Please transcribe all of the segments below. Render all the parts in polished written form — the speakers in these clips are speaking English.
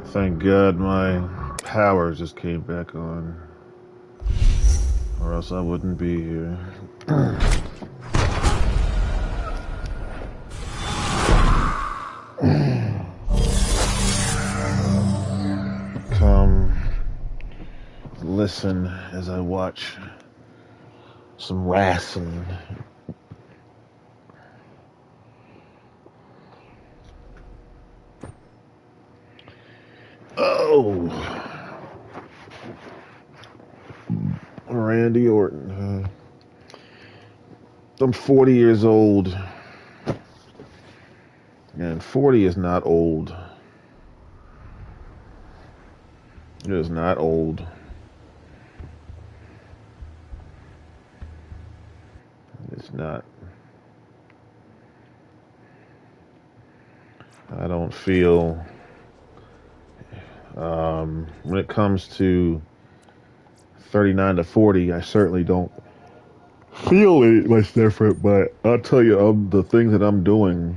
Thank God my power just came back on, or else I wouldn't be here. Come listen as I watch some wrestling. Oh, Randy Orton. I'm 40 years old, and 40 is not old. It is not old. It's not. I don't feel, when it comes to 39 to 40, I certainly don't feel it much different, but I'll tell you, the things that I'm doing,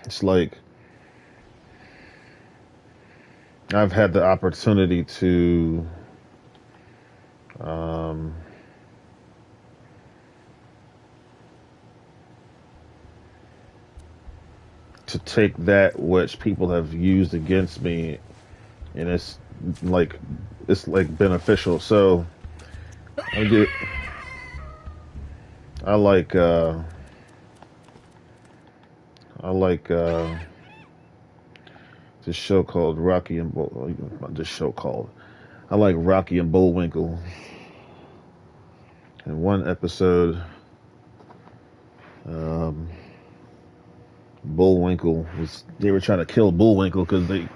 it's like I've had the opportunity um, to take that which people have used against me, and like it's like beneficial. So I get, I like, I like this show called Rocky and Bull. Not this show called. I like Rocky and Bullwinkle. In one episode, um, Bullwinkle was they were trying to kill Bullwinkle because they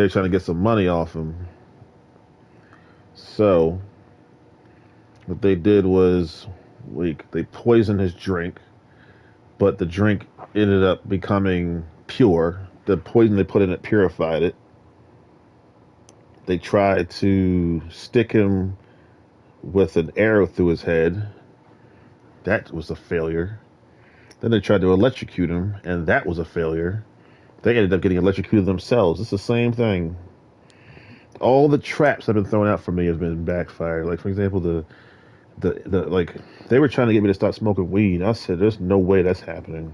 were trying to get some money off him. So what they did was like they poisoned his drink, but the drink ended up becoming pure. The poison they put in it purified it. They tried to stick him with an arrow through his head. That was a failure. Then they tried to electrocute him, and that was a failure. They ended up getting electrocuted themselves. It's the same thing. All the traps that have been thrown out for me have been backfired. Like for example, the like they were trying to get me to start smoking weed. I said, "There's no way that's happening."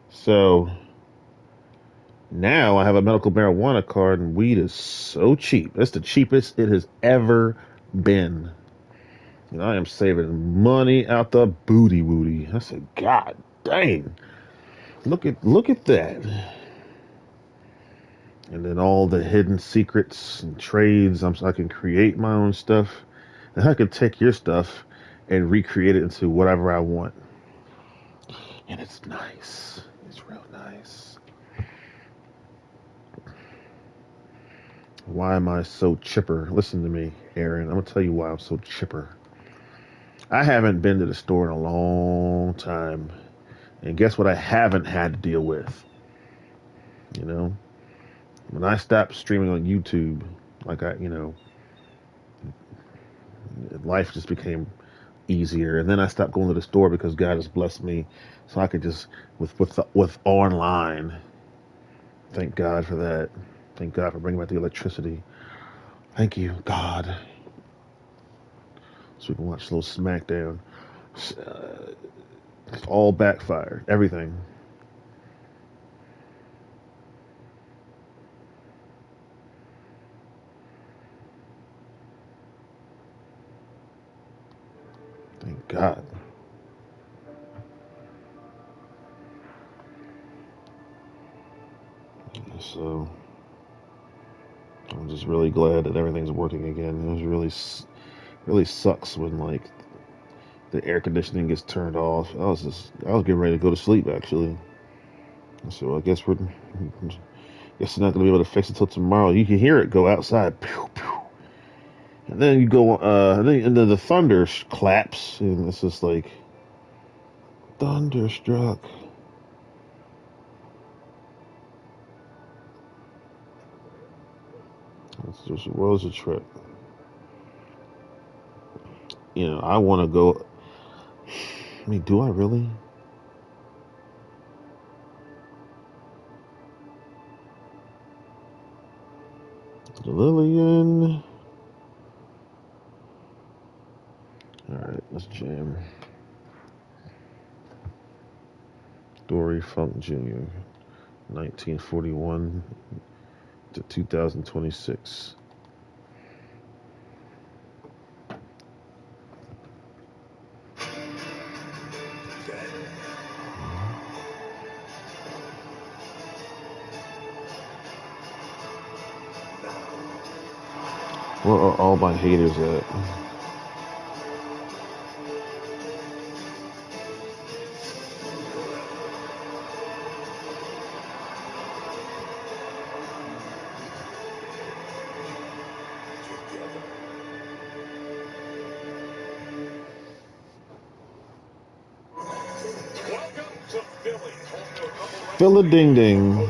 So now I have a medical marijuana card, and weed is so cheap. It's the cheapest it has ever been. And I am saving money out the booty wooty. I said, God dang. Look at that. And then all the hidden secrets and trades. I can create my own stuff. And I can take your stuff and recreate it into whatever I want. And it's nice. It's real nice. Why am I so chipper? Listen to me, Aaron. I'm going to tell you why I'm so chipper. I haven't been to the store in a long time. And guess what I haven't had to deal with? You know? When I stopped streaming on YouTube, like life just became easier. And then I stopped going to the store because God has blessed me, so I could just with online. Thank God for that. Thank God for bringing back the electricity. Thank you, God. So we can watch a little SmackDown. It's all backfired. Everything. Thank God. So I'm just really glad that everything's working again. It was really sucks when like the air conditioning gets turned off. I was getting ready to go to sleep actually. So I guess they're not gonna be able to fix it till tomorrow. You can hear it go outside, pew, pew. And then you go, and then the thunder claps, and it's just like thunderstruck. It's just was a trip. I want to go. I mean, do I really? Lillian. All right, let's jam. Dory Funk Jr., 1941 to 2026. Where are all my haters at? Philly-ding-ding.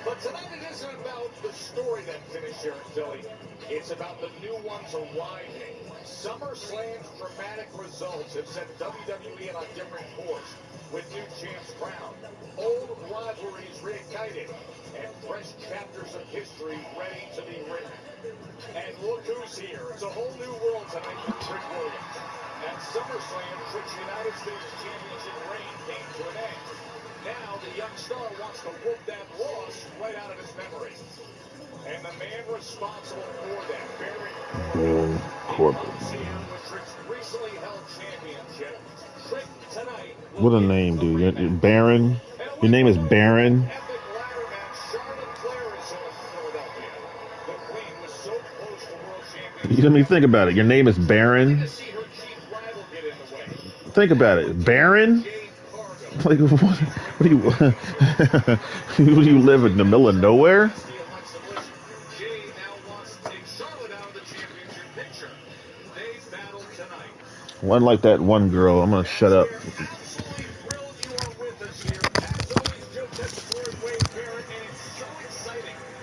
But tonight it isn't about the story that finished here in Philly. It's about the new ones arriving. SummerSlam's dramatic results have set WWE on a different course, with new champs crowned, old rivalries reignited, and fresh chapters of history ready to be written. And look who's here. It's a whole new world tonight for Trick Williams. At SummerSlam, Trick's United States Championship reign came to an end. Now the young star wants to whoop that loss right out of his memory. And the man responsible for that, Baron Corbin, comes here with Trick's recently held championship. Trick tonight. What a name, dude. Baron. Your name is Baron. Epic ladder match. Charlotte Flair is on Philadelphia. The Queen was so close to World Championship. Let me think about it. Your name is Baron. To see her chief rival get in the way. Think about it. Baron? Like, what do you, what do you live in the middle of nowhere? One like that one girl. I'm gonna shut up.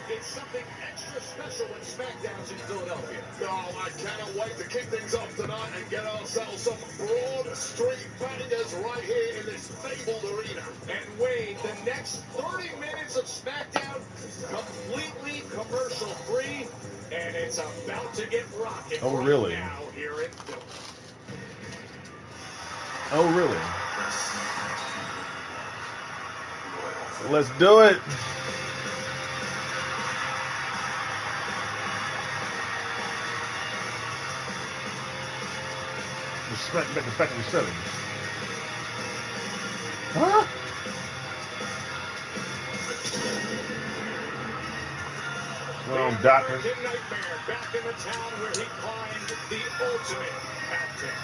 It's something extra special when SmackDown's in Philadelphia. Oh, I cannot wait to kick things off tonight and get ourselves some Broad Street bangers right here in this fabled arena. And Wade, the next 30 minutes of SmackDown, completely commercial-free, and it's about to get rocking. Oh, really? Right now here in Philly. Oh, really? Let's do it. Respect the settings. Huh? Well, Doctor. American Nightmare back in the town where he climbed the ultimate mountain.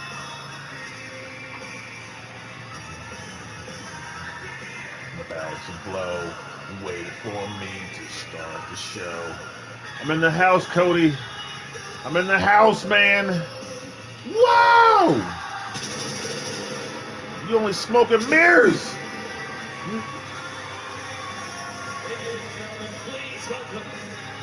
About to blow. Wait for me to start the show. I'm in the house, Cody. I'm in the house, man. Whoa! You only smoking mirrors. Please welcome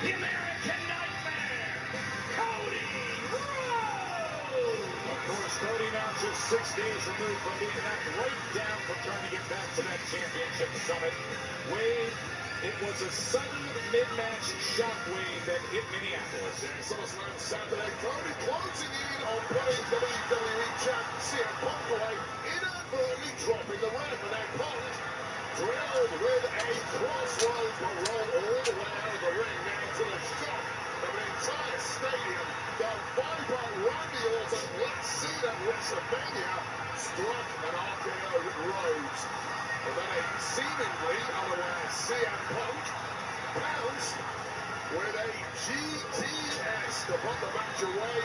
the American Nightmare, Cody Rhodes. Of course, Cody now just 6 days removed from being knocked right down from trying to get back to that championship summit. Wade, it was a sudden mid-match shockwave that hit Minneapolis. And SummerSlam Saturday, Cody closing in on putting WWE champ CM Punk away, inadvertently dropping the Raven opponent. Drilled with a crossroads will roll all the way out of the ring now to the shock of an entire stadium. The Viper Randy Orton, let's see that WrestleMania, struck an RKO Rhodes. And then a seemingly unaware CM Punk pounced with a GTS to put the match away,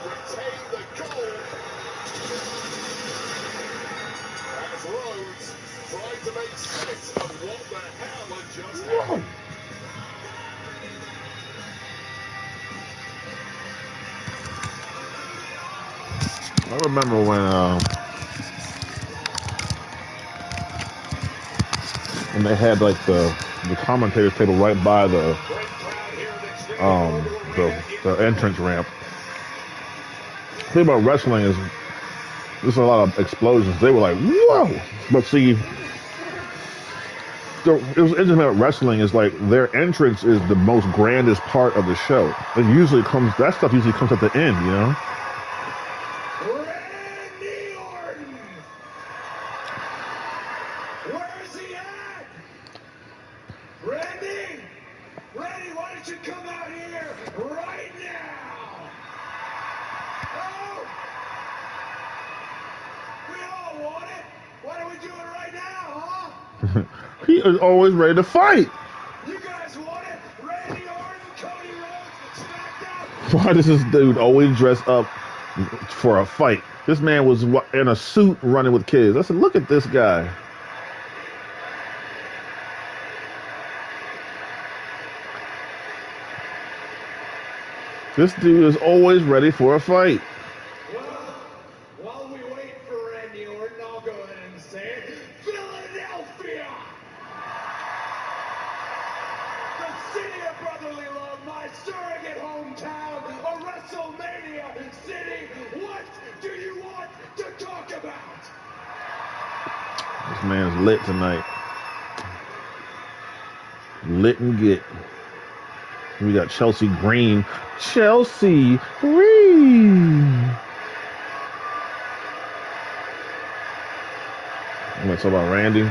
retain the gold. As Rhodes tried to make sense of what the hell had just happened. I remember when they had like the commentators table right by the entrance ramp. The thing about wrestling is there's a lot of explosions. They were like, whoa! But see, it was interesting about wrestling is like their entrance is the most grandest part of the show. It usually comes that stuff usually comes at the end, you know. Randy Orton! Where is he at? Randy? Randy, why don't you come out here right now? Oh! We all want it. Why don't we do it right now, huh? He is always ready to fight. You guys want it? Randy Orton, Cody Rhodes, SmackDown. Why does this dude always dress up for a fight? This man was in a suit running with kids. I said, look at this guy. This dude is always ready for a fight. Well, while we wait for Randy Orton, I'll go ahead and say it. Philadelphia! The city of brotherly love, my surrogate hometown, a WrestleMania city. What do you want to talk about? This man's lit tonight. Lit and get. We got Chelsea Green. Chelsea Green. I'm going to talk about Randy.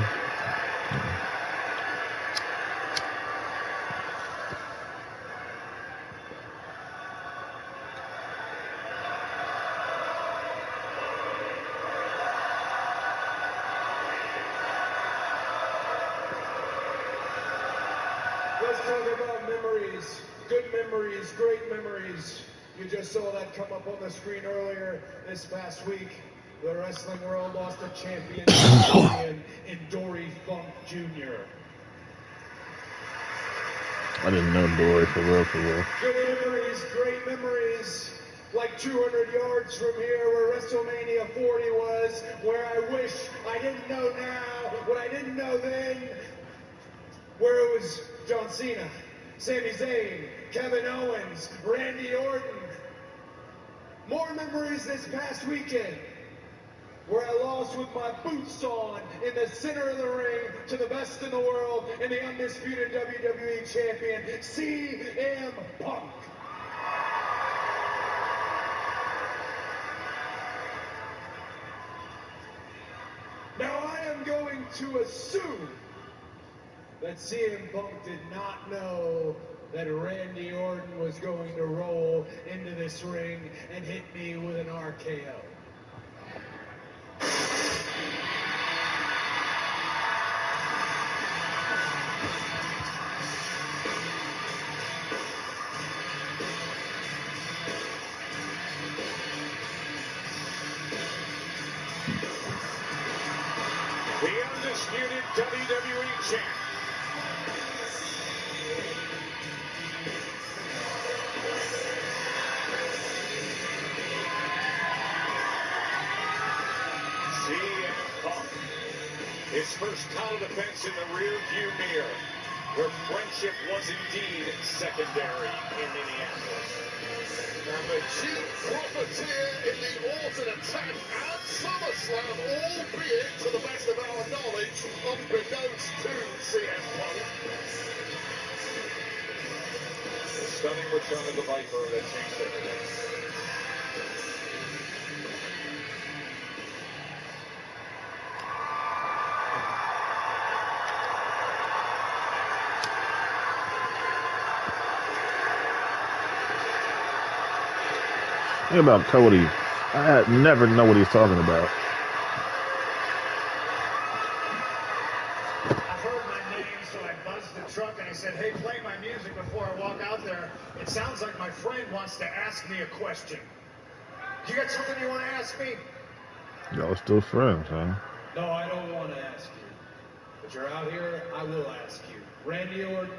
Let's talk about memories. Good memories, great memories. You just saw that come up on the screen earlier this past week. The wrestling world lost a champion in Dory Funk Jr. I didn't know Dory for real, for real. Good memories, great memories. Like 200 yards from here where WrestleMania 40 was, where I wish I didn't know now, what I didn't know then, where it was John Cena, Sami Zayn, Kevin Owens, Randy Orton. More memories this past weekend, where I lost with my boots on in the center of the ring to the best in the world and the undisputed WWE champion, CM Punk. Now I am going to assume that CM Punk did not know that Randy Orton was going to roll into this ring and hit me with an RKO. The undisputed WWE champ. CM Punk. His first title defense in the rearview mirror, where friendship was indeed secondary in Minneapolis. And the chief profiteer in the Orton attack at SummerSlam, albeit to the best of our knowledge, unbeknownst to CM Punk. The stunning return of the Viper that changed everything. Think about Cody. I never know what he's talking about. I heard my name, so I buzzed the truck and I said, hey, play my music before I walk out there. It sounds like my friend wants to ask me a question. You got something you want to ask me? Y'all still friends, huh? No, I don't want to ask you. But you're out here, I will ask you. Randy Orton,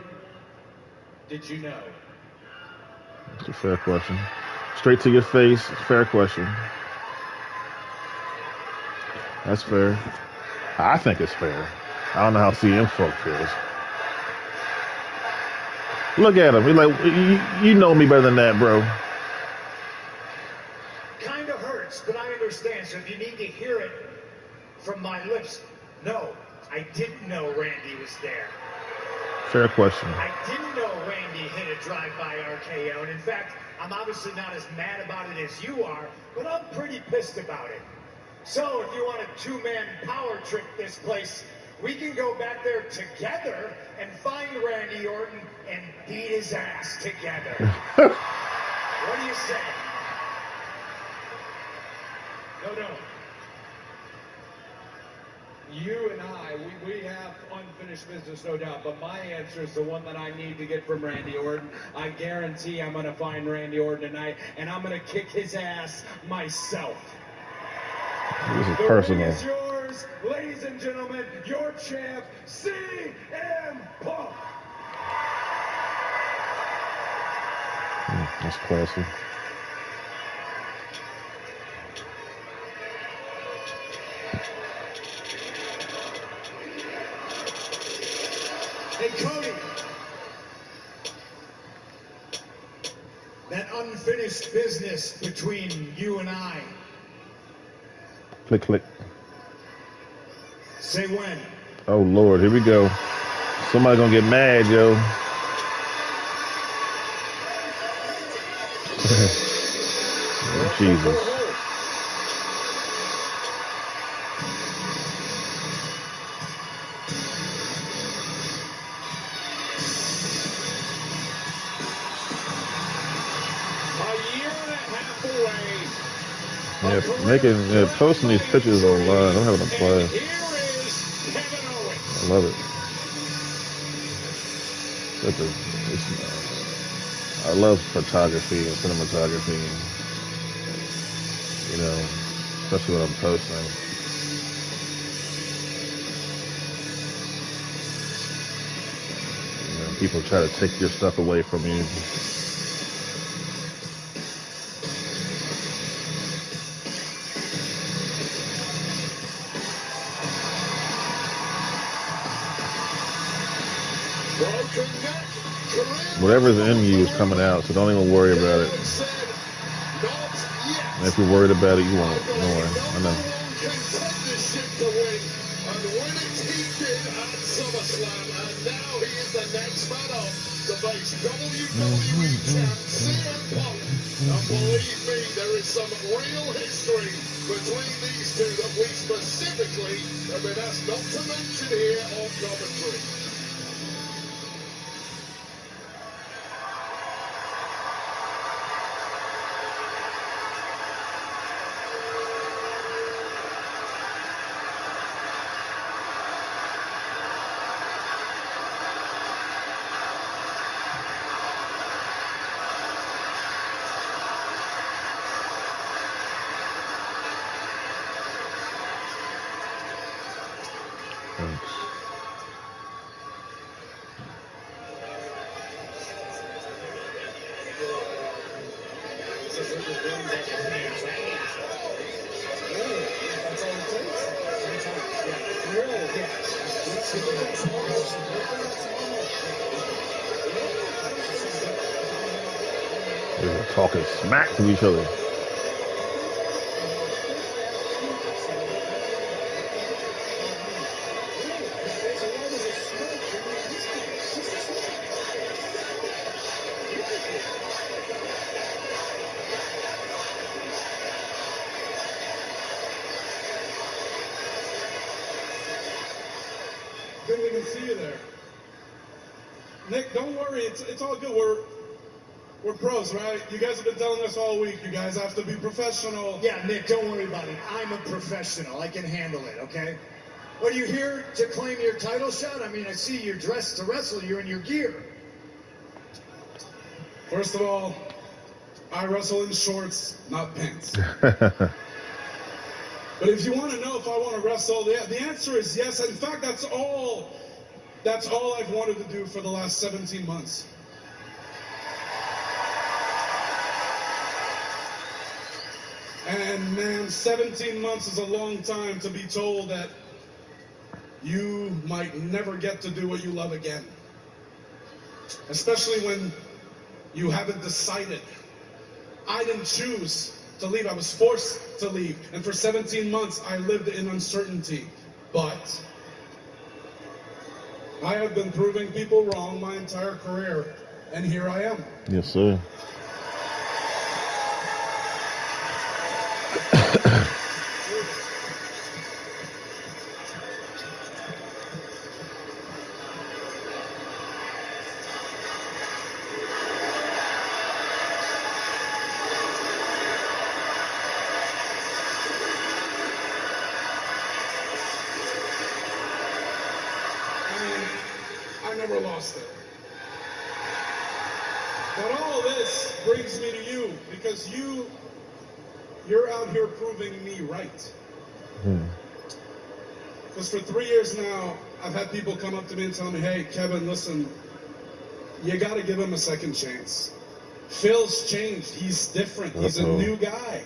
did you know? It's a fair question. Straight to your face, fair question. That's fair. I think it's fair. I don't know how CM folk feels. Look at him. He's like, you know me better than that, bro. Kind of hurts, but I understand. So if you need to hear it from my lips, no, I didn't know Randy was there. Fair question. I didn't know Randy hit a drive-by RKO, and in fact, I'm obviously not as mad about it as you are, but I'm pretty pissed about it. So if you want a two-man power trip this place, we can go back there together and find Randy Orton and beat his ass together. What do you say? No. You and I, we have unfinished business, no doubt, but my answer is the one that I need to get from Randy Orton. I guarantee I'm going to find Randy Orton tonight, and I'm going to kick his ass myself. This is The personal. ring is yours, ladies and gentlemen, your champ, CM Punk. That's classy. Hey, Cody. That unfinished business between you and I. Click, click. Say when. Oh, Lord. Here we go. Somebody gonna get mad, yo. Oh, Jesus. Yeah, posting these pictures online. I'm having a blast. I love it. I love photography and cinematography, and, especially when I'm posting. People try to take your stuff away from you. Whatever's in you is coming out, so don't even worry about it. And if you're worried about it, you won't. Don't worry. I know. The base WWE champ CM Punk. And believe me, there is some real history between these two that we specifically have been asked not to mention here on commentary. They're talking smack to each other. Didn't even see you there. Nick, don't worry. It's all good. We're pros, right? You guys have been telling us all week. You guys have to be professional. Yeah, Nick, don't worry about it. I'm a professional. I can handle it, okay? Are you here to claim your title shot? I mean, I see you're dressed to wrestle. You're in your gear. First of all, I wrestle in shorts, not pants. But if you want to know if I want to wrestle, the answer is yes. In fact, that's all I've wanted to do for the last 17 months. And man, 17 months is a long time to be told that you might never get to do what you love again. Especially when you haven't decided. I didn't choose to leave. I was forced to leave. And for 17 months, I lived in uncertainty. But I have been proving people wrong my entire career, and here I am. Yes, sir. I never lost it. But all this brings me to you because you're out here proving me right. Because for 3 years now, I've had people come up to me and tell me, hey, Kevin, listen, you got to give him a second chance. Phil's changed. He's different. He's a new guy.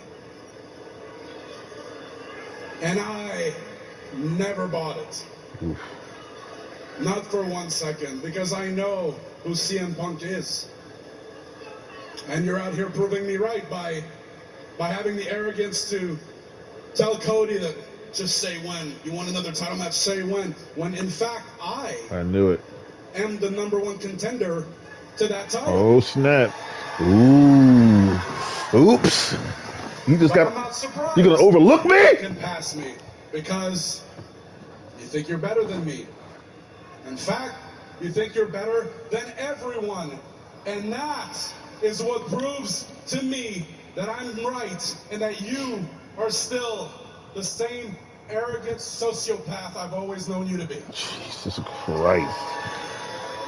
And I never bought it. Oof. Not for 1 second, because I know who CM Punk is. And you're out here proving me right by having the arrogance to tell Cody that just say when. You want another title match, say when. When in fact, I knew it. Am the #1 contender to that title. Oh, snap. Ooh. Oops. You just I'm not surprised. You're going to overlook me? You can pass me because you think you're better than me. In fact, you think you're better than everyone. And that is what proves to me that I'm right and that you are still the same arrogant sociopath I've always known you to be. Jesus Christ.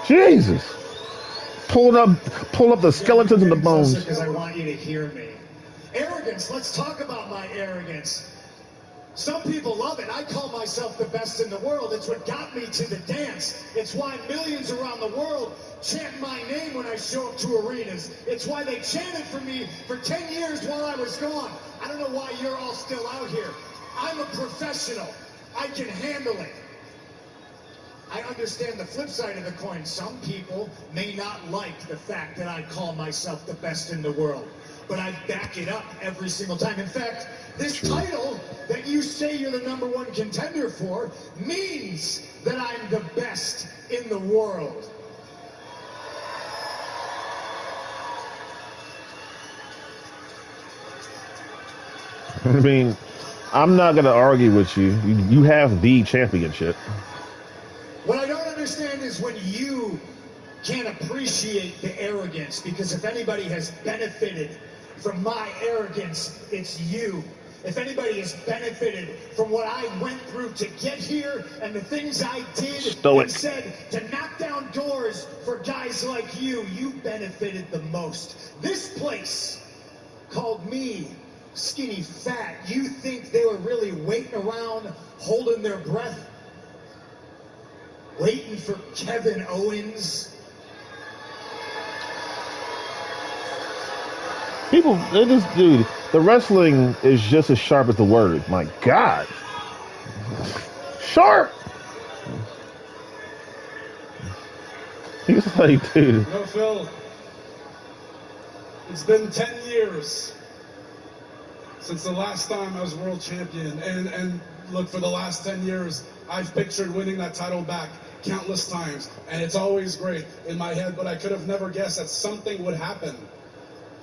Jesus. Pull up the skeletons and the bones. Because I want you to hear me. Arrogance, let's talk about my arrogance. Some people love it. I call myself the best in the world. It's what got me to the dance. It's why millions around the world chant my name when I show up to arenas. It's why they chanted for me for 10 years while I was gone. I don't know why you're all still out here. I'm a professional. I can handle it. I understand the flip side of the coin. Some people may not like the fact that I call myself the best in the world. But I back it up every single time. In fact, this title that you say you're the #1 contender for means that I'm the best in the world. I mean, I'm not going to argue with you. You have the championship. What I don't understand is when you can't appreciate the arrogance, because if anybody has benefited from my arrogance, it's you. If anybody has benefited from what I went through to get here and the things I did and said to knock down doors for guys like you, you benefited the most. This place called me skinny fat. You think they were really waiting around, holding their breath, waiting for Kevin Owens? People, they just, dude, the wrestling is just as sharp as the word. My God. Sharp! He's like, dude. No, Phil. It's been 10 years since the last time I was world champion. And look, for the last 10 years, I've pictured winning that title back countless times. And it's always great in my head, but I could have never guessed that something would happen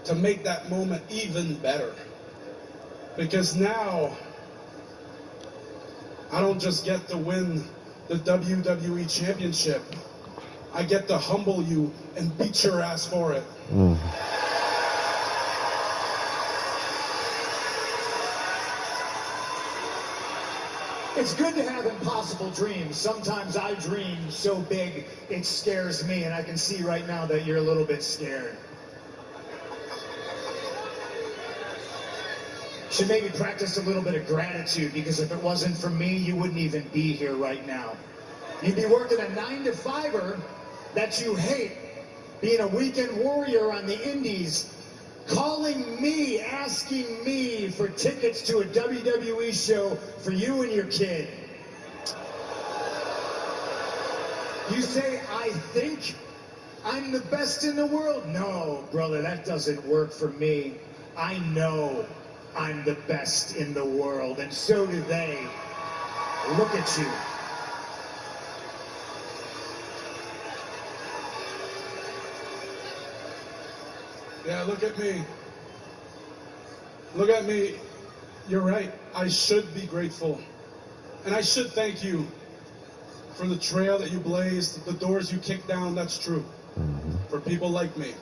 to make that moment even better. Because now, I don't just get to win the WWE Championship. I get to humble you and beat your ass for it. It's good to have impossible dreams. Sometimes I dream so big it scares me, and I can see right now that you're a little bit scared. Should maybe practice a little bit of gratitude, because if it wasn't for me, you wouldn't even be here right now. You'd be working a 9-to-5er that you hate, being a weekend warrior on the indies, calling me, asking me for tickets to a WWE show for you and your kid. You say, I think I'm the best in the world? No, brother, that doesn't work for me. I know I'm the best in the world, and so do they. Look at you. Yeah, look at me. Look at me. You're right. I should be grateful. And I should thank you for the trail that you blazed, the doors you kicked down. That's true. For people like me.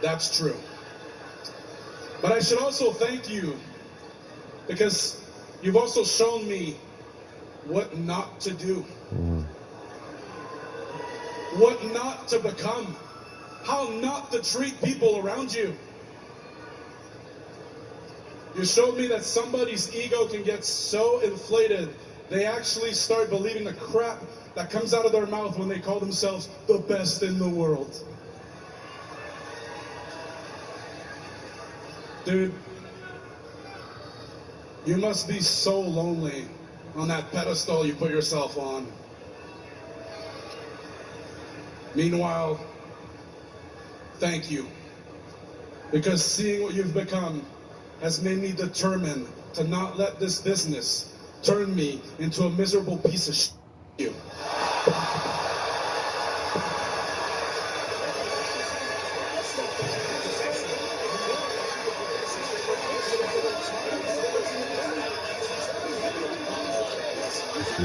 That's true. But I should also thank you because you've also shown me what not to do. What not to become. How not to treat people around you. You showed me that somebody's ego can get so inflated, they actually start believing the crap that comes out of their mouth when they call themselves the best in the world. Dude, you must be so lonely on that pedestal you put yourself on. Meanwhile, thank you. Because seeing what you've become has made me determined to not let this business turn me into a miserable piece of shit. Here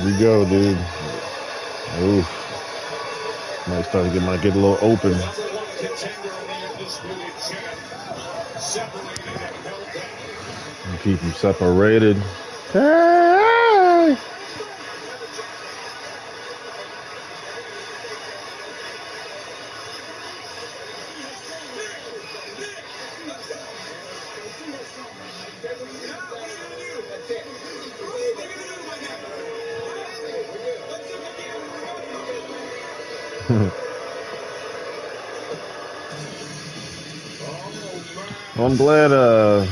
we go, dude. Oof. Might start to get a little open. Number one contender in the undisputed champ. Separated and held down. Keep them separated. Hey! I'm glad Nobody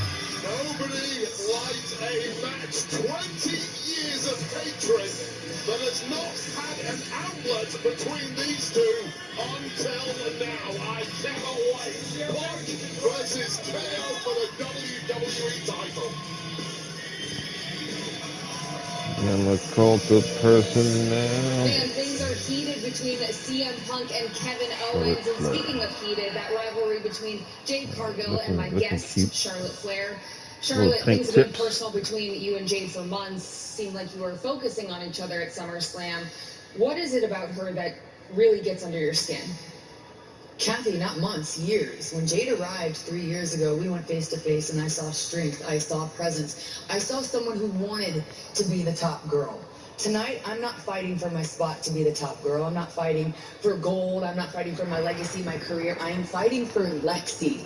likes a match. 20 years of hatred that has not had an outlet between these two until now. I cannot wait. Punk versus KO for the WWE title. I'm a cult of person now. And things are heated between CM Punk and Kevin Owens. And speaking of heated, that rivalry between Jade Cargill and my guest, Charlotte Flair. Charlotte, things have been personal between you and Jade for months. Seemed like you were focusing on each other at SummerSlam. What is it about her that really gets under your skin? Kathy, not months, years. When Jade arrived 3 years ago, we went face to face and I saw strength, I saw presence. I saw someone who wanted to be the top girl. Tonight, I'm not fighting for my spot to be the top girl. I'm not fighting for gold. I'm not fighting for my legacy, my career. I am fighting for Lexi.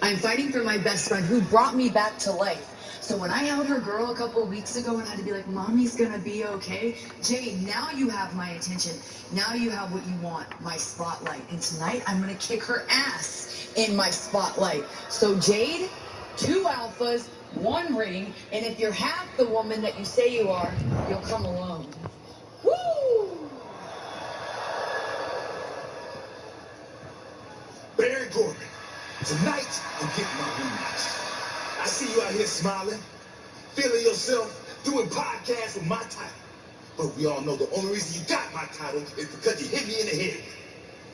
I'm fighting for my best friend who brought me back to life. So when I held her girl a couple of weeks ago and I had to be like, Mommy's gonna be okay. Jade, now you have my attention. Now you have what you want, my spotlight. And tonight I'm gonna kick her ass in my spotlight. So Jade, 2 alphas, 1 ring, and if you're half the woman that you say you are, you'll come alone. Woo! Baron Corbin, tonight I'm getting my rematch. I see you out here smiling, feeling yourself, doing podcasts with my title. But we all know the only reason you got my title is because you hit me in the head.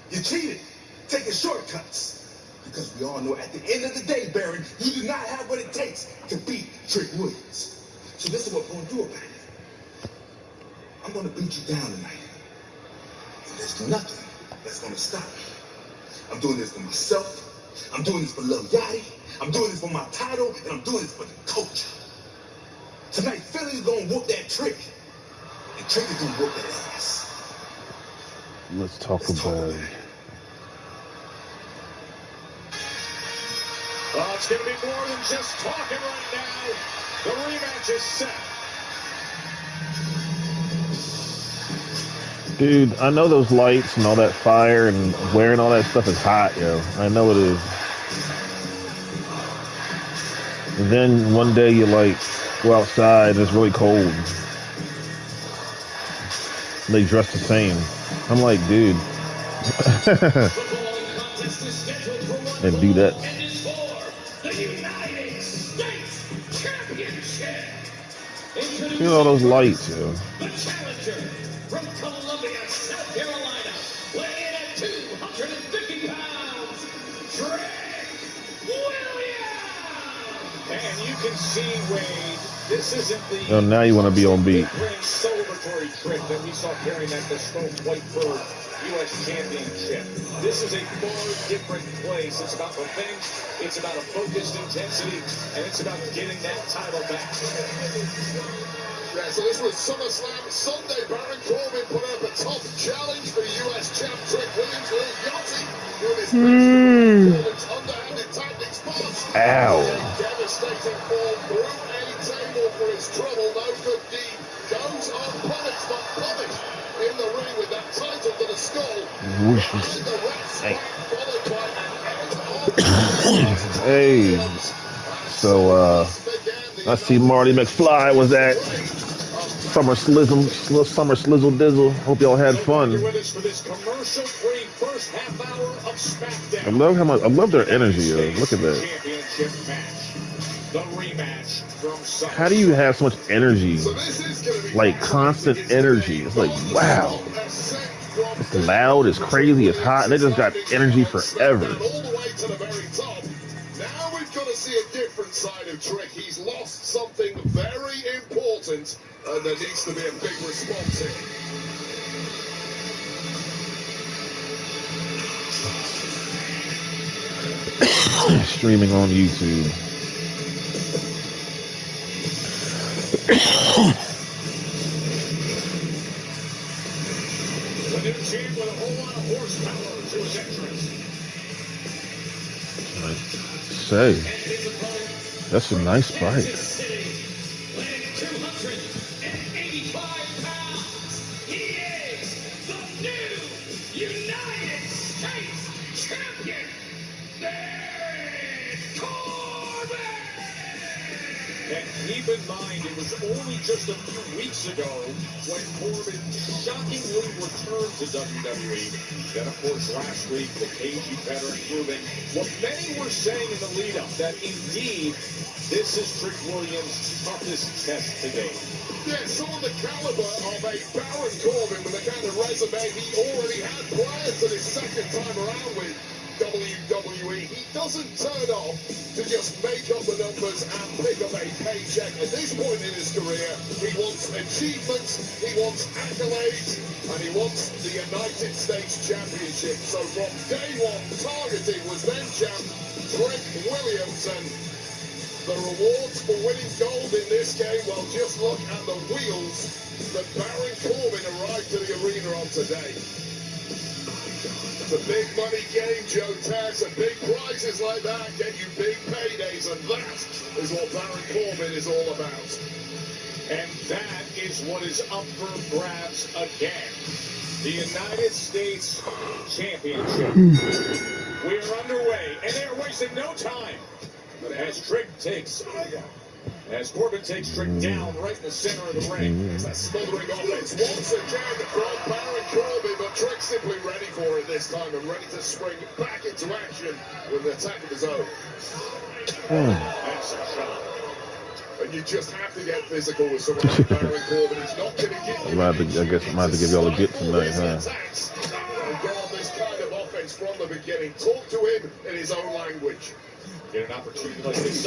You cheated, taking shortcuts. Because we all know at the end of the day, Baron, you do not have what it takes to beat Trick Williams. So this is what we're going to do about it. I'm going to beat you down tonight. And there's nothing that's going to stop me. I'm doing this for myself. I'm doing this for Lil Yachty. I'm doing this for my title, and I'm doing this for the culture. Tonight, Philly's gonna whoop that Trick, and Trick is gonna whoop that ass. Let's talk about it. Oh, it's going to be more than just talking right now. The rematch is set. Dude, I know those lights and all that fire and wearing all that stuff is hot, yo. I know it is. And then one day you like go outside and it's really cold. And they dress the same. I'm like, dude. And do that. Look at all those lights, yo. The challenger from Columbia, South Carolina, weighing in at 250 pounds, Trick And you can see, Wade, this isn't the... Oh, now you want to be on beat. ...celebratory trip that we saw carrying that bespoke Whiteford U.S. Championship. This is a far different place. It's about revenge, it's about a focused intensity, and it's about getting that title back. Yeah, so this was SummerSlam Sunday. Baron Corbin put up a tough challenge for US champ Trick Williams. Lil Yachty with his Corbin's underhanded tactics past. Ow. Devastating fall through a table for his trouble. No good deed goes unpunished, but punished in the ring with that title to the skull. Whoosh. And the rest followed by an end of Hey. So, I see Marty McFly was at Summer Slizzle Dizzle. Hope y'all had fun. I love their energy. Look at that. How do you have so much energy? Like constant energy. It's like, wow. It's loud, it's crazy, it's hot, and they just got energy forever. Now we've got to see a different side of Trick. He's lost something very important, and there needs to be a big response here. Streaming on YouTube. The new champ with a whole lot of horsepower to his entrance. Say, that's a nice bike. 285 pounds. He is the new United States champion, Baron Corbin. And keep in mind, it was only just a few weeks ago when Corbin shockingly returned to WWE. Then, of course, last week, the KG pattern proving what many were saying in the lead-up, that indeed, this is Trick Williams' toughest test to date. Yeah, some of the caliber of a Baron Corbin with the kind of resume he already had prior to this second time around with WWE. He doesn't turn off to just make up the numbers and pick up a paycheck. At this point in his career, he wants achievements, he wants accolades, and he wants the United States Championship. So from day one, targeting was then champ Trick Williams, and the rewards for winning gold in this game, well, just look at the wheels that Baron Corbin arrived to the arena on today. It's a big money game, Joe Taz, and big prizes like that get you big paydays, and that is what Baron Corbin is all about. And that is what is up for grabs again. The United States Championship. We are underway, and they are wasting no time. As Corbin takes Trick down right in the center of the ring. It's a smothering offense once again from Baron Corbin, but Trick simply ready for it this time and ready to spring back into action with an attack of his own. That's a shot. And you just have to get physical with someone like Baron Corbin. He's not going to give you... I guess I'm about to give y'all a get tonight, huh? And go on this kind of offense from the beginning. Talk to him in his own language. Get an opportunity like this.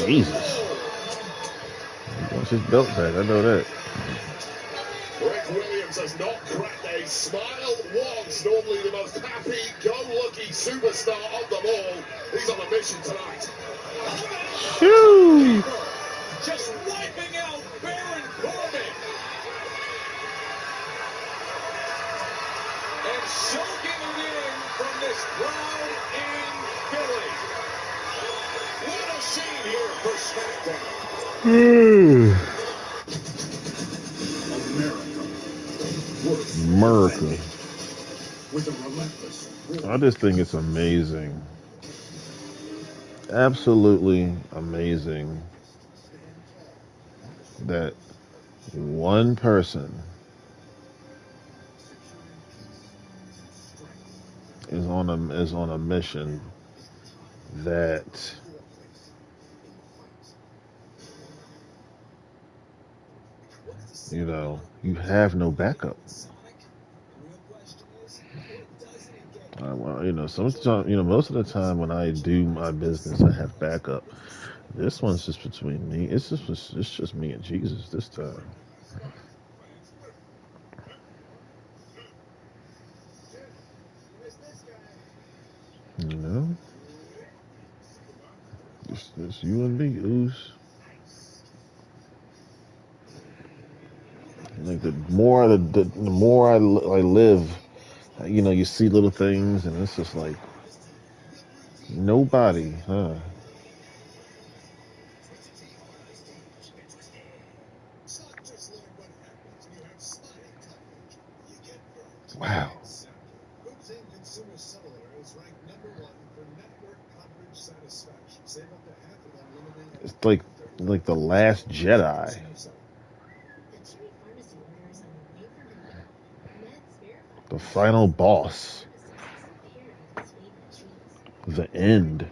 Jesus. He wants his belt back, I know that. Trick Williams has not cracked a smile once. Normally the most happy-go-lucky superstar of them all. He's on a mission tonight. Shoo! Just wiping out Baron Corbin. And soaking it in from this crowd in Philly. What a scene here for SmackDown. America. With a relentless... I just think it's amazing. Absolutely amazing that one person is on a mission that you have no backup. Sometimes, most of the time when I do my business, I have backup. This one's just between me. It's just me and Jesus this time. You know? It's you and me, Oos. Like the more I live, you know, you see little things, and it's just like nobody, huh? Wow. It's like the Last Jedi. The final boss. The end.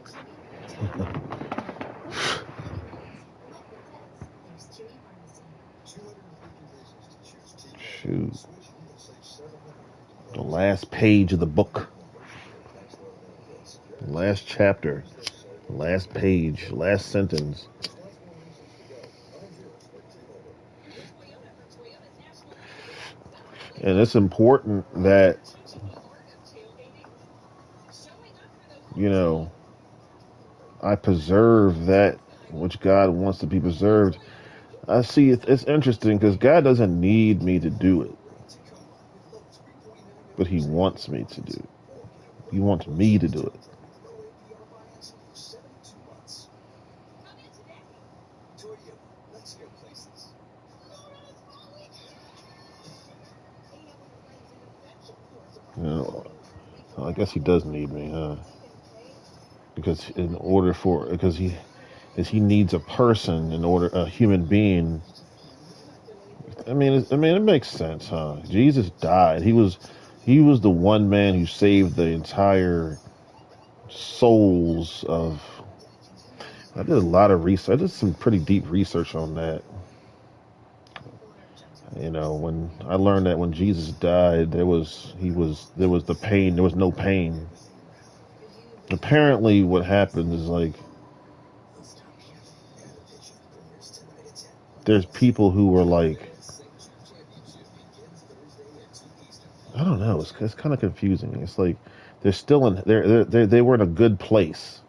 Shoot. The last page of the book. The last chapter. The last page. Last sentence. And it's important that, you know, I preserve that which God wants to be preserved. I see it's interesting because God doesn't need me to do it, but He wants me to do it. He wants me to do it. You know, I guess He does need me, huh? Because he needs a person a human being. I mean, it makes sense, huh? Jesus died. He was the one man who saved the entire souls of. I did a lot of research. I did some pretty deep research on that. You know, when I learned that when Jesus died, there was the pain. There was no pain. Apparently, what happened is like there's people who were like, I don't know. It's kind of confusing. It's like they're still in they were in a good place,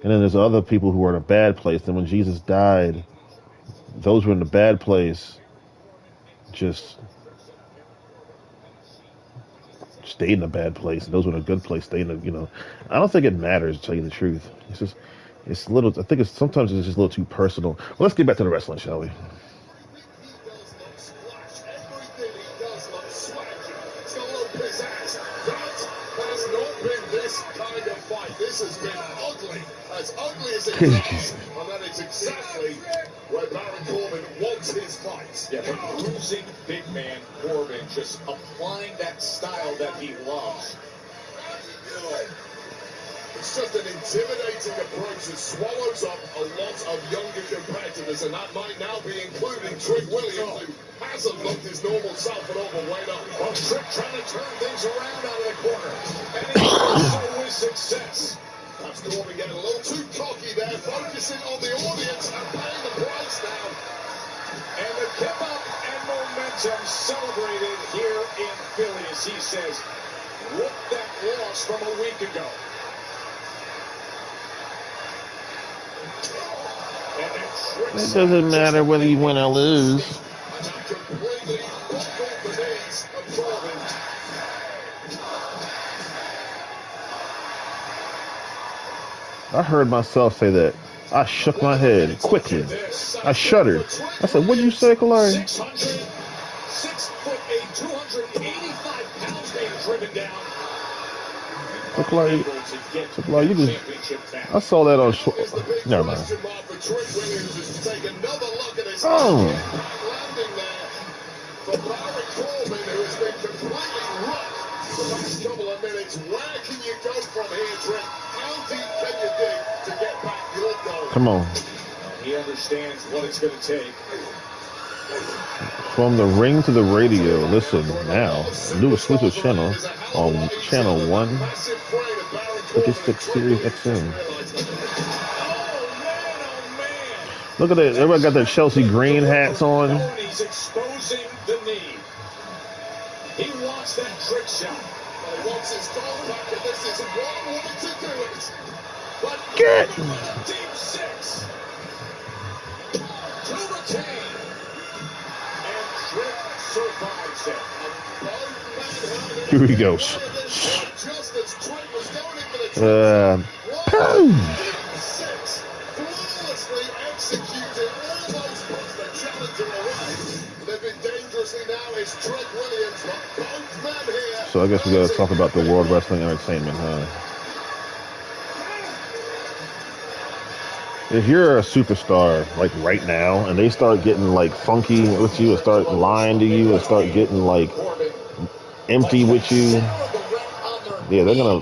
and then there's other people who were in a bad place. And when Jesus died, those who were in the bad place just stayed in the bad place, and those who were in a good place stayed in the, you know. I don't think it matters, to tell you the truth. It's a little. I think sometimes it's just a little too personal. Well, let's get back to the wrestling, shall we? This has been ugly as it gets, and that is exactly where Baron Corbin wants his fights. Yeah, but bruising big man Corbin, just applying that style that he loves. It's just an intimidating approach that swallows up a lot of younger competitors, and that might now be including Trick Williams, who hasn't looked his normal self at all the way up. Well, Trick trying to turn things around out of the corner, and he does so with success. Perhaps Corbin getting a little too cocky there, focusing on the audience and paying the price now. And the give up and momentum celebrated here in Philly, as he says, look that loss from a week ago. It doesn't matter whether you win or lose. I heard myself say that. I shook my head quickly. I shuddered. I said, "What'd you say, Kalari?" 6'8", 285 pounds being driven down. Kalari, you just. I saw that on. Never mind. Oh. For Baron Corbin, who has been completely rocked the last couple of minutes. Where can you go from here, Trent? How deep can you dig to get back your goal? Come on. He understands what it's going to take. From the ring to the radio, listen now. New exclusive channel on Channel 1. 56 Series XM. Look at that. Everybody got their Chelsea Green hats on. He's exposing the knee. He wants that trick shot. He wants his goal back, and this is one way to do it. But Get! Deep six. To retain. And Trick survives it. Here he goes. Just as Trick was going in for the Boom! six, flawlessly executed, almost puts the challenger away. They've been dangerously now is Trick Williams, but both men here. So I guess we gotta talk about the World Wrestling Entertainment, huh? If you're a superstar, like right now, and they start getting like funky with you, and start lying to you, and start getting like empty with you, yeah, they're gonna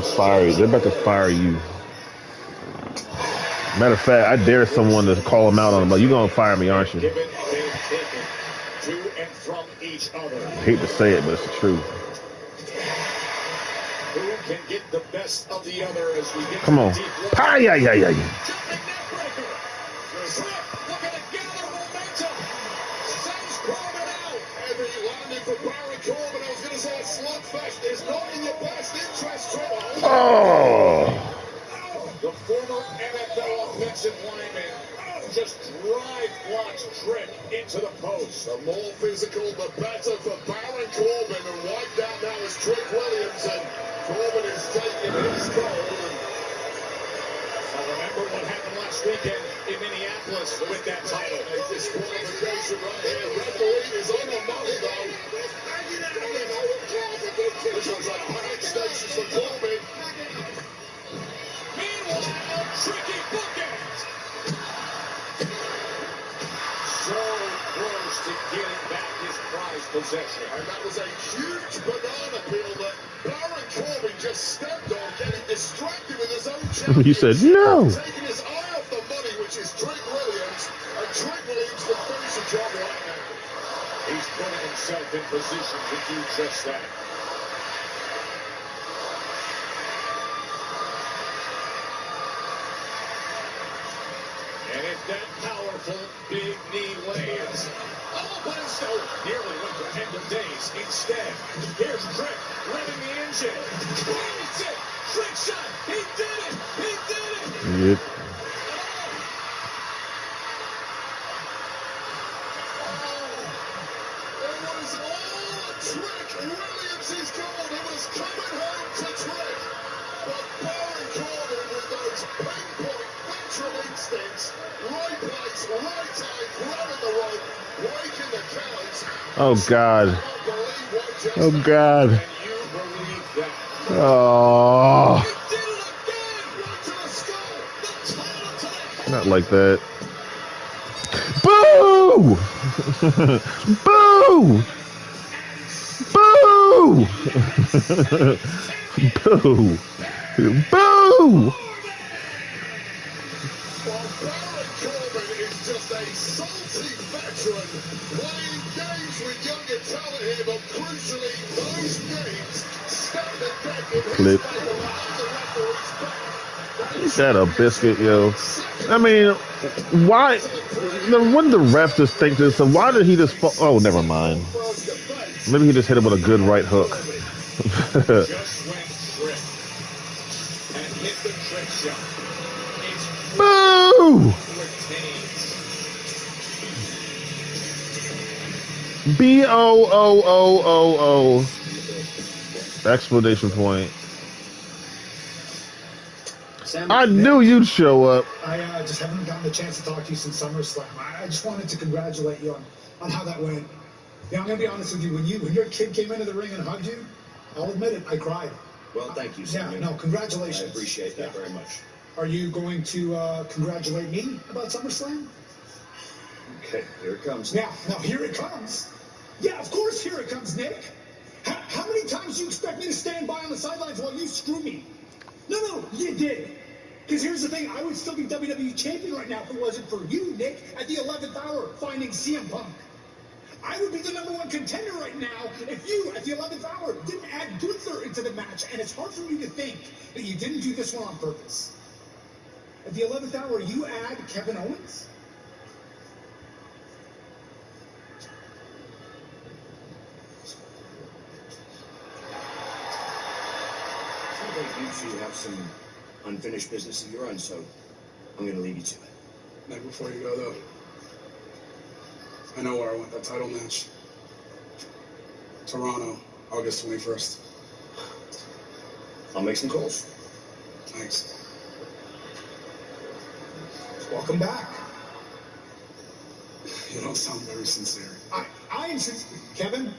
fire you. They're about to fire you. Matter of fact, I dare someone to call them out on them. Like, you gonna fire me, aren't you? To and from each other. I hate to say it, but it's the truth. Who can get the best of the other as we get Come on. Ah, yeah. Jumping neck breaker. Trick looking to gather momentum. Sends Corbin out. Heavy landing for Baron Corbin. I was going to say a slugfest is not in your best interest, Trevor. Oh! The former NFL offensive lineman just drive blocks Trick into the post. The more physical, the better for Baron Corbin. And wiped out now is Trick Williams. And Corbin is taking his goal. I remember what happened last weekend in Minneapolis with that title. A disqualification right here. Referee is on the money, though. This one's like panic stations for Corbin. Meanwhile, tricky bookends. So close to getting back his prized possession. And that was a huge banana peel that Baron Corbin just stepped on, getting distracted with his own champion. He said no. Taking his eye off the money, which is Trick Williams. And Trick Williams can finish the job right now. He's putting himself in position to do just that. And if that powerful big knee lands, Bledsoe nearly went to end of days. Instead, here's Trick revving the engine. Blaze it! Trick shot! He did it! He did it! Yep. It was all Trick Williams' goal. It was coming home to Trick. But Baron Corbin with those pinpoint natural instincts. Right place, right time, grabbing the rope, breaking the count. Oh God. Oh God. And you believe that? Oh. He did it again! Right to the skull! The title to the head! Not like that. Boo! Boo! Boo! Boo! Boo! Well, Baron Corbin is just a salty veteran, playing games with younger talent here, but crucially, those games stand the deck in his Clip. favor behind the referee's back. Is that a biscuit, yo? I mean, why? Wouldn't the ref just think this? So why did he just fall? Oh, never mind. Maybe he just hit him with a good right hook. Just went Trick and hit the trick shot. It's Boo! retains. BOOOOO! Explanation point. Sam, I knew you'd show up. I just haven't gotten the chance to talk to you since SummerSlam. I just wanted to congratulate you on how that went. Yeah, I'm gonna be honest with you. When your kid came into the ring and hugged you, I'll admit it, I cried. Well, thank you, Sam. Yeah, no, congratulations. I appreciate that very much. Are you going to congratulate me about SummerSlam? Okay, here it comes. Now, here it comes. Yeah, of course, here it comes, Nick. How many times do you expect me to stand by on the sidelines while you screw me? No, you did. Because here's the thing, I would still be WWE champion right now if it wasn't for you, Nick, at the 11th hour, finding CM Punk. I would be the #1 contender right now if you, at the 11th hour, didn't add Gunther into the match. And it's hard for me to think that you didn't do this one on purpose. At the 11th hour, you add Kevin Owens? Seems like you two have some unfinished business of your own, so I'm going to leave you to it. Now, before you go, though, I know where I want that title match. Toronto, August 21st. I'll make some calls. Thanks. Welcome back. You don't sound very sincere. I am sincere. Kevin,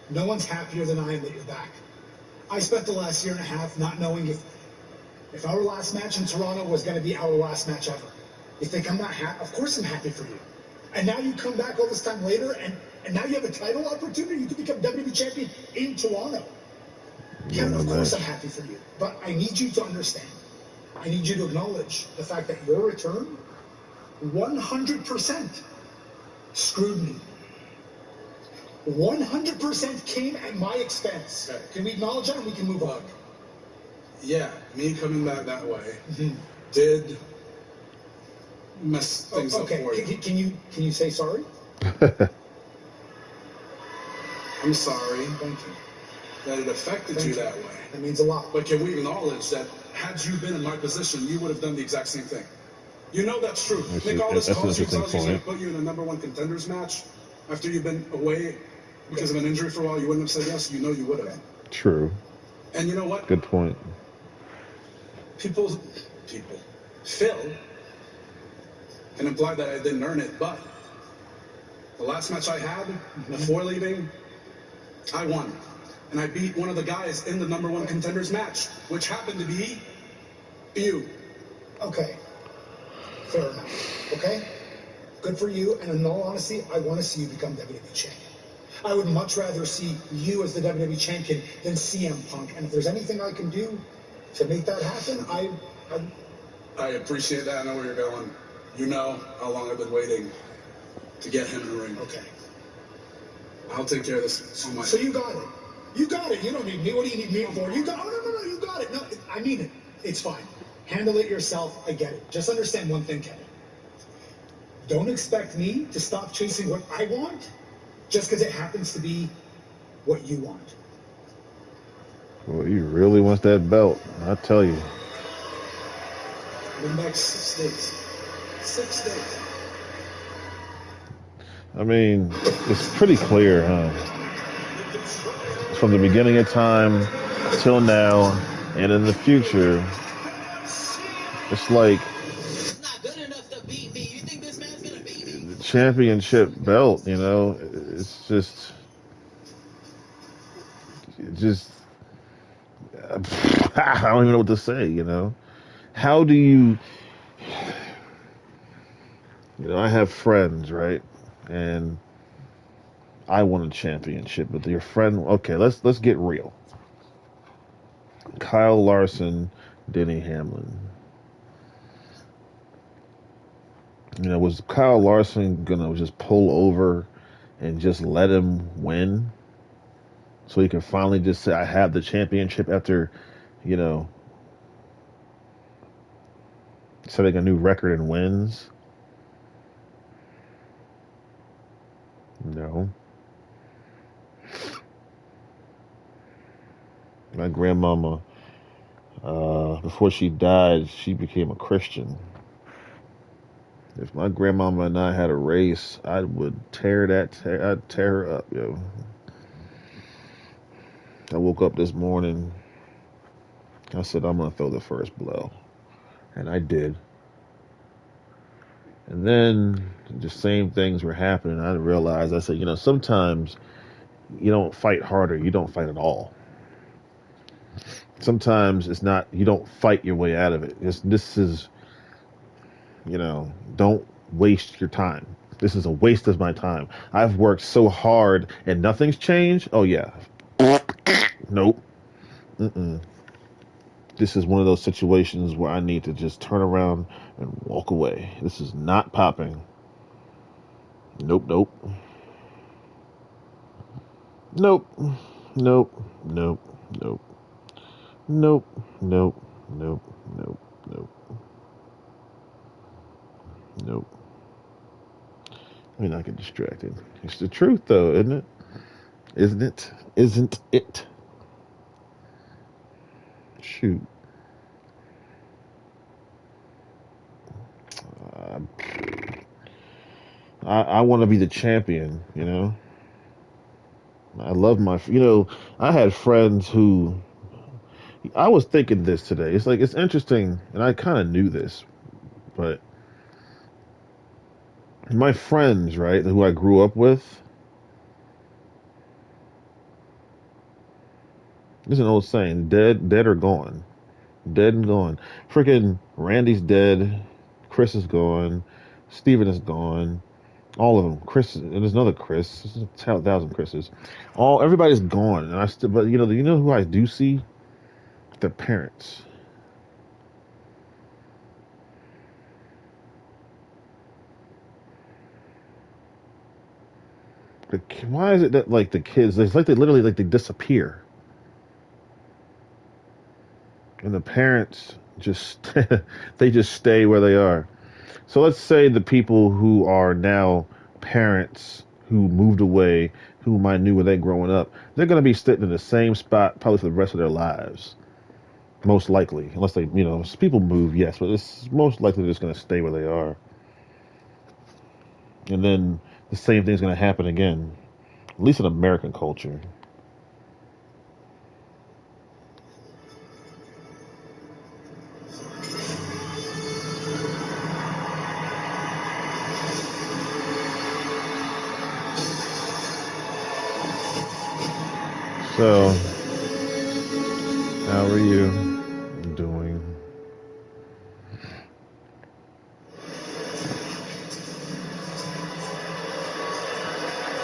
no one's happier than I am that you're back. I spent the last year and a half not knowing if our last match in Toronto was going to be our last match ever. You think I'm not happy? Of course I'm happy for you. And now you come back all this time later, and now you have a title opportunity. You can become WWE champion in Toronto. Kevin, of course I'm happy for you. But I need you to understand. I need you to acknowledge the fact that your return 100% screwed me. 100% came at my expense. Okay. Can we acknowledge that and we can move on? Yeah, me coming back that way did mess things up for you. Can you say sorry? I'm sorry. Thank you. That it affected you that way. That means a lot. But can we acknowledge that had you been in my position, you would have done the exact same thing? You know that's true. Nick Aldis calls you, tells you he's going to put you in a #1 contenders match after you've been away because of an injury for a while. You wouldn't have said yes. You know you would have. True. And you know what? Good point. People, Phil can imply that I didn't earn it, but the last match I had before leaving, I won. And I beat one of the guys in the #1 contenders match, which happened to be you. Okay. Fair enough. Okay? Good for you. And in all honesty, I want to see you become WWE champion. I would much rather see you as the WWE champion than CM Punk. And if there's anything I can do to make that happen, I appreciate that. I know where you're going. You know how long I've been waiting to get him in the ring. Okay. I'll take care of this. So you got it. You got it. You don't need me. What do you need me for? You got it. No. You got it. No, I mean it. It's fine. Handle it yourself. I get it. Just understand one thing, Kevin. Don't expect me to stop chasing what I want just because it happens to be what you want. Well, he really wants that belt. I tell you. The next 6 days. 6 days. I mean, it's pretty clear, huh? From the beginning of time till now and in the future, it's like the championship belt, you know, it's just I don't even know what to say, you know. How do you know, I have friends, right? And I won a championship, but your friend, okay, let's get real. Kyle Larson, Denny Hamlin. You know, was Kyle Larson gonna just pull over and just let him win so he can finally just say, I have the championship after, you know, setting a new record in wins? No. My grandmama, before she died, she became a Christian. If my grandmama and I had a race, I would I'd tear her up, yo. I woke up this morning, I said, I'm gonna throw the first blow. And I did. And then the same things were happening. I realized, I said, you know, sometimes you don't fight harder, you don't fight at all. Sometimes it's not, you don't fight your way out of it. This is, you know, don't waste your time. This is a waste of my time. I've worked so hard and nothing's changed. Oh yeah. Nope. This is one of those situations where I need to just turn around and walk away. This is not popping. Nope. Nope. Nope. Nope. Nope. Nope. Nope. Nope. Nope. Nope. Nope. Let me not get distracted. It's the truth, though, isn't it? Isn't it? Isn't it? Shoot. I want to be the champion, you know? I love I had friends who, I was thinking this today. It's like, it's interesting, and I kind of knew this, but my friends, right, who I grew up with, there's an old saying, dead or gone. Dead and gone. Freaking Randy's dead. Chris is gone. Steven is gone. All of them. Chris, and there's another Chris. There's 1,000 Chris's. Everybody's gone. And but you know who I do see? Their parents. Why is it that like the kids? It's like they literally like they disappear, and the parents just they just stay where they are. So let's say the people who are now parents who moved away, whom I knew when they growing up, they're going to be sitting in the same spot probably for the rest of their lives. Most likely, unless they, people move, yes, but it's most likely they're just going to stay where they are. And then the same thing's going to happen again, at least in American culture. So, how are you doing?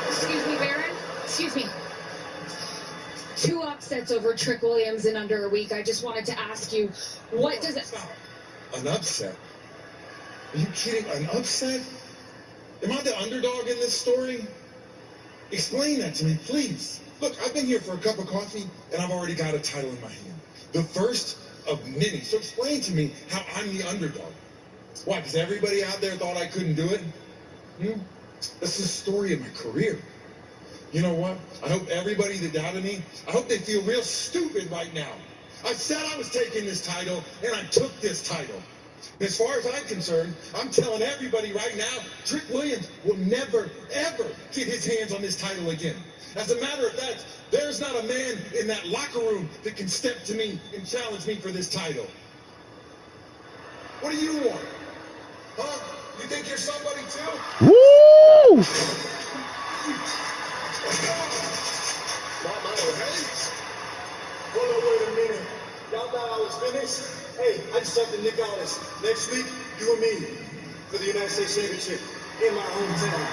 Excuse me, Baron. Excuse me. 2 upsets over Trick Williams in under a week. I just wanted to ask you, what does it... An upset? Are you kidding? An upset? Am I the underdog in this story? Explain that to me, please. Look, I've been here for a cup of coffee, and I've already got a title in my hand. The first of many. So explain to me how I'm the underdog. Why, because everybody out there thought I couldn't do it? That's the story of my career. You know what? I hope everybody that doubted me, I hope they feel real stupid right now. I said I was taking this title, and I took this title. As far as I'm concerned, I'm telling everybody right now, Trick Williams will never, ever get his hands on this title again. As a matter of fact, there's not a man in that locker room that can step to me and challenge me for this title. What do you want? Huh? You think you're somebody too? Woo! Carmelo Hayes? Hold on, wait a minute. Y'all thought I was finished? Hey, I just talked to Nick Aldis. Next week, you and me for the United States Championship in my hometown.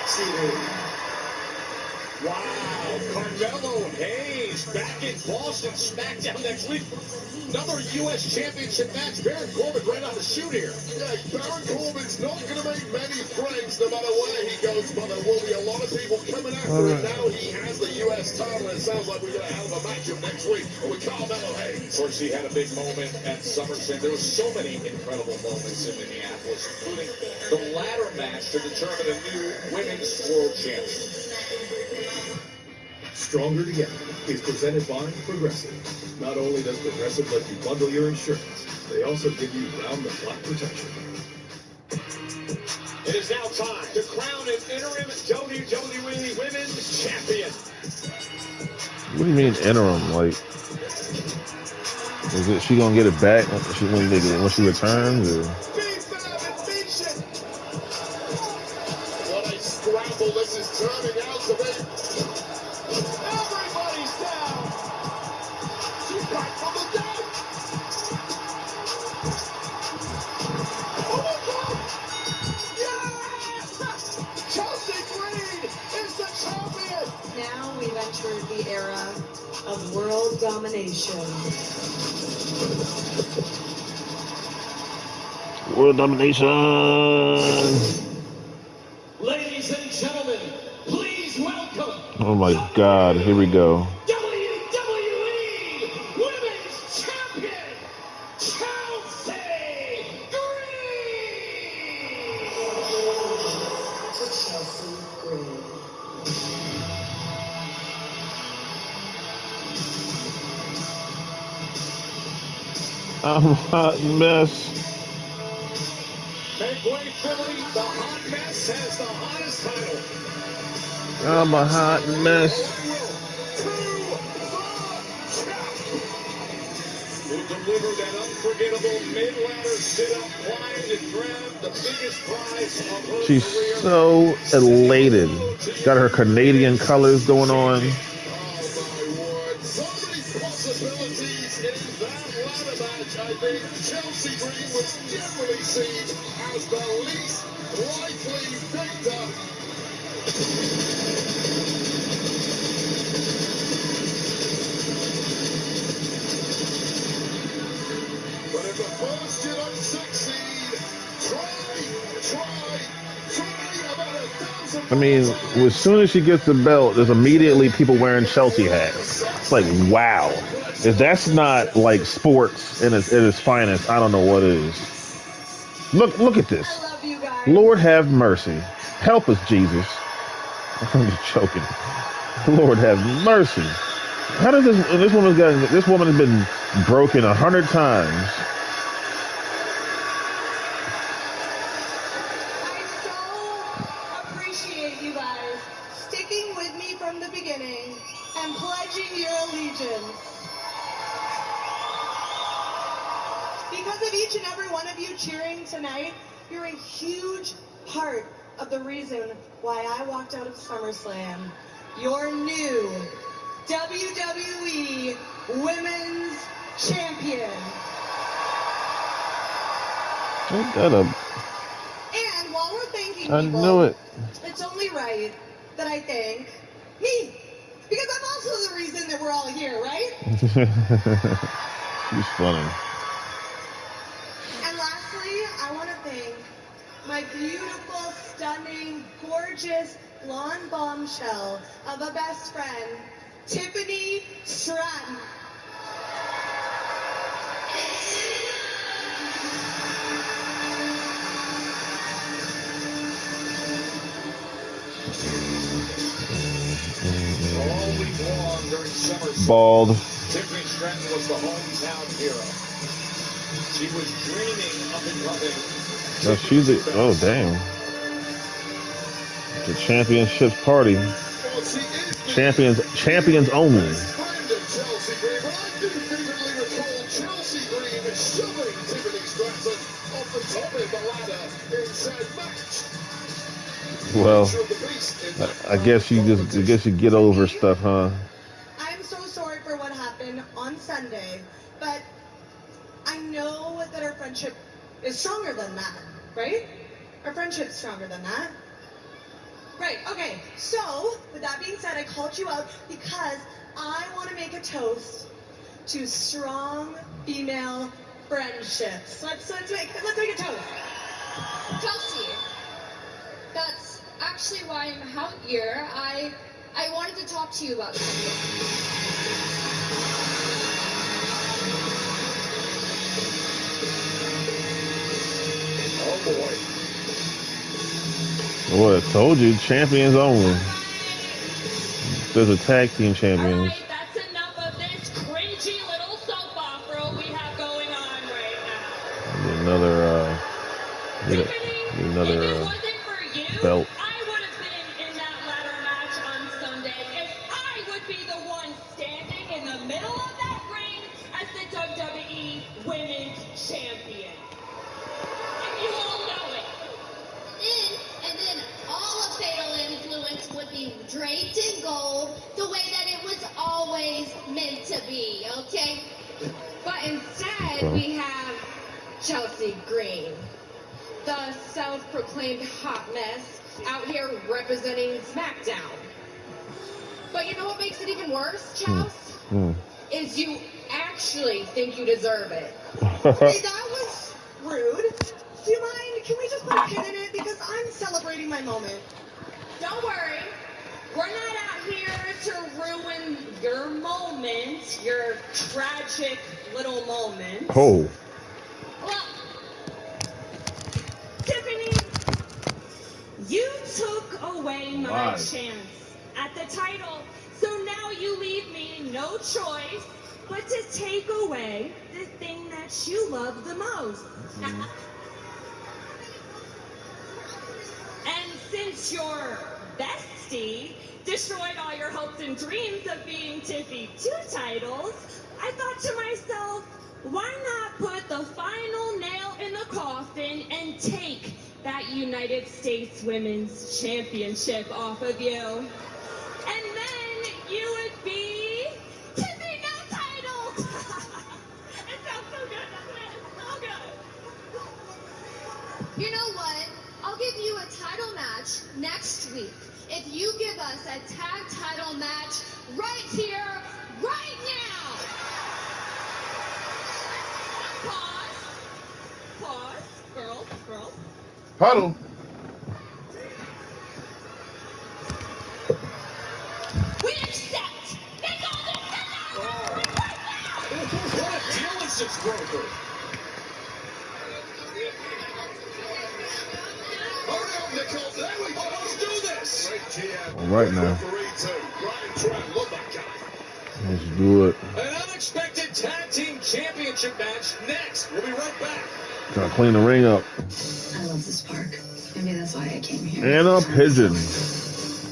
See you later. Wow, Carmelo Hayes back in Boston, SmackDown next week. Another U.S. Championship match. Baron Corbin right on the shoot here. Yeah, Baron Corbin's not going to make many friends no matter where he goes, but there will be a lot of people coming after him now. He has the U.S. title, and it sounds like we're going to have a matchup next week with Carmelo Hayes. Of course, he had a big moment at SummerSlam. There were so many incredible moments in Minneapolis, including the ladder match to determine a new women's world champion. Stronger Together is presented by Progressive. Not only does Progressive let you bundle your insurance, they also give you round-the-clock protection. It is now time to crown an interim WWE Women's Champion. What do you mean interim? Like, is it she gonna get it back when she returns? Or? What a scramble this is turning out to be. Everybody's down. She's back from the dead. Oh my God! Yes! Chelsea Green is the champion. Now we've entered the era of world domination. World domination. Ladies and gentlemen, please Oh my God, here we go. WWE Women's Champion, Chelsea Green! Chelsea Green. I'm a hot mess. Make way, Philly. The hot mess has the hottest title. I'm a hot mess. Who delivered that unforgettable mid-ladder sit-up climb to grab the biggest prize of her She's career. so elated. Got her Canadian colors going on. Oh my word. So many possibilities in that ladder match. I think Chelsea Green was generally seen as the least likely victor. But if the first you don't succeed, try about 1,000 I mean, as soon as she gets the belt, there's immediately people wearing Chelsea hats. It's like, wow. If that's not like sports in its finest, I don't know what is. Look at this. Lord have mercy. Help us, Jesus. I'm just joking. Lord have mercy. How does this woman has been broken 100 times. Appreciate you guys sticking with me from the beginning and pledging your allegiance. Because of each and every one of you cheering tonight, you're a huge part of the reason why I walked out of SummerSlam. Your new WWE Women's Champion. And while we're thanking people, I knew it. it's only right that I thank me. Because I'm also the reason that we're all here, right? She's funny. And lastly, I want to thank my beautiful, stunning, gorgeous, blonde bombshell of a best friend, Tiffany Stratton. All week long during SummerSlam, Bald. Tiffany Stratton was the hometown hero. She was dreaming up and coming. No, she's the. Oh, damn. The championships party. Champions only. Friend of Chelsea Green, but I do vividly recall Chelsea Green shoving Tiffany Stratton off the top of the ladder in said match. Well, I guess you get over stuff, huh? I'm so sorry for what happened on Sunday, but I know that our friendship is stronger than that, right? Our friendship's stronger than that. Right, okay, so, with that being said, I called you out because I want to make a toast to strong female friendships. Let's make a toast. Chelsea, that's actually why I'm out here. I wanted to talk to you about something. Oh boy. Well, I told you, champions only. There's a tag team champions. That's enough of this cringy little soap opera we have going on right now. Need another belt. I would have been in that ladder match on Sunday if I would be the one standing in the middle of that ring as the WWE Women's Champion. And you all know it. And then all of Fatal Influence would be draped in gold the way that it was always meant to be, okay? But instead, we have Chelsea Green, the self-proclaimed hot mess out here representing SmackDown. But you know what makes it even worse, Chelsea? Is you actually think you deserve it. Hey, that was rude. Do you mind? Can we just put a pin in it? Because I'm celebrating my moment. Don't worry. We're get your tragic little moment. Oh. Well, Tiffany, you took away my chance at the title, so now you leave me no choice but to take away the thing that you love the most. And since your bestie destroyed all your hopes and dreams of being Tiffy 2 titles, I thought to myself, why not put the final nail in the coffin and take that United States Women's Championship off of you? And then you would be Tiffy no titles! It sounds so good, doesn't it? It's so good. You know what? I'll give you a title match next week if you give us a tag title match right here, right now. Pause. Girls. Huddle. We accept. They go this What a talented broker. Hurry up, Nicole. There we go. Let's do this. All right now. Let's do it. An unexpected tag team championship match next. We'll be right back. Gotta clean the ring up. I love this park. Maybe that's why I came here. And a pigeon.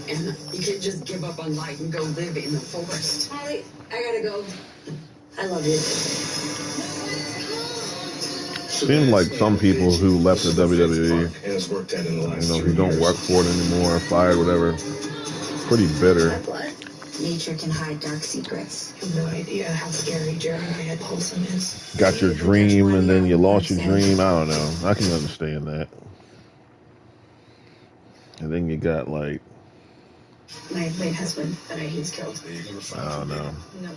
And you can't just give up on life and go live in the forest. Holly, I gotta go. I love you. Seems like some people who left the WWE, who don't work for it anymore, fired, whatever, pretty bitter. Nature can hide dark secrets. I have no idea how scary Jeremiah Paulson is. Got your dream and then you lost your dream. I don't know. I can understand that. And then you got like, my late husband that he's killed. I don't know. No.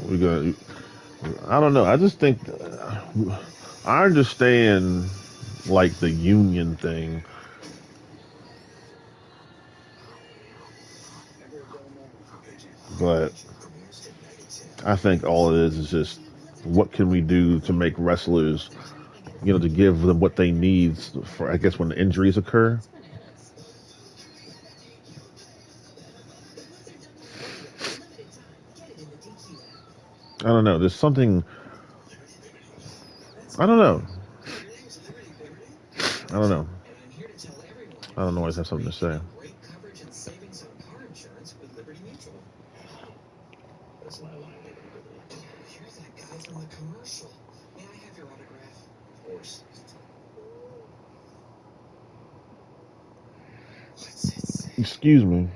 We got. I don't know. I just think I understand like the union thing. But I think all it is just what can we do to make wrestlers, to give them what they need for, I guess, when the injuries occur. I don't know. There's something. I don't know. I don't always have something to say. Excuse me.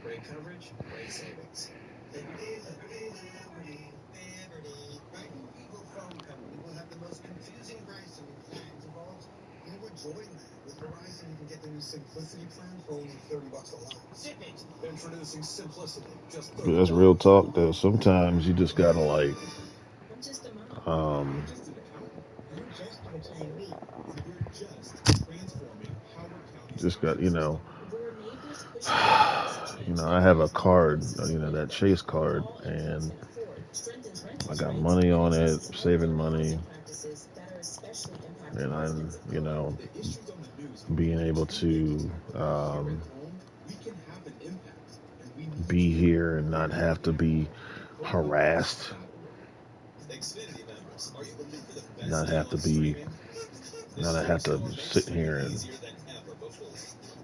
Simplicity plan for only $30 a line. Introducing Simplicity. Just But that's real talk, though. Sometimes you just gotta like, just got, I have a card, that Chase card, and I got money on it, saving money, and I'm, being able to be here and not have to be harassed, not have to sit here and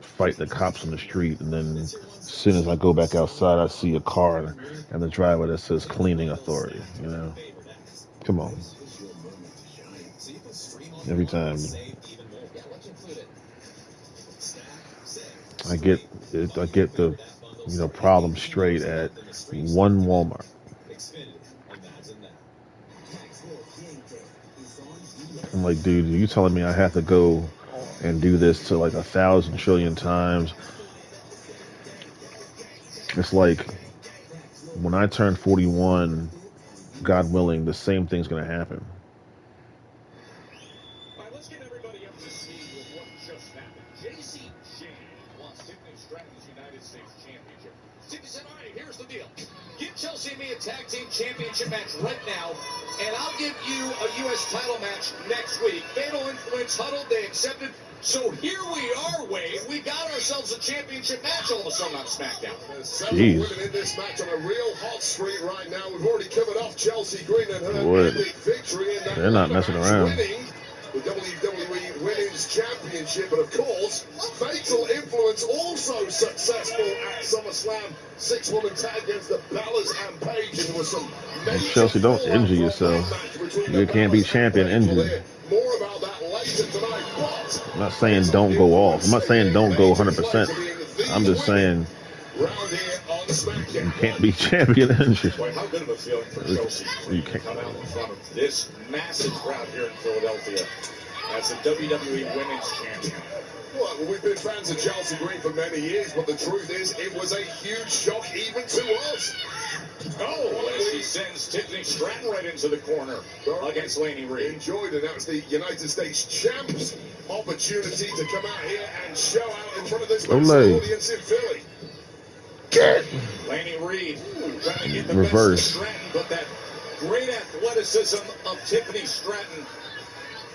fight the cops on the street, and then as soon as I go back outside, I see a car and the driver that says cleaning authority. Come on. Every time I get the problem straight at one Walmart. I'm like, dude, are you telling me I have to go and do this to like 1,000 trillion times? It's like when I turn 41, God willing, the same thing's gonna happen. Let's get everybody up to speed with what just happened. JC Jane wants to Tiffany Stratton's United States Championship. Tiffany said, all right, here's the deal. Give Chelsea and me a tag team championship match right now, and I'll give you a U.S. title match next week. Fatal Influence huddled, they accepted. So here we are, Wade. We got ourselves a championship match all of a sudden on SmackDown. There's several women in this match on a real hot streak right now. We've already covered off Chelsea Green and her epic victory in that. They're not messing around. Winning the WWE Women's Championship, but of course, Fatal Influence also successful at SummerSlam. 6-woman tag against the Bellas and Paige, and there was some Chelsea, don't injure yourself. You can't be champion injured. More about that later tonight, but I'm not saying don't go off. I'm not saying don't go 100%. I'm just saying you can't be champion injured. Boy, how good of a feeling for Chelsea You to can't. come out in front of this massive crowd here in Philadelphia as the WWE Women's Champion. Well, we've been fans of Chelsea Green for many years, but the truth is, it was a huge shock even to us. Oh, as he sends Tiffany Stratton right into the corner against Laney Reed. Enjoyed it. That was the United States Champs' opportunity to come out here and show out in front of this massive audience in Philly. Laney Reed trying to get the Reverse. best of Stratton, but that great athleticism of Tiffany Stratton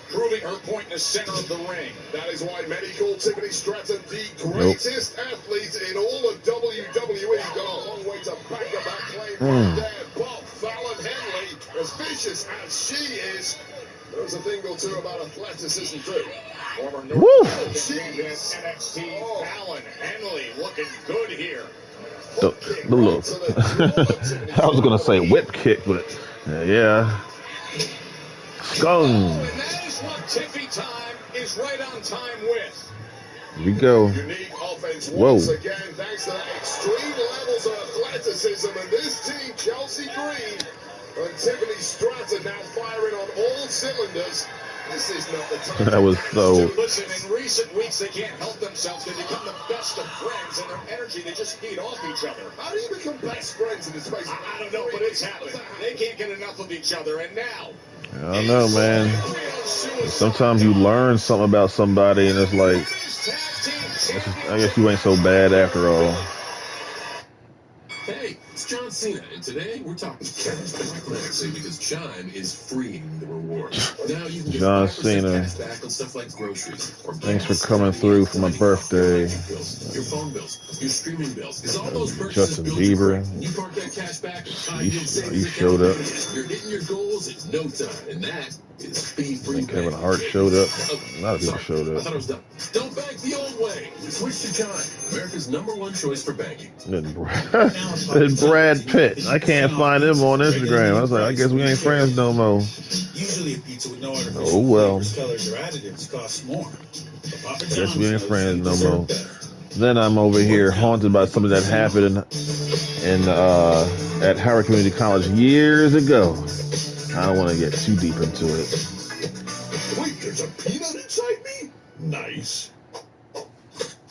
proving her point in the center of the ring. That is why many call Tiffany Stratton the greatest athlete in all of WWE. Got a long way to back-to-back claim right there. Bob Fallon Henley, as vicious as she is, knows a thing or two about athleticism too. Former North champion NXT Fallon Henley looking good here. Look. I was going to say whip kick, but yeah. Skung. And that is what Tiffy time is right on time with. Here we go. Unique offense once again, thanks to the extreme levels of athleticism. And this team, Chelsea Green and Tiffany Stratton, now firing on all cylinders. This is not the time. That was so. Listen, in recent weeks, they can't help themselves. They become the best of friends, and their energy, they just feed off each other. How do you become best friends in this space? I don't know, but it's happened. They can't get enough of each other, and now. I don't know, man. Sometimes you learn something about somebody, and it's like, I guess you ain't so bad after all. Hey, it's John Cena, and today we're talking cash back currency because Chime is freeing the rewards. Now you can get John 5% Cena. cash back on stuff like groceries. Or Thanks for coming through for my birthday. Your phone bills, your streaming bills. Because all those purchases Justin build your Bieber. credit. You park that cash back in high He yield savings account. showed up. You're hitting your goals in no time, and that is fee-free. And Kevin Hart showed up. A lot of people showed I up. thought it was done. Don't bank the old way. Switch to Chime, America's #1 choice for banking. And Brad Pitt. I can't find him on Instagram. I was like, I guess we ain't friends no more. Usually a pizza with no artificial Oh well. colors or additives costs more. I guess we ain't friends no more. Then I'm over here haunted by something that happened at Howard Community College years ago. I don't want to get too deep into it. Wait, there's a peanut inside me? Nice.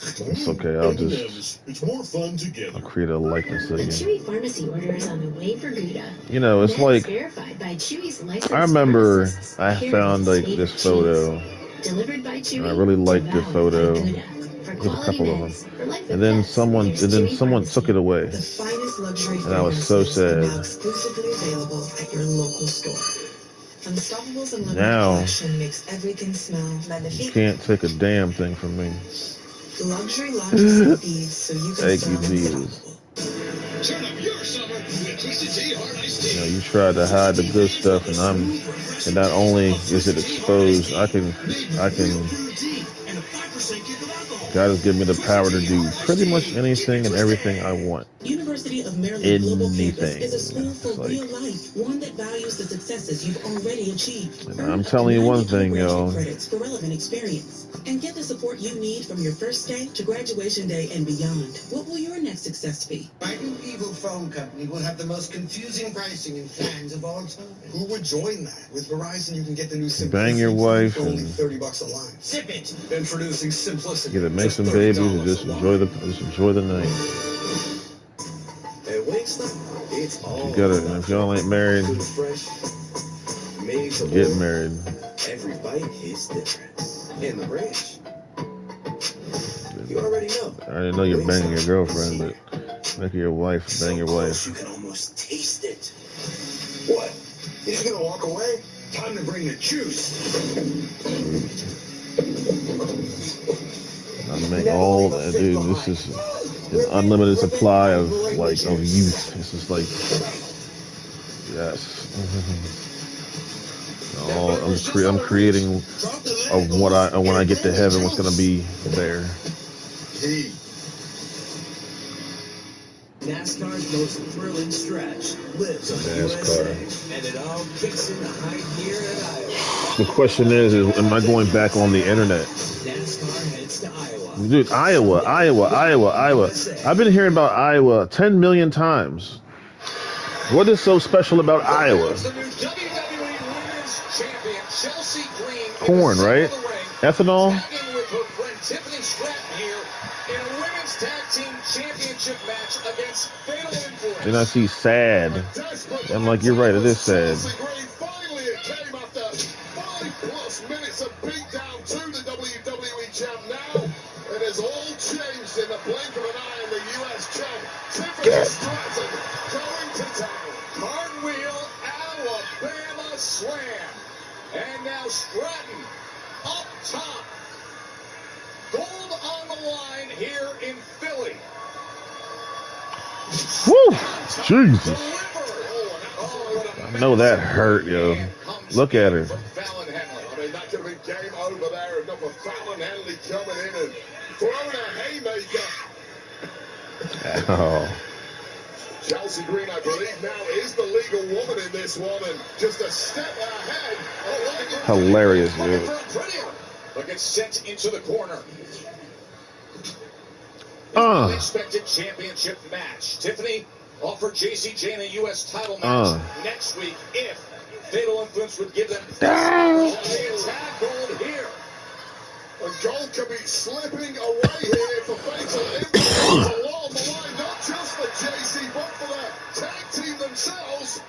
It's okay. I'll just It's more fun together. I'll create a likeness The again. Chewy Pharmacy order is on the way for Gouda. You know, it's That's like verified by Chewy's licensed I remember pharmacists. I Here found is like sweet this cheese. photo. Delivered by Chewy. And I really liked the devoured photo. by Gouda. For There's a quality couple of meds, them. for life And then pets, someone there's Chewy Pharmacy. took it away. The finest luxury And I was so fragrances are now sad. exclusively available at your local store. Unstoppables and Now, collection makes everything smell You magnifique. can't take a damn thing from me. Luxury lounges and thieves so you can Thank you, smell Jesus. unstoppable. Turn up your summer with Twisted Tea Hard Iced Tea. You know, you tried to hide the good stuff, and not only is it exposed, I can. God has given me the power to do pretty much anything and everything I want. University of Maryland Global Campus Anything. is a school for It's like- real life, one that values the successes you've already achieved. And I'm telling you one thing, y'all. Credits for relevant experience. And get the support you need from your first day to graduation day and beyond. What will your next success be? My new evil phone company will have the most confusing pricing and plans of all time. Who would join that? With Verizon, you can get the new Bang your wife for only and $30 a line. Zip it. Introducing Simplicity. get to make some babies and just enjoy the night. At Wingstop, it's all You gotta, and if y'all ain't married, fresh, made to get order. married. Every bite is different. And the ranch. You already already know. I already know you're banging your girlfriend, but make your wife bang your wife. You can almost taste it. What? You're just gonna walk away? Time to bring the juice. I make all that, dude. This is an unlimited supply of youth. This is like, yes. I'm creating of what when I get to heaven, what's gonna be there. NASCAR's most thrilling stretch lives on USA, and it all kicks into high gear at Iowa. The question is am I going back on the internet? NASCAR heads to Iowa. Dude, Iowa. I've been hearing about Iowa 10 million times. What is so special about Iowa? Corn, right? Ethanol? Then I see sad. I'm like, you're right, it is sad. Finally it came after 5+ minutes of beatdown to the WWE champ now. It has all changed in the blink of an eye, and the US champ, Tiffany Stratton, going to town. Cartwheel, Alabama slam. And now Stratton up top. Gold on the line here in Philly. Woo! Jesus. I know that hurt, yo. Look at her. Fallon Henley. I mean, that could have been game over there if not for Fallon Henley coming in and throwing a haymaker. Oh. Chelsea Green, I believe, now is the legal woman in this one, and just a step ahead. Hilarious, dude. But gets sent into the corner. Unexpected championship match. Tiffany offered JCJ in a U.S. title match next week if Fatal Influence would give them the attack gold here. A goal could be slipping away here for Fatal Influence along the line, not just for JC, but for the tag team themselves.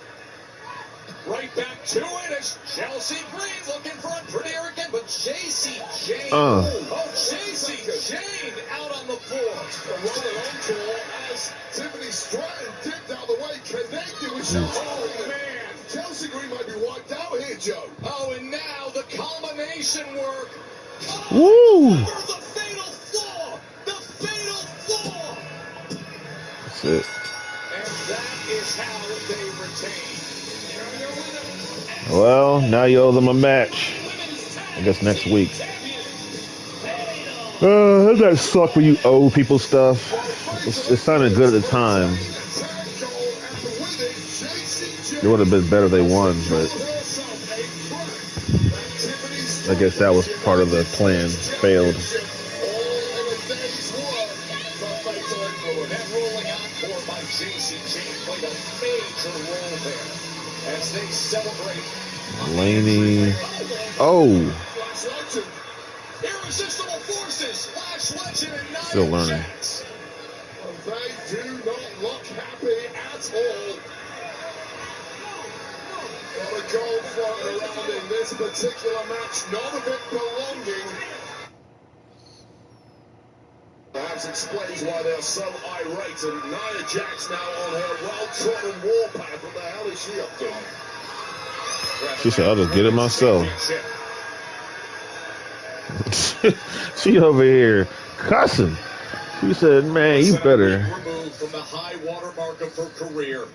Right back to it as Chelsea Green looking for a pretty again, but JC Jane. JC Jane out on the floor. Rolling on as Tiffany Stratton dipped out the way, connected with Chelsea. Oh man, Chelsea Green might be wiped out here, Joe. Oh, and now the combination work. Woo! The fatal flaw. The fatal flaw. That's it. And that is how they retain. Well, now you owe them a match. I guess next week. That suck when you owe people stuff. It sounded good at the time. It would have been better if they won, but I guess that was part of the plan. Failed. As they celebrate. Laney. Oh. Irresistible forces. Flash Legend and Still learning. They do not look happy at all. Got a goal floating around in this particular match. None of it belonging. Perhaps explains why they're so irate, and Nia Jax now on her well-trodden warpath. What the hell is she up to? She said, I'll just get it myself. She over here cussing. She said, man, you better. Removed from the high water mark of her career.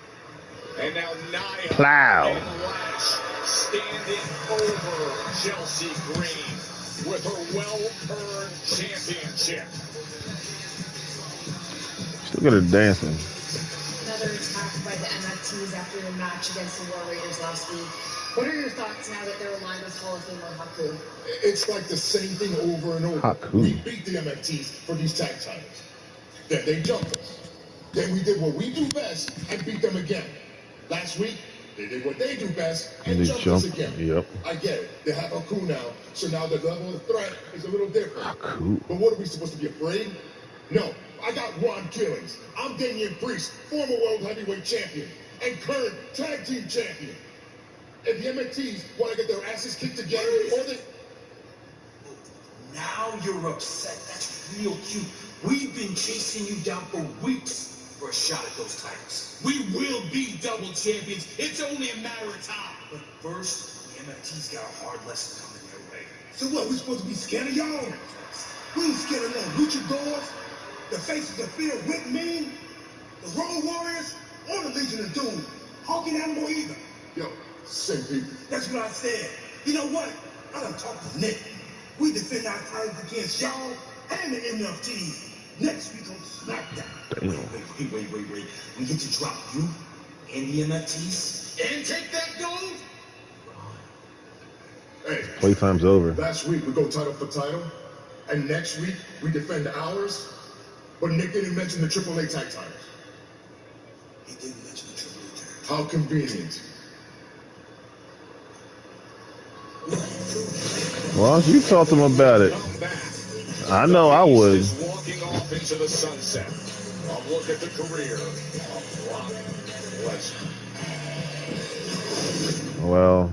And now Nia Plow. and Lash standing over Chelsea Green with her well-earned championship. Still got her dancing. Another attack by the MFTs after the match against the War Raiders last week. What are your thoughts now that they're aligned with Hall of Famer Haku? It's like the same thing over and over. Haku. We beat the MFTs for these tag titles. Then they jumped us. Then we did what we do best and beat them again. Last week, they did what they do best and jumped us again. Yep. I get it. They have Haku now, so now the level of threat is a little different. Haku. But what are we supposed to be afraid? No. I got Ron Killings. I'm Damian Priest, former World Heavyweight Champion and current Tag Team Champion. If the MFTs want to get their asses kicked again, or they... Now you're upset. That's real cute. We've been chasing you down for weeks for a shot at those titles. We will be double champions. It's only a matter of time. But first, the MFT's got a hard lesson coming their way. So what, we supposed to be scared of y'all? We ain't scared of no luchadors, the faces of fear with me, the Road Warriors, or the Legion of Doom. Hawking Animal either. Yo, same people. That's what I said. You know what? I done talked to Nick. We defend our titles against y'all and the MFT. Next week on SmackDown. Wait. We get to drop you and the MFTs and take that gold? Hey, Playtime's over. last week we go title for title, and next week we defend ours, but Nick didn't mention the AAA tag titles. He didn't mention the AAA tag. How convenient. Well, you taught them about it. I know I would. Walking off into the sunset. A look at the career of Brock Lesnar. Well,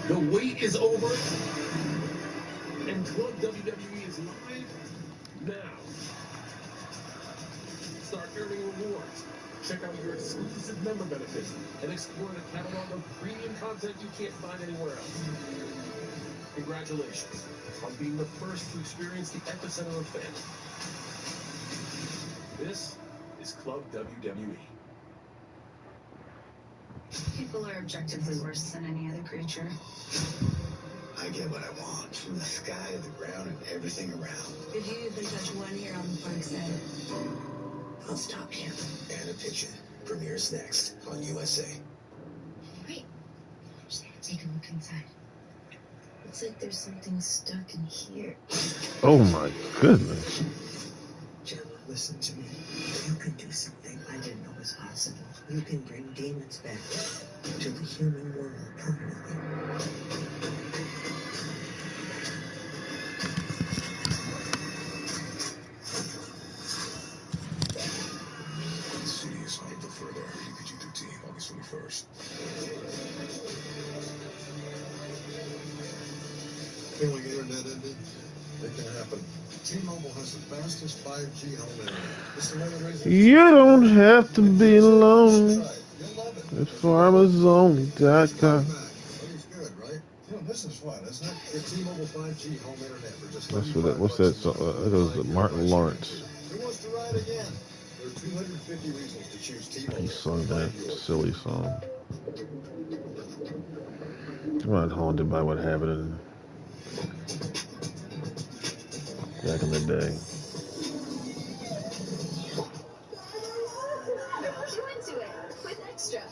The wait is over, and Club WWE is live now. Start earning rewards. Check out your exclusive member benefits and explore the catalog of premium content you can't find anywhere else. Congratulations on being the first to experience the epicenter of fandom. This is Club WWE. People are objectively worse than any other creature. I get what I want, from the sky to the ground and everything around. If you even touch one hair on the park's head, I'll stop you. And a picture premieres next on USA. Wait. Take a look inside. Looks like there's something stuck in here. oh my goodness. Gemma, listen to me. You can do something I didn't know was possible. You can bring demons back to the human world permanently. Insidious on the further PG-13, August 21st. Feeling internet ended? It can happen. T-Mobile has the fastest 5G home internet. It's the one that raises... You don't have to be lonely at farmersonly.com. It's good, right? You know, this is fun, isn't it? The T-Mobile 5G home internet for just What's that song? It was Martin Lawrence. Who wants to ride again? There are 250 reasons to choose T-Mobile. He sung that silly song. I'm not haunted by what happened back in the day. You into it with extra.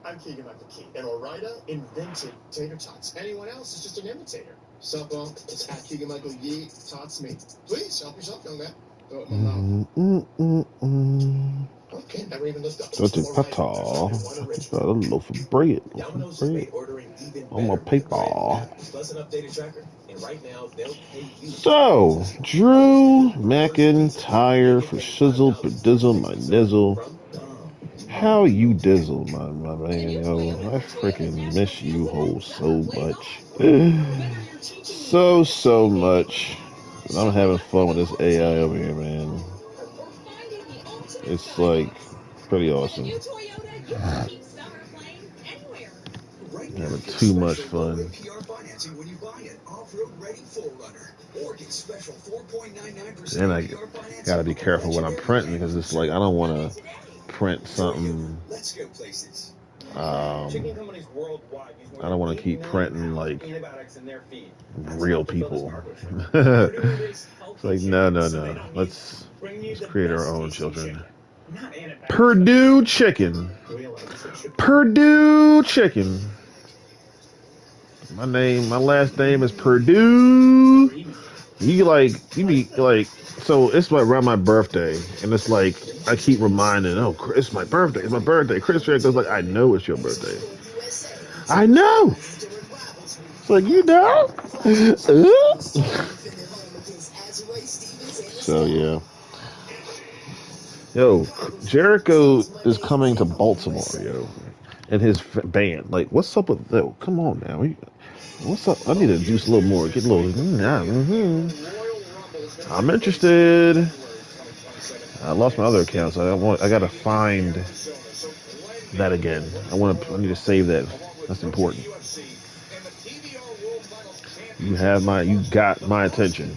I'm Keegan-Michael Key, and Ore-Ida invented tater tots. Anyone else is just an imitator. Sup, all? It's at Keegan-Michael Yee, tots me. Please, help yourself, young man. Throw it in my mouth. Okay, never even looked up. Such a pata. Got a loaf of bread. On my paper. Plus an updated tracker, and right now they'll pay you. So, Drew McIntyre for Shizzle, Padizzle, my nizzle. How you dizzle, my man, yo. I freaking miss you hoes so much. so much. And I'm having fun with this AI over here, man. It's like pretty awesome. Having too much fun. And I gotta be careful what I'm printing because it's like I don't want to print something. I don't want to keep printing like real people. It's like no. Let's create our own children. Purdue Chicken. Purdue Chicken. My last name is Purdue. You be like, so it's like around my birthday, and it's like I keep reminding, oh, it's my birthday, Chris Jericho's like, I know it's your birthday. I know. It's like, you know. So yeah. Yo, Jericho is coming to Baltimore, yo, and his band. Like, what's up with that? Come on now. What's up? I need to juice a little more. Get a little. I'm interested. I lost my other account, so I gotta find that again. I need to save that. That's important. You got my attention.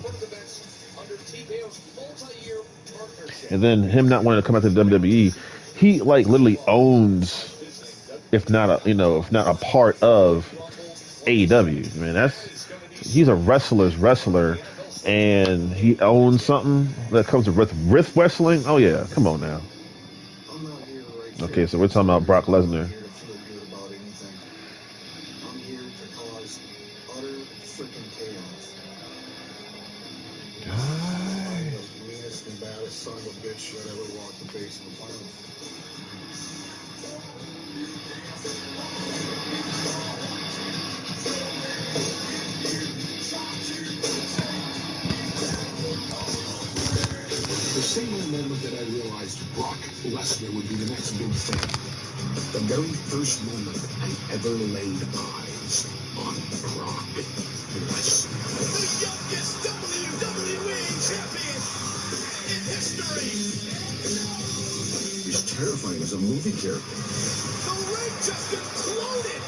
And then him not wanting to come out to the WWE, he like literally owns, if not a part of AEW. I mean, he's a wrestler's wrestler, and he owns something that comes with wrestling. Oh yeah, come on now. Okay, so we're talking about Brock Lesnar. Son of a bitch that ever walked the face of the planet. The single moment that I realized Brock Lesnar would be the next big thing. The very first moment I ever laid eyes on Brock Lesnar. The youngest WWE champion in history. He's terrifying as a movie character. The ring just exploded.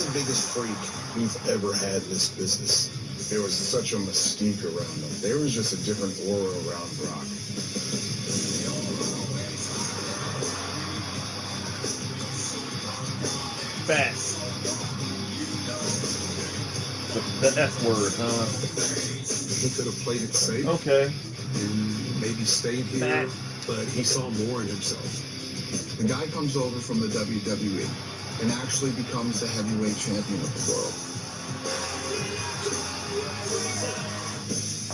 The biggest freak we've ever had in this business. There was such a mystique around him. There was just a different aura around Brock. Fast. The F word, huh? He could have played it safe. Okay. And maybe stayed here, but he saw more in himself. The guy comes over from the WWE and actually becomes the heavyweight champion of the world.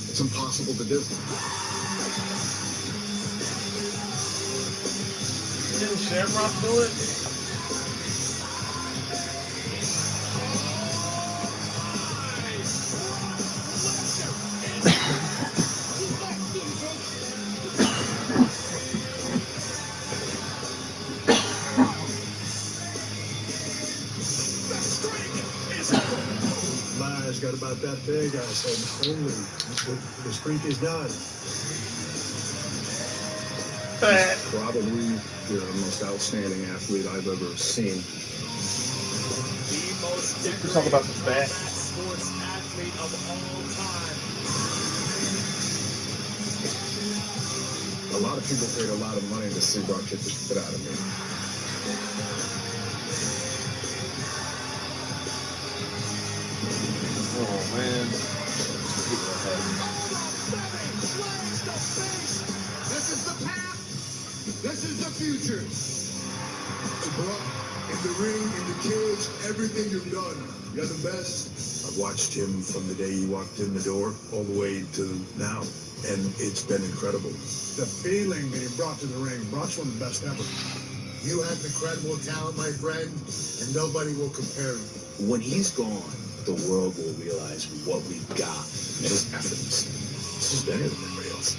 It's impossible to do. Didn't Shamrock do it? Got about that big. I said, holy, the streak is done. Probably the most outstanding athlete I've ever seen. The most decorated talk about the fat sports athlete of all time. A lot of people paid a lot of money to see Brock get the shit out of me. Oh man. This is the path. This is the future. Brock, in the ring, in the cage, everything you've done, you're the best. I've watched him from the day he walked in the door all the way to now, and it's been incredible. The feeling that he brought to the ring, Brock's one of the best ever. You have incredible talent, my friend, and nobody will compare you. When he's gone, the world will realize what we've got. This is effortless. This is better than everybody else.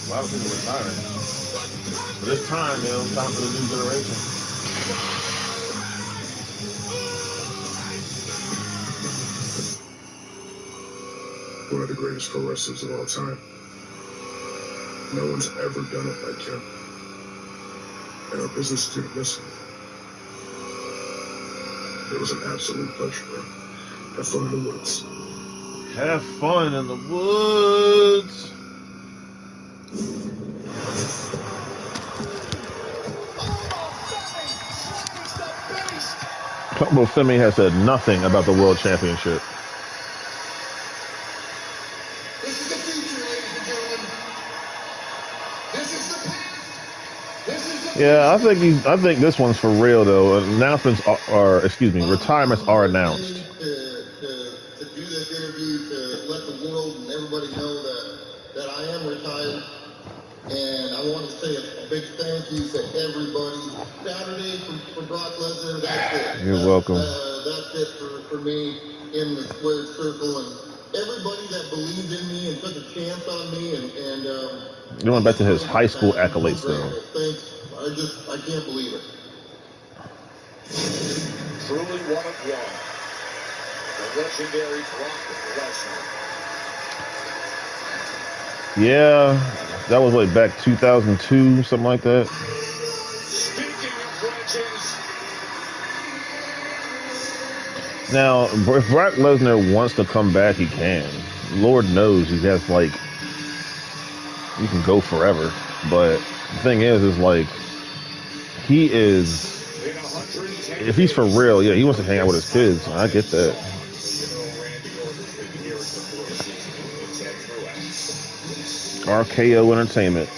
A lot of people retiring. But it's time, man. It's time for the new generation. One of the greatest pro wrestlers of all time. No one's ever done it like him. And our business didn't miss him. It was an absolute pleasure, bro. Have fun in the woods. Have fun in the woods. Tomo Femi has said nothing about the World Championship. This is the future, ladies and gentlemen. This is the past. This is the Yeah, I think this one's for real though. Announcements retirements are announced. To do this interview to let the world and everybody know that I am retired. And I want to say a big thank you to everybody. Saturday for Brock Lesnar, that's it. You're welcome. That's it for me in the squared circle. And everybody that believed in me and took a chance on me. And Going back to his high school accolades though. Thanks. I can't believe it. Truly one of one. The legendary Brock Lesnar. Yeah, that was like back 2002, something like that. Speaking of legends, Now, if Brock Lesnar wants to come back, he can. Lord knows he has, like, he can go forever. But the thing is like, he is, if he's for real, yeah, he wants to hang out with his kids. I get that. RKO Entertainment.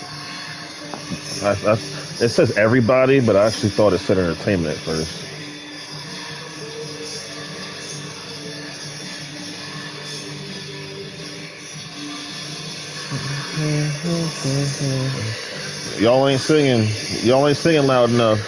It says everybody, but I actually thought it said entertainment at first. Y'all ain't singing. Y'all ain't singing loud enough.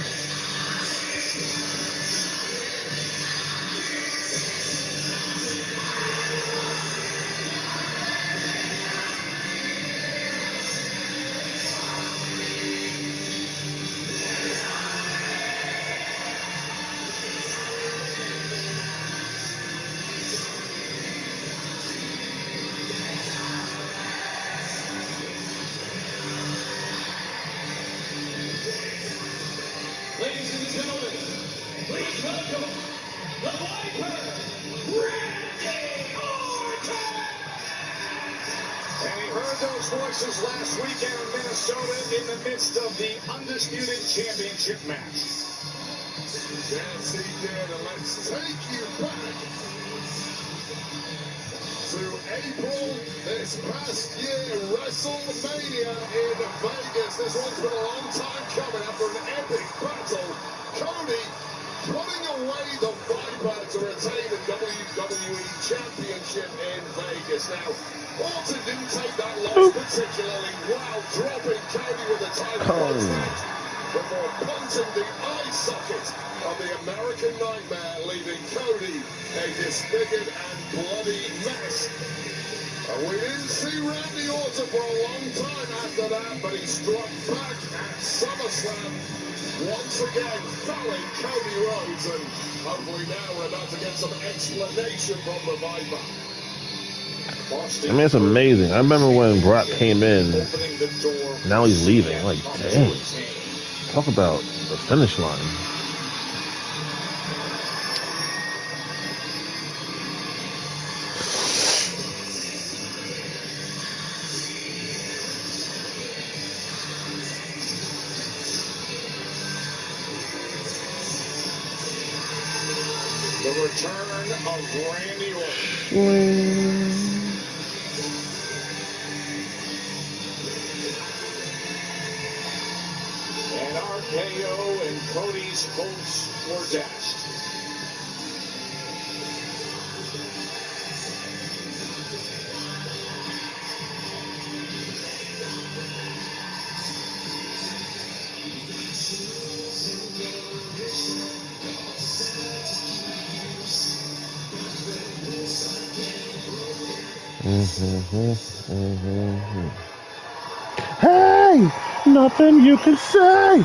ladies and gentlemen, please welcome the Viper, Randy Orton! And he heard those voices last weekend in Minnesota in the midst of the Undisputed Championship match. Yes, he did, and let's take you back to April this past year, WrestleMania in Vegas. This one's been a long time coming after an epic battle. Cody putting away the Viper to retain the WWE Championship in Vegas. Now, Orton didn't take that loss particularly well, dropping Cody with a title backstage before punching the eye socket of the American Nightmare, leaving Cody a disfigured and bloody mess. We didn't see Randy Orton for a long time after that, but he struck back at SummerSlam, once again felling Cody Rhodes, and hopefully now we're about to get some explanation from the Viper. I mean, it's amazing. I remember when Brock came in, now he's leaving. Like, dang. Talk about the finish line. The return of Randy Orton. And RKO and Cody's hopes were dashed. Hey, nothing you can say.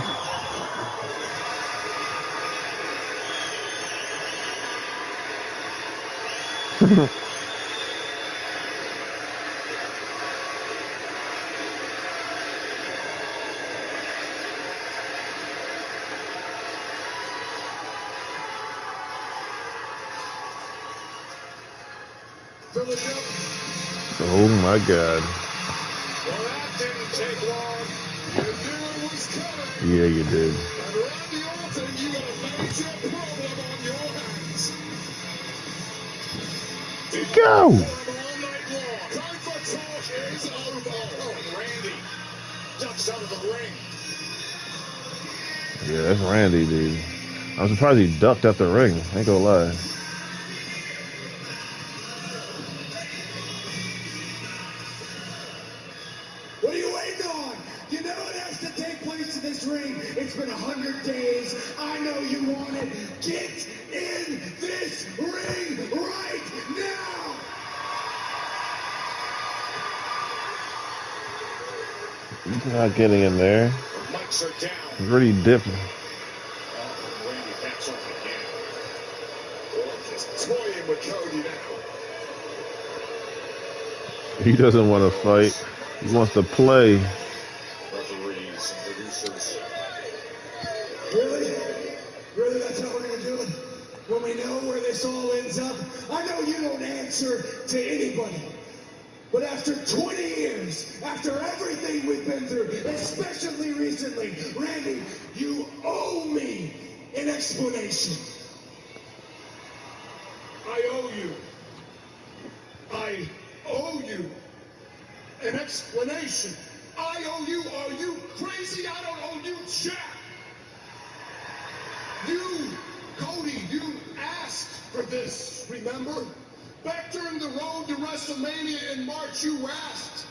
Oh my God. Well, that didn't take long. You knew it was coming. Yeah, you did. And Randy Orton, you got a major problem on your hands. Go! Time for talk is over. Oh, and Randy ducks out of the ring. Yeah, that's Randy, dude. I'm surprised he ducked out the ring. Ain't gonna lie. What are you waiting on? You know it has to take place in this ring. It's been 100 days. I know you want it. Get in this ring right now! He's not getting in there. Mics are down. It's really different. Randy backs off again. working with Cody now. He doesn't want to fight. He wants to play. Referees and producers. Really? Really, that's how we're going to do it? When we know where this all ends up? I know you don't answer to anybody. But after 20 years, after everything we've been through, especially recently, Randy, you owe me an explanation. I owe you an explanation. I owe you. Are you crazy? I don't owe you jack. You, Cody, you asked for this, remember? Back during the road to WrestleMania in March, you asked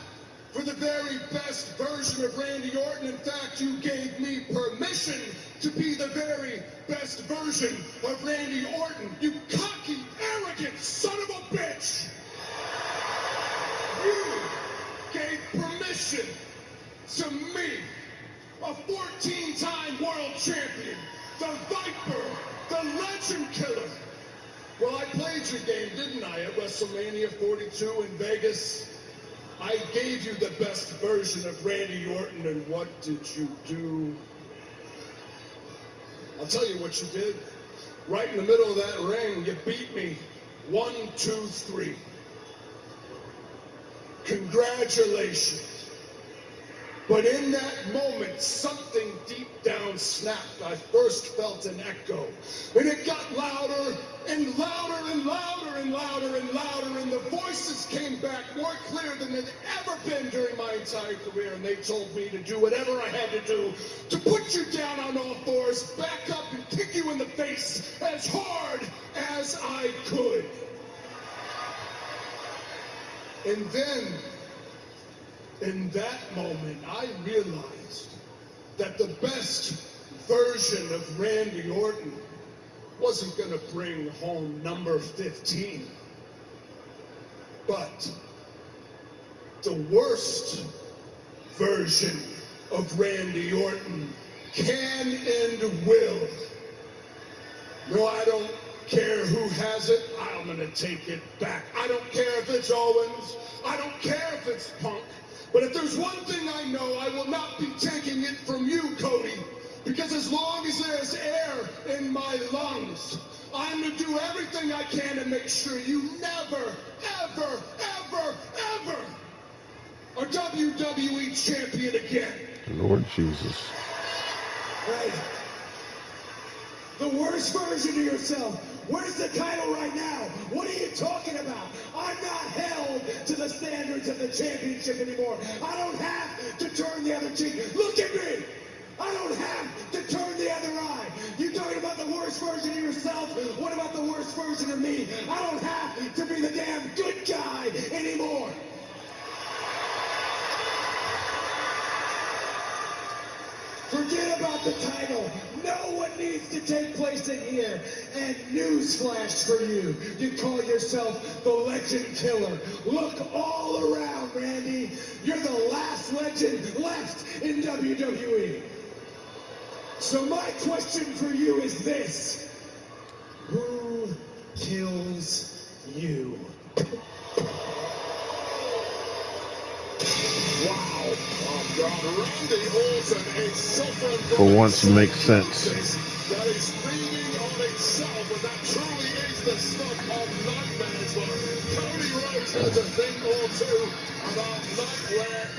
for the very best version of Randy Orton. In fact, you gave me permission to be the very best version of Randy Orton. You cocky, arrogant son of a bitch! You gave permission to me, a 14-time world champion, the Viper, the Legend Killer. Well, I played your game, didn't I, at WrestleMania 42 in Vegas? I gave you the best version of Randy Orton, and what did you do? I'll tell you what you did. Right in the middle of that ring, you beat me. 1, 2, 3. Congratulations. But in that moment, something deep down snapped. I first felt an echo. And it got louder and louder and louder and louder and louder. And the voices came back more clear than they'd ever been during my entire career. And they told me to do whatever I had to do to put you down on all fours, back up and kick you in the face as hard as I could. And then, in that moment, I realized that the best version of Randy Orton wasn't going to bring home number 15. But the worst version of Randy Orton can and will. No, I don't care who has it. I'm going to take it back. I don't care if it's Owens. I don't care if it's Punk. But if there's one thing I know, I will not be taking it from you, Cody. Because as long as there's air in my lungs, I'm going to do everything I can to make sure you never, ever, ever, ever are WWE champion again. Lord Jesus. Right. The worst version of yourself. Where's the title right now? What are you talking about? I'm not held to the standards of the championship anymore. I don't have to turn the other cheek. Look at me. I don't have to turn the other eye. You talking about the worst version of yourself? What about the worst version of me? I don't have to be the damn good guy anymore. Forget about the title. No one needs to take place in here. And newsflash for you. You call yourself the Legend Killer. Look all around, Randy. You're the last legend left in WWE. So my question for you is this. Who kills you? Wow. Randy Orton, a For once, makes sense. that is feeding on itself, and that truly is the stuff of nightmares. But Cody Rhodes has a thing or two about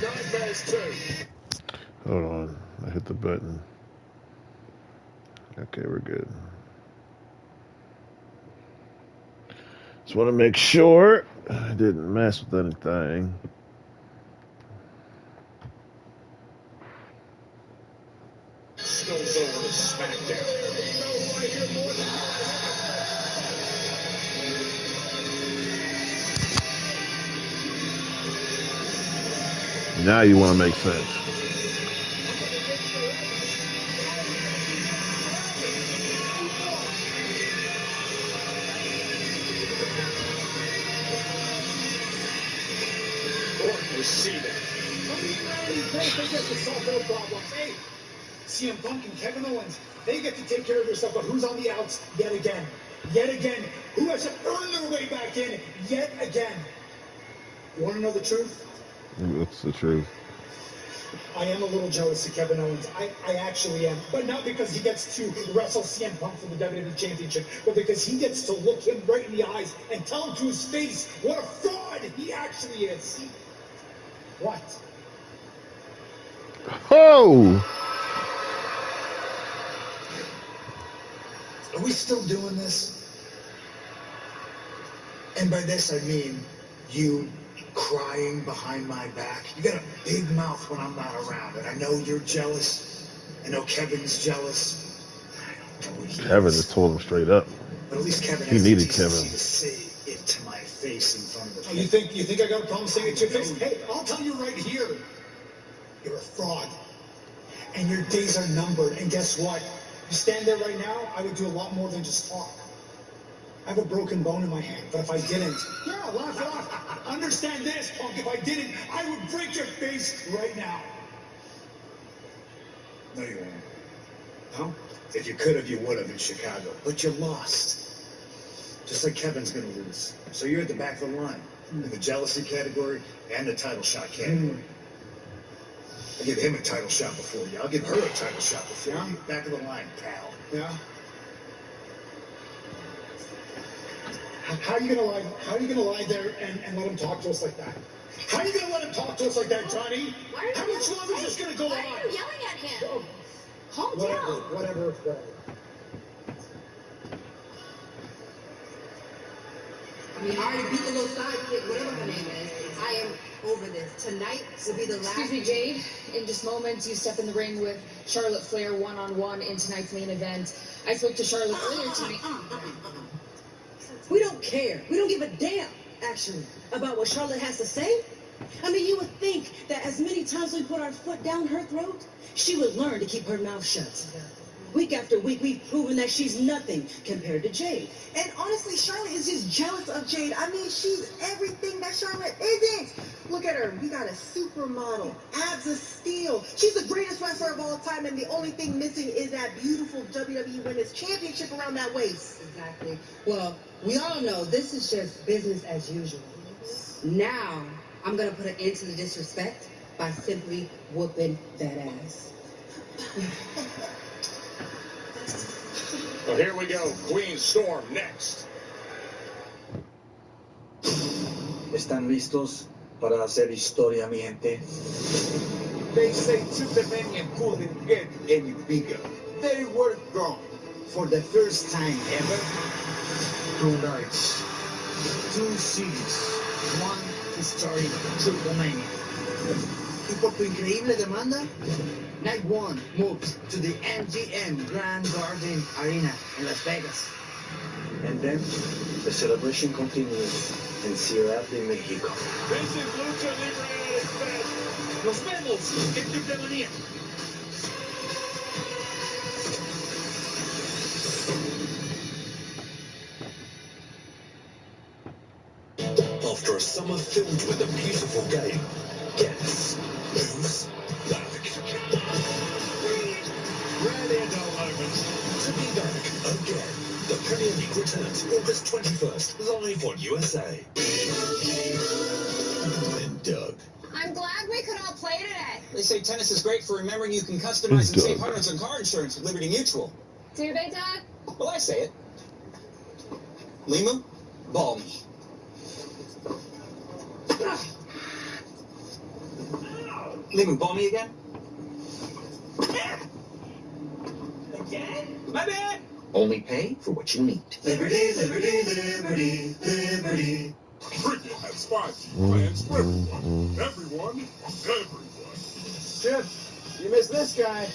nightmares too. Hold on. I hit the button. Okay, we're good. Just want to make sure I didn't mess with anything. Goes over to SmackDown. Now you want to make sense. Orton was seated. They get to solve their problems. Hey, CM Punk and Kevin Owens, they get to take care of their stuff, but who's on the outs yet again? Yet again, who has to earn their way back in yet again. You want to know the truth? That's the truth. I am a little jealous of Kevin Owens. I actually am. But not because he gets to wrestle CM Punk for the WWE Championship, but because he gets to look him right in the eyes and tell him to his face what a fraud he actually is. What? Oh! Are we still doing this? And by this I mean you crying behind my back. You got a big mouth when I'm not around, and I know you're jealous. I know Kevin's jealous. I don't know what he Kevin is. just told him straight up. But at least Kevin He has needed the decency Kevin. to say it to my face in front of the You think I got a problem saying it to your face? Hey, I'll tell you right here. You're a fraud. And your days are numbered. And guess what? You stand there right now, I would do a lot more than just talk. I have a broken bone in my hand, but if I didn't, yeah, laugh it off. Understand this, Punk. If I didn't, I would break your face right now. No, you won't. No? If you could have, you would have in Chicago. But you lost. Just like Kevin's going to lose. So you're at the back of the line. In the jealousy category and the title shot category. I'll give him a title shot before you. I'll give her a title shot before you. Back of the line, pal. Yeah? How are you gonna lie? How are you gonna lie there and let him talk to us like that? How are you gonna let him talk to us like that, Johnny? How much longer is this gonna go on? Why are you yelling at him? Oh, Calm down. Whatever. I mean, I already beat the little sidekick, whatever her name is. I am over this. Tonight will be the last. Excuse me, Jade. In just moments, you step in the ring with Charlotte Flair one-on-one in tonight's main event. I spoke to Charlotte earlier tonight. We don't care. We don't give a damn, actually, about what Charlotte has to say. I mean, you would think that as many times we put our foot down her throat, she would learn to keep her mouth shut. Week after week, we've proven that she's nothing compared to Jade. And honestly, Charlotte is just jealous of Jade. I mean, she's everything that Charlotte isn't. Look at her. We got a supermodel, abs of steel. She's the greatest wrestler of all time, and the only thing missing is that beautiful WWE Women's Championship around that waist. Exactly. Well, we all know this is just business as usual. Now, I'm going to put an end to the disrespect by simply whooping that ass. Well, here we go. Queen Storm next. ¿Están listos para hacer historia, mi gente? They say Supermania couldn't get any bigger. They were gone. For the first time ever, 2 nights, 2 cities, 1 historic Supermania. Y por tu increíble demanda, Night 1 moves to the MGM Grand Garden Arena in Las Vegas. And then, the celebration continues in Ciudad de Mexico. This is Lucha Libre at its best. Nos vemos en Supermania. After a summer filled with a beautiful game, guess who's back? Rarely a dull moment. To be back again. The Premier League returns August 21st, live on USA. And Doug. I'm glad we could all play today. They say tennis is great for remembering you can customize and save hundreds on car insurance with Liberty Mutual. Do they, Doug? Well, I say it. Lima, ball me. Limu, ball me again? Again? My bad! Only pay for what you need. Liberty, liberty, liberty, liberty. Premium has 5G plans for everyone. Everyone. Chip, you missed this guy.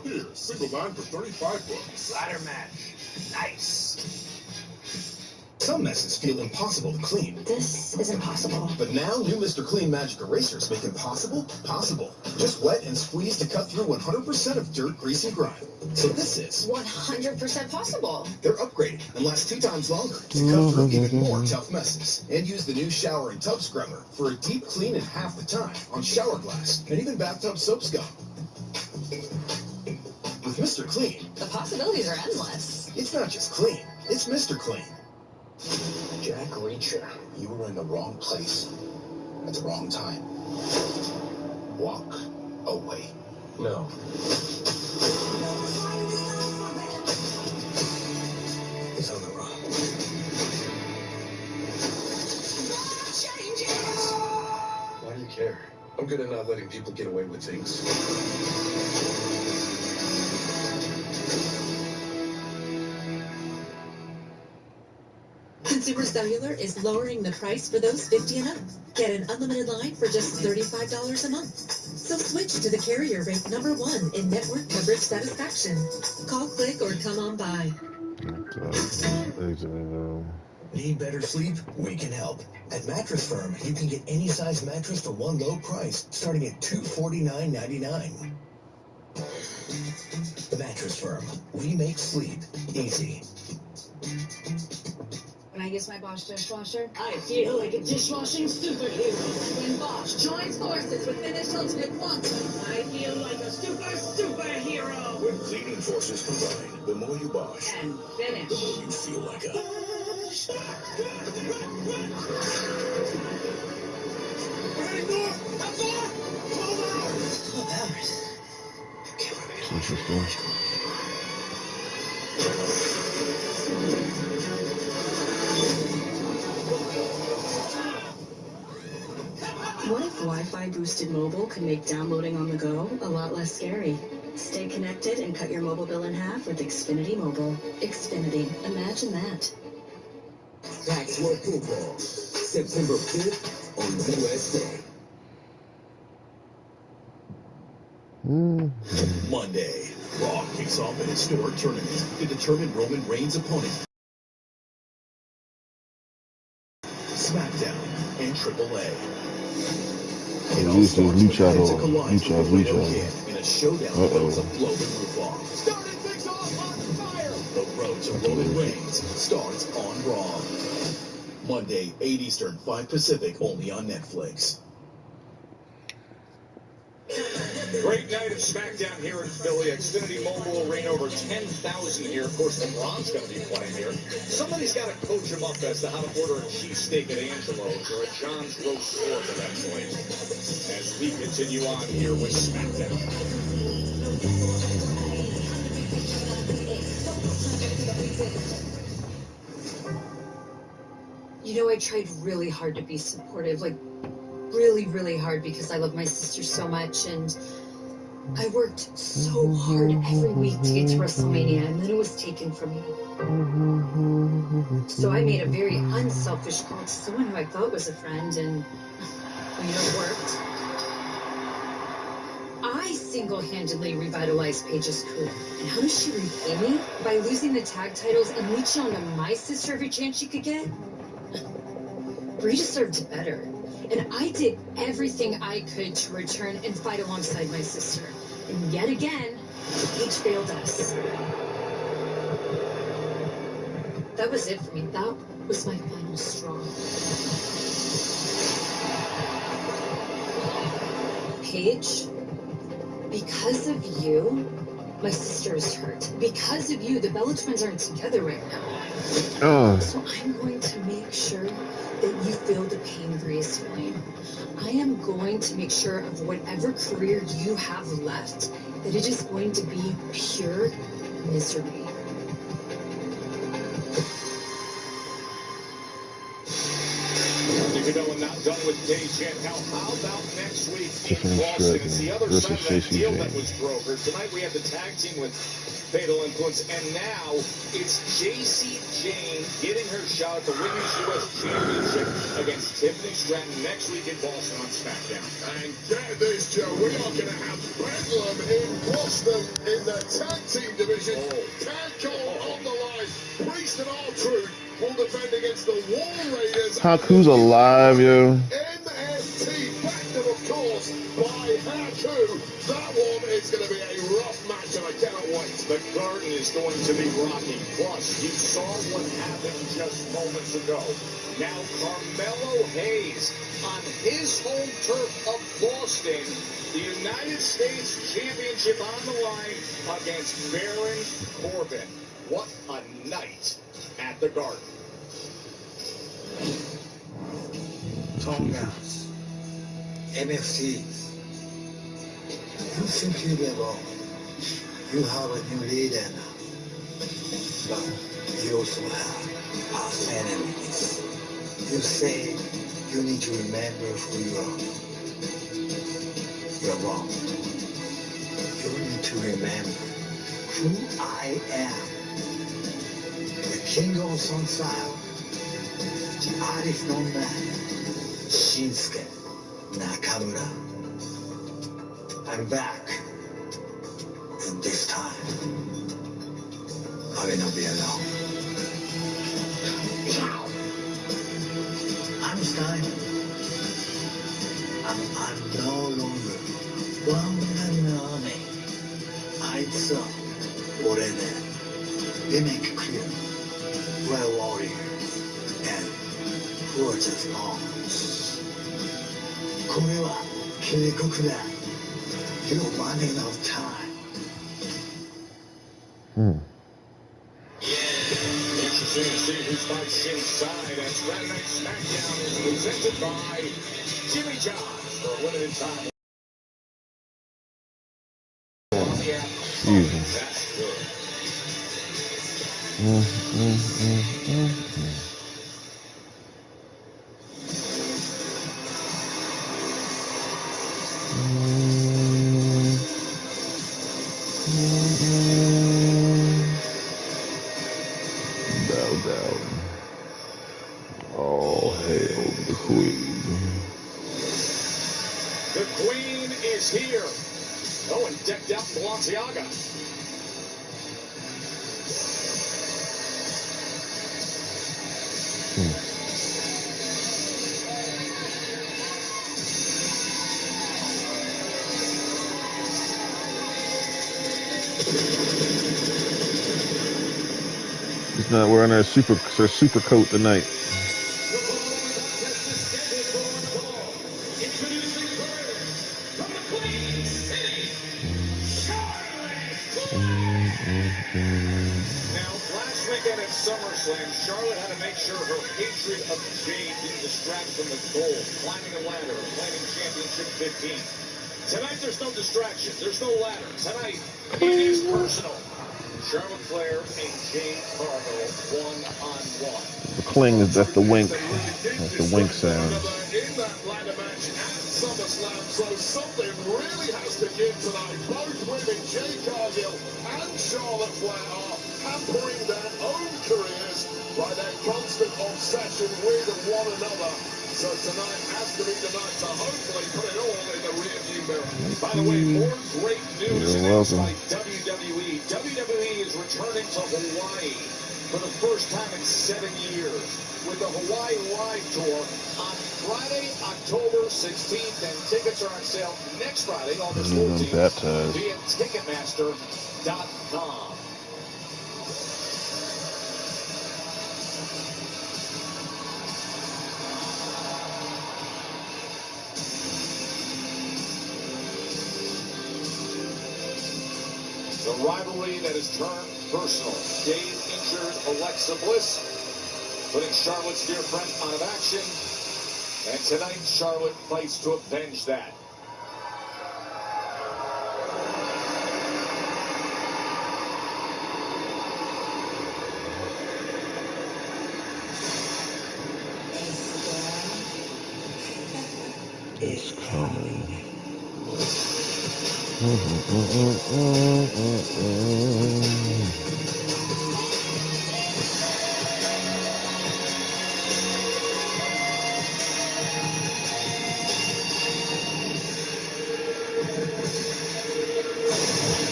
Here, single line for $35. Ladder match. Nice. Some messes feel impossible to clean. This is impossible. But now, new Mr. Clean Magic Erasers make impossible possible. Just wet and squeeze to cut through 100% of dirt, grease, and grime. So this is 100% possible. They're upgraded and last 2 times longer to cut through even more tough messes. And use the new shower and tub scrubber for a deep clean in half the time on shower glass and even bathtub soap scum. With Mr. Clean, The possibilities are endless. It's not just clean, it's Mr. Clean. Jack Reacher, you were in the wrong place at the wrong time. Walk away. No. He's on the run. Why do you care? I'm good at not letting people get away with things. Consumer Cellular is lowering the price for those 50 and up. Get an unlimited line for just $35 a month. So switch to the carrier ranked #1 in network coverage satisfaction. Call, click, or come on by. Need better sleep? We can help. At Mattress Firm, you can get any size mattress for one low price, starting at $249.99. Mattress Firm. We make sleep easy. When I use my Bosch dishwasher, I feel like a dishwashing superhero. When Bosch joins forces with Finish Ultimate Quantum, I feel like a superhero. When cleaning forces combine, the more you Bosch, And Finish. the more you feel like a... We're heading north. How far? 12 hours. 12 hours? Interesting. What if Wi-Fi boosted mobile could make downloading on the go a lot less scary? Stay connected and cut your mobile bill in half with Xfinity Mobile. Xfinity. Imagine that. Pac-12 football, September 5th on USA. Monday, Raw kicks off an historic tournament to determine Roman Reigns' opponent. SmackDown and AAA. It all starts with Penta collides with Laredo Kid in a showdown that goes a blow the roof off. Starting things off on fire. The road to Roman Reigns starts on Raw. Monday, 8 Eastern, 5 Pacific, only on Netflix. Great night of SmackDown here in Philly. Xfinity Mobile will reign over 10,000 here. Of course, LeBron's going to be playing here. Somebody's got to coach him up as to how to order a cheesesteak at Angelo's or at John's Roast Fork eventually. As we continue on here with SmackDown. you know, I tried really hard to be supportive, like really, really hard, because I love my sister so much, and I worked so hard every week to get to WrestleMania, and then it was taken from me. So I made a very unselfish call to someone who I thought was a friend, and it worked. I single-handedly revitalized Paige's career. And how does she repay me? By losing the tag titles and leeching onto my sister every chance she could get? Brie deserved better. And I did everything I could to return and fight alongside my sister. And yet again, Paige failed us. That was it for me. That was my final straw. Paige, because of you, my sister is hurt. Because of you, the Bella twins aren't together right now. So I'm going to make sure that you feel the pain Brie's feeling. I am going to make sure of whatever career you have left, that it is going to be pure misery. You know, I'm not done with days yet. Now, how about next week in Boston? It's the other side of that deal that was brokered. Tonight we have the tag team with Fatal Influence, and now it's Jacy Jayne getting her shot at the Women's U.S. Championship against Tiffany Stratton next week in Boston on SmackDown. And get this, Joe, we are going to have Bedlam in Boston in the tag team division. Tag Cole on the line. Priest and R-Truth will defend against the War Raiders. Haku's alive, yo. MST backed them, of course, by Haku. That one is going to be a rough match, and I cannot wait. The Garden is going to be rocking. Plus, you saw what happened just moments ago. Now, Carmelo Hayes on his home turf of Boston, the United States Championship on the line against Baron Corbin. What a night at the Garden. Tom Mouse, MFT. You think you get wrong. You have a new leader now. But you also have past enemies. You say you need to remember who you are. You're wrong. You need to remember who I am. The king of Sansai, the artist known man, Shinsuke Nakamura. I'm back. And this time, I will not be alone. Einstein, I'm no longer one man army. I saw already. They make clear we're warriors and who are just pawns. これは警告だ. You're running out of time. Interesting to see who fights inside as Friday Night SmackDown is presented by Jimmy John's for a limited time. On the app. That's good. Bow down. All hail the queen. The queen is here. Oh, and decked out Balenciaga. He's not wearing her super coat tonight. Now, last weekend at SummerSlam, Charlotte had to make sure her hatred of Jade didn't distract from the goal, climbing a ladder, claiming championship 15. Tonight, there's no distraction. There's no ladder. Tonight, it is personal. Charlotte Flair and Jade Cargill one-on-one. Cling, that's the wink. That's the wink sound. In that ladder match at SummerSlam, so something really has to give tonight. Both women, Jade Cargill and Charlotte Flair, are hampering their own careers by their constant obsession with one another. So tonight has to be the night to hopefully put it all in the rearview mirror. By the way, more great news announced by WWE. WWE is returning to Hawaii for the first time in 7 years with the Hawaii Live Tour on Friday, October 16th, and tickets are on sale next Friday, August 14th, via Ticketmaster.com. The rivalry that has turned personal. Jade injured Alexa Bliss, putting Charlotte's dear friend out of action. And tonight, Charlotte fights to avenge that. It's coming.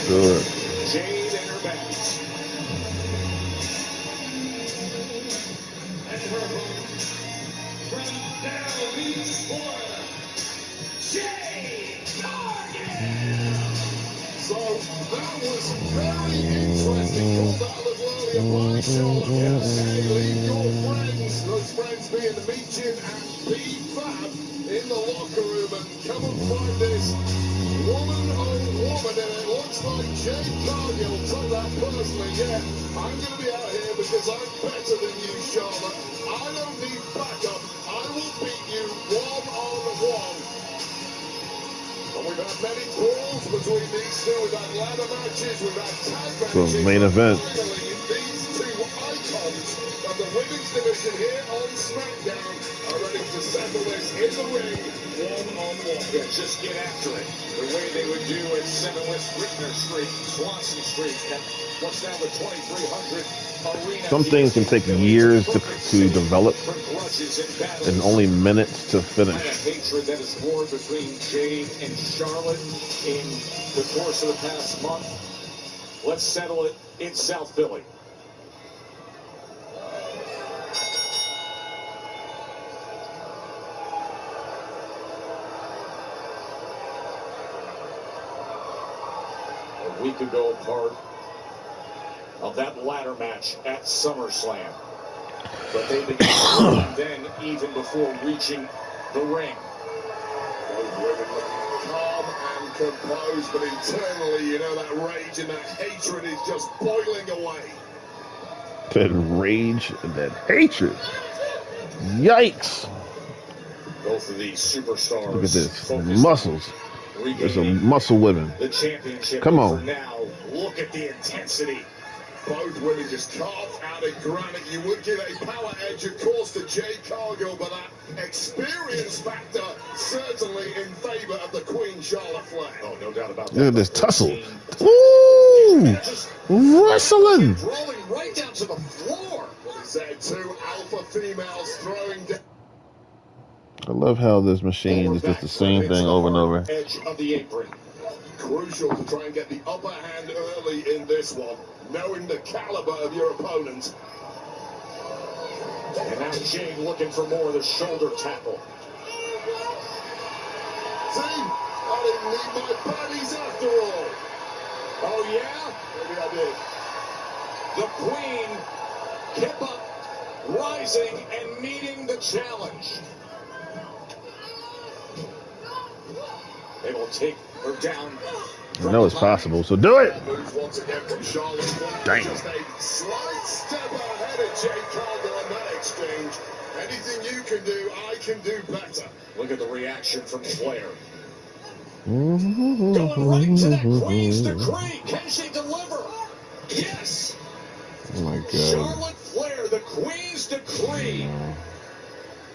Good. Jade and her bats. And her opponent, from Dallas, Florida, Jade Cargill. So that was very interesting. Called out a little earlier by Charlotte. Yes, your friends, those friends being the Meechin and B-Fab in the locker room. And come and find this woman, oh woman, and it looks just like Jade Cargill told that personally, yeah, I'm going to be out here because I'm better than you, Charlotte. I don't need backup. I will beat you one-on-one. And we've had many brawls between these two. We've had ladder matches, we've had tag matches. So main event. Finally, these two icons of the women's division here on SmackDown are ready to settle this in the ring one-on-one. Yeah, just get after it. The way they would do at 7 West Rickner Street, Swanson Street, and what's now the 2300 Arena. Some things can take years to develop and only minutes to finish. The hatred that has roared between Jade and Charlotte in the course of the past month. Let's settle it in South Philly. A week ago, part of that ladder match at SummerSlam. But they've been then even before reaching the ring. Both women looking calm and composed, but internally, you know, that rage and that hatred is just boiling away. That rage and that hatred. Yikes. Both of these superstars. Look at this. Muscles. There's some muscle women. The championship. Come on. For now, look at the intensity. Both women just carved out of granite. You would give a power edge, of course, to Jade Cargill, but that experience factor certainly in favor of the Queen Charlotte Flair. Oh, no doubt about that. Look at this tussle. Ooh! Wrestling! Rolling right down to the floor. Said two alpha females throwing down. I love how this machine is just the same thing over and over. Edge of the apron. Crucial to try and get the upper hand early in this one, knowing the caliber of your opponent. And now Jade looking for more of the shoulder tackle. See, I didn't need my buddies after all. Oh, yeah? Maybe I did. The Queen kept up, rising and meeting the challenge. They will take her down. I know it's possible, so do it! Once again from Charlotte. Damn. Just a slight step ahead of Jade Cargill in that exchange. Anything you can do, I can do better. Look at the reaction from Flair. Going right to that Queen's decree. Can she deliver? Yes. Oh my God. Charlotte Flair, the Queen's decree.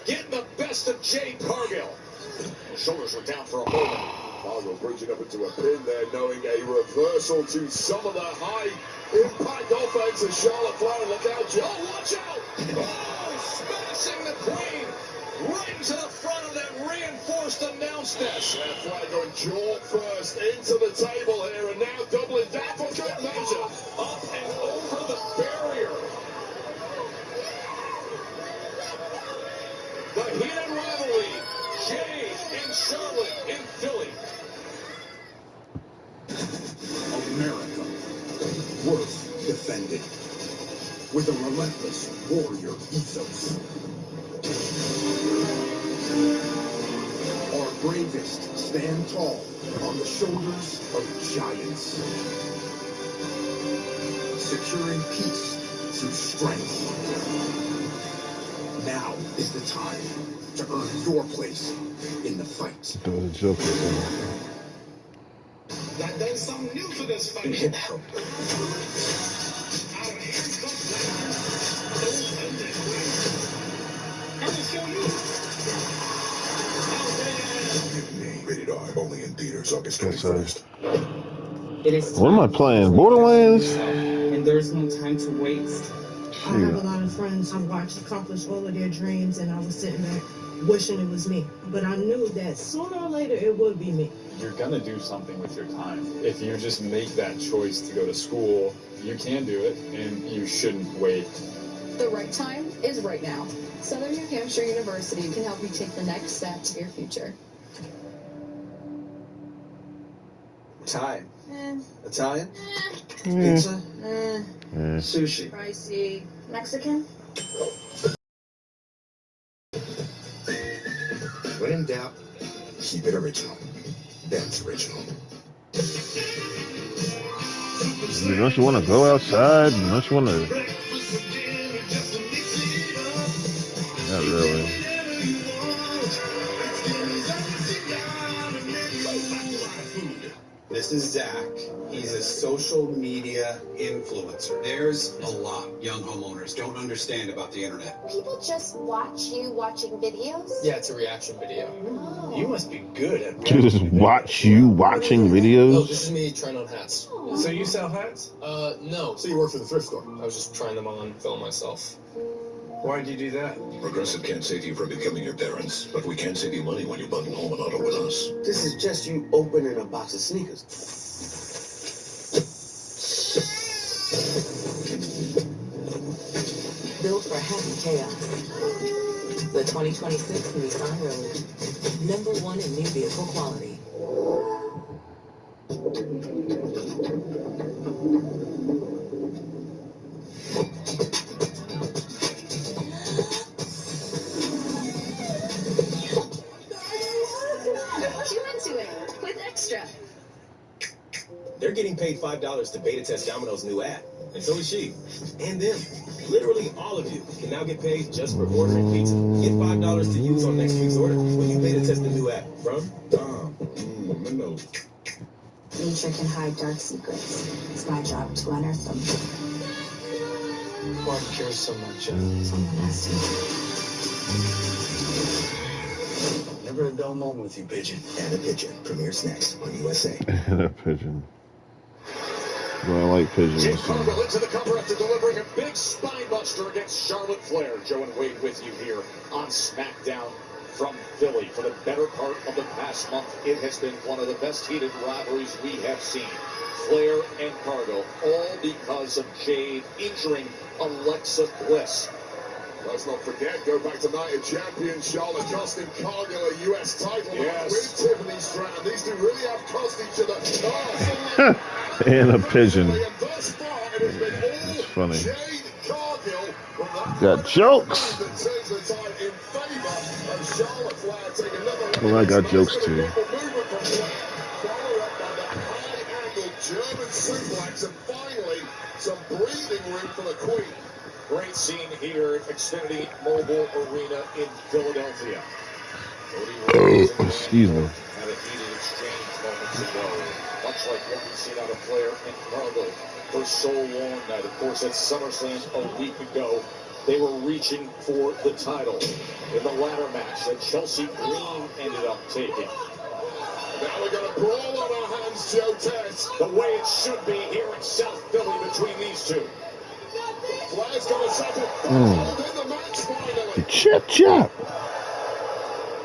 Getting the best of Jade Cargill. Shoulders were down for a moment. Cargill bridging up into a pin there, knowing a reversal to some of the high impact offense of Charlotte Flair. Look out, Joe. Oh, watch out. Oh, smashing the Queen right into the front of that reinforced announce desk. And Flair going jaw first into the table here, and now doubling down for good measure. Up and over the barrier. The heated rivalry. Jade and Charlotte in Philly. America, worth defending, with a relentless warrior ethos. Our bravest stand tall on the shoulders of giants, securing peace through strength. Now is the time to earn your place in the fight. That was a joke. That does something new for this fight. Hit him. Rated R, only in theaters August 21st. It is What am I playing? Borderlands? and there's no time to waste. I have a lot of friends I've watched accomplish all of their dreams, and I was sitting there wishing it was me. But I knew that sooner or later it would be me. You're gonna do something with your time. If you just make that choice to go to school, you can do it, and you shouldn't wait. The right time is right now. Southern New Hampshire University can help you take the next step to your future. Thai. Eh. Italian? Eh. Pizza? Eh. Sushi. Pricey. Mexican? When in doubt, keep it original. Ben's original. Don't you want to go outside? Don't you want to? Not really. This is Zach. He's a social media influencer. There's a lot young homeowners don't understand about the internet. People just watch you watching videos? Yeah, it's a reaction video. Oh. You must be good at Just watch you watching Oh, videos? this is me trying on hats. So you sell hats? No. So you work for the thrift store? I was just trying them on, film myself. Why'd you do that? Progressive can't save you from becoming your parents, but we can save you money when you bundle home and auto with us. This is just you opening a box of sneakers. Built for heavy chaos. The 2026 Nissan Rogue. #1 in new vehicle quality. Put you into it with Extra. They're getting paid $5 to beta test Domino's new app. And so is she. And them. Literally all of you can now get paid just for ordering pizza. Get $5 to use on next week's order when you beta test the new app from Dom. Windows. Nature can hide dark secrets. It's my job to unearth them. Why do you care so much? Someone has to. Never a dull moment with you, Pigeon. And a Pigeon premieres next on USA. And a pigeon. Well, I like pigeons. Jade Cargill into the cover after delivering a big spine buster against Charlotte Flair. Joe and Wade with you here on SmackDown from Philly. For the better part of the past month, it has been one of the best heated rivalries we have seen. Flair and Cargill, all because of Jade injuring Alexa Bliss. Let's not forget, go back to night of champion Charlotte costing Cargill a US title match with Tiffany Stratton. These two really have cost each other. And a pigeon. Thus far, it has been all It's funny. Jade Cargill. Got jokes. That turns the tide in favor of Charlotte Flair. Take another Well, I got jokes too. movement from Flair. Followed up by that high-angled German suplex, and finally some breathing room for the Queen. Great scene here at Xfinity Mobile Arena in Philadelphia. Excuse me. Had a heated exchange moments ago, much like what we've seen out of Flair and Cargill for so long now. Of course, at SummerSlam a week ago, they were reaching for the title in the ladder match that Chelsea Green ended up taking. Now we got a brawl on our hands, Joe Tess. The way it should be here in South Philly between these two. Flair's got herself a foothold in the match finally. Chop, chop.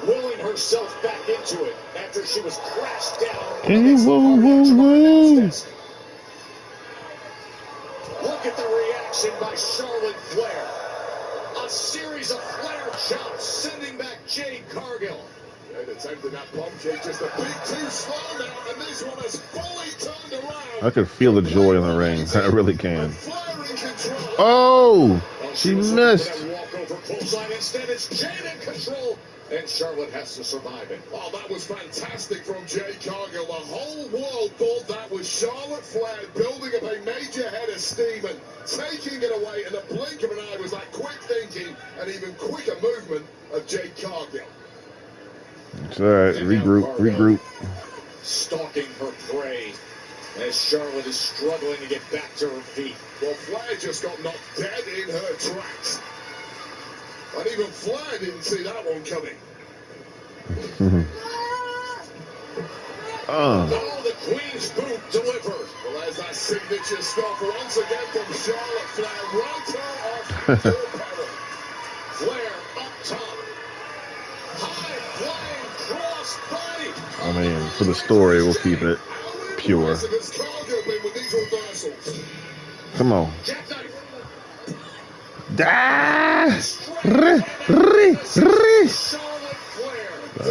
Willing herself back into it after she was crashed down. Hey, whoa, whoa, whoa. Look at the reaction by Charlotte Flair. A series of Flair chops sending back Jade Cargill. Jade attempted that bomb kick just a bit too slow now, and this one has fully turned around. I can feel the joy in the ring. I really can. Oh, she missed. Instead, it's Jade in control, and Charlotte has to survive it. Oh, that was fantastic from Jade Cargill. The whole world thought that was Charlotte Flair building up a major head of steam and taking it away in the blink of an eye. Was that quick thinking and even quicker movement of Jade Cargill. It's all right. Regroup. Stalking her prey as Charlotte is struggling to get back to her feet. Well, Flair just got knocked dead in her tracks. And even Flair didn't see that one coming. Oh, the Queen's boot delivered. Well, there's that signature stop once again from Charlotte Flair. Right her off full pedal. Flair up top. High-flying cross body. I mean, for the story, we'll keep it pure. Come on. Da! Charlotte Flair. Are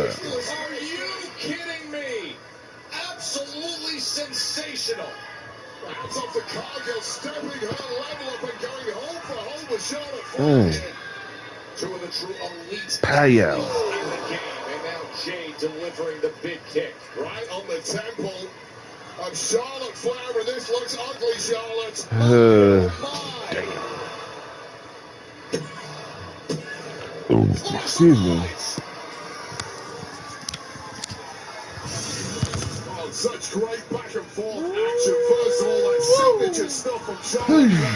you kidding me? Absolutely sensational. Hands off the Cargill, stepping her level up and going home for home with Charlotte Flair. Two of the true elites Payo. in the game. And now Jade delivering the big kick. Right on the temple. of Charlotte Flair, and this looks ugly, Charlotte. Damn. Excuse me. Oh, such great back and forth action. First of all, that signature stuff from Charlotte Flair.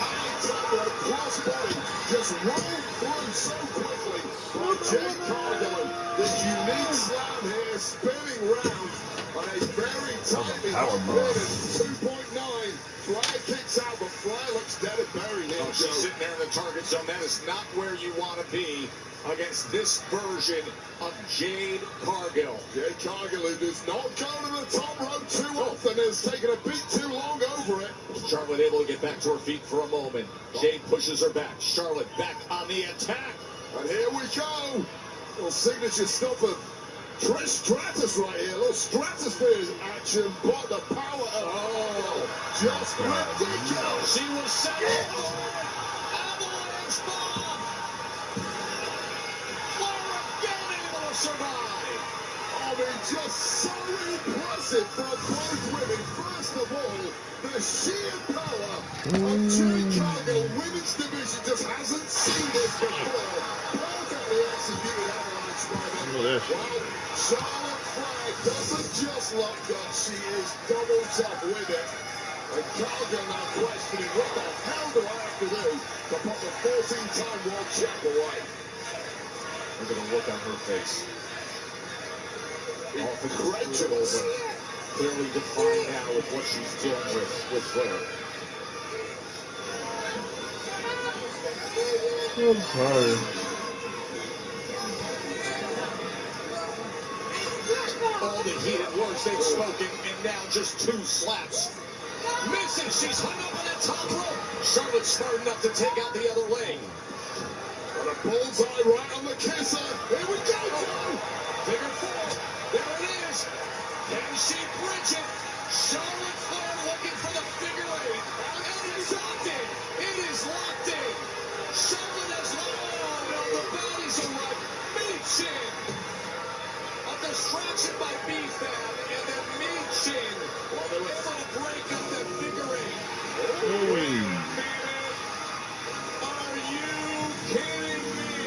High tempo plus body just rolled through so quickly by Jade Cargill. This unique slam here spinning round on a very tightly hard 2.9. Flair kicks out, but Flair looks dead and buried here. Oh, she's sitting there in the target zone. That is not where you want to be against this version of Jade Cargill. Jade Cargill, who does not go to the top rope too often, has taken a bit too long over it. Charlotte able to get back to her feet for a moment. Jade pushes her back. Charlotte back on the attack. And here we go. Little signature stuff of Trish Stratus right here. A little stratosphere action, but the power of just ridiculous. She was set up. Avalanche bomb. Flair again able to survive. I mean, just so impressive from both women. First of all, the sheer power of Jade Cargill. Women's division just hasn't seen this before. Perfectly executed avalanche by them. Well, Charlotte Flair doesn't just look good, she is double tough with it. And Cargill now questioning, what the hell do I have to do to put the 14-time world champ away? Look at the look on her face. Incredible, but clearly defined now with what she's dealing with Flair. I'm sorry. All the heated words they've spoken, and now just 2 slaps. Missing, she's hung up on that top rope. Charlotte's smart enough to take out the other leg. And a bullseye right on the kisser. Here we go, Joe. Figure 4. There it is. Can she bridge it? Charlotte Flair looking for the figure 8. And it's locked in. It is locked in. Charlotte has no, the body's a right. Meat chin. A distraction by B-Fab and then meat chin. Well, they were able to break up that figure 8. Oh, are you kidding me?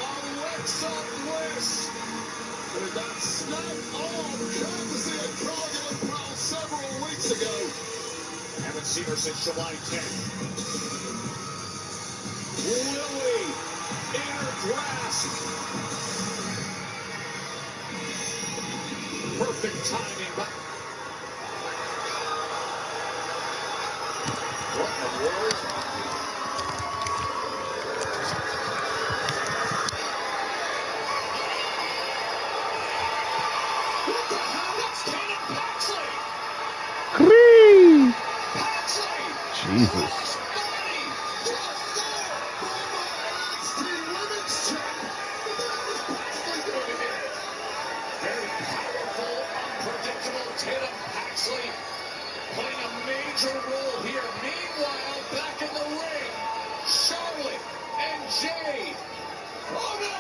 Alexa Bliss. With that snap arm, courtesy of Cargill and Powell several weeks ago. Haven't seen her since July 10th. Lily in her grasp. Perfect timing, but what in the world? What the hell? That's Tatum Paxley. Paxley. Jesus. Tatum Paxley playing a major role here. Meanwhile, back in the ring, Charlotte and Jade. Oh no!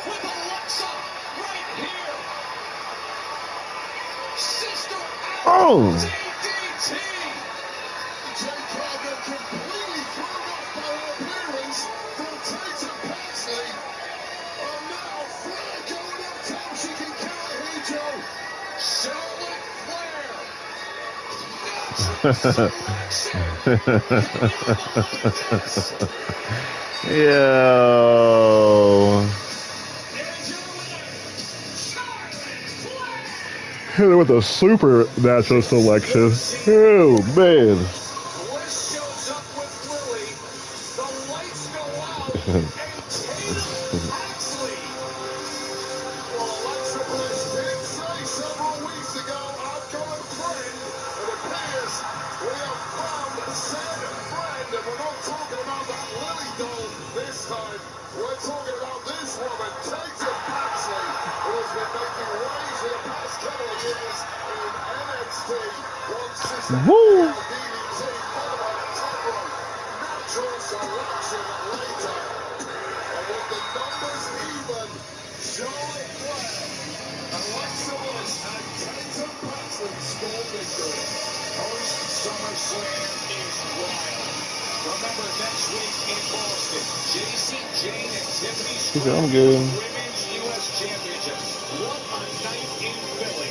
With Alexa right here. Sister DDT. Jade Cargill completely thrown off by her appearance from Tatum Paxley. And now Flair going up top. She can count here, Joe. Charlotte Yo. Hit it with a supernatural selection. Oh, man. Bliss shows up with Lily. The lights go out. And Tatum Paxley. Well, Alexa Bliss did say several weeks ago, I've got a friend. It appears we have found said friend. And we're not talking about that Lily doll this time. We're talking about this woman, Tatum Paxley, who has been making waves for the past couple of years in NXT. One sister DDT, followed by the top rope. Natural selection later. And with the numbers even, Charlotte Flair. Alexa Bliss had tens of Paxton's full victory. First SummerSlam is wild. Remember next week in Boston, Jason, Jane, and Tiffany Stratton I'm good. Women's U.S. Championship. What a night in Philly.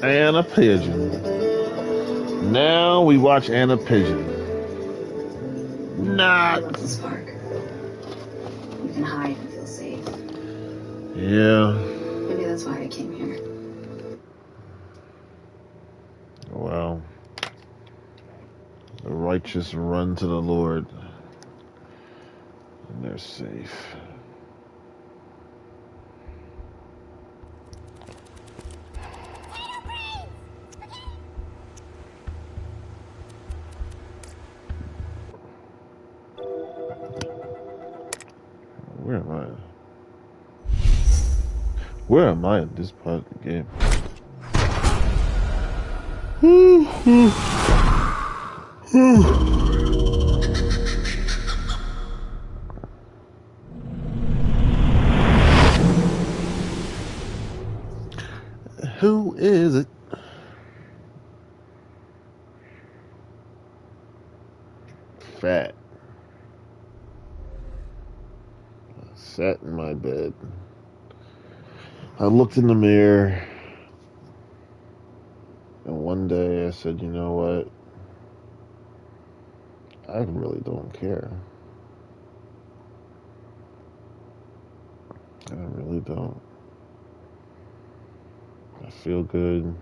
Anna Pigeon. Now we watch Anna Pigeon. Not. I love this park. You can hide and feel safe. Yeah. Maybe that's why I came here. Well, the righteous run to the Lord, and they're safe. Where am I? Where am I at this part of the game? Who is it? Fat. I sat in my bed. I looked in the mirror. And one day I said, you know what? I really don't care. I really don't. I feel good.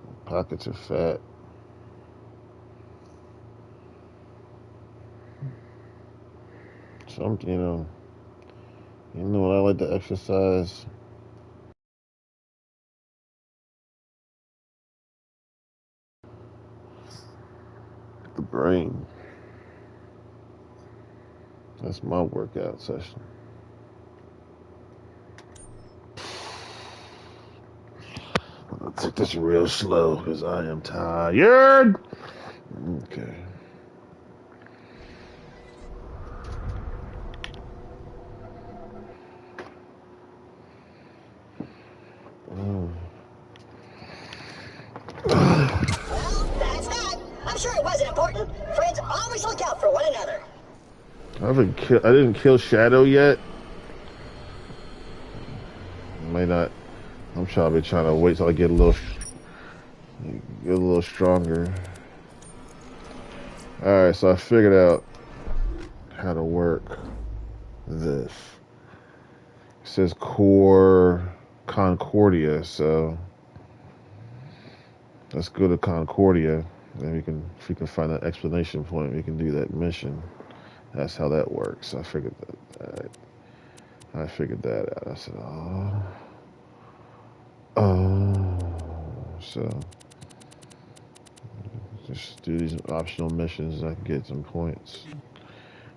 My pockets are fat. So I'm, you know what I like to exercise? The brain. That's my workout session. I'll take this real slow because I am tired. Okay. That's that. I'm sure it wasn't important. Friends always look out for one another. I didn't kill Shadow yet. May not. I'm trying to wait till I get a little stronger. All right, so I figured out how to work this. It says Core Concordia, so let's go to Concordia, and if we can find that explanation point, we can do that mission. That's how that works. I figured that out. I said, so just do these optional missions. I can get some points,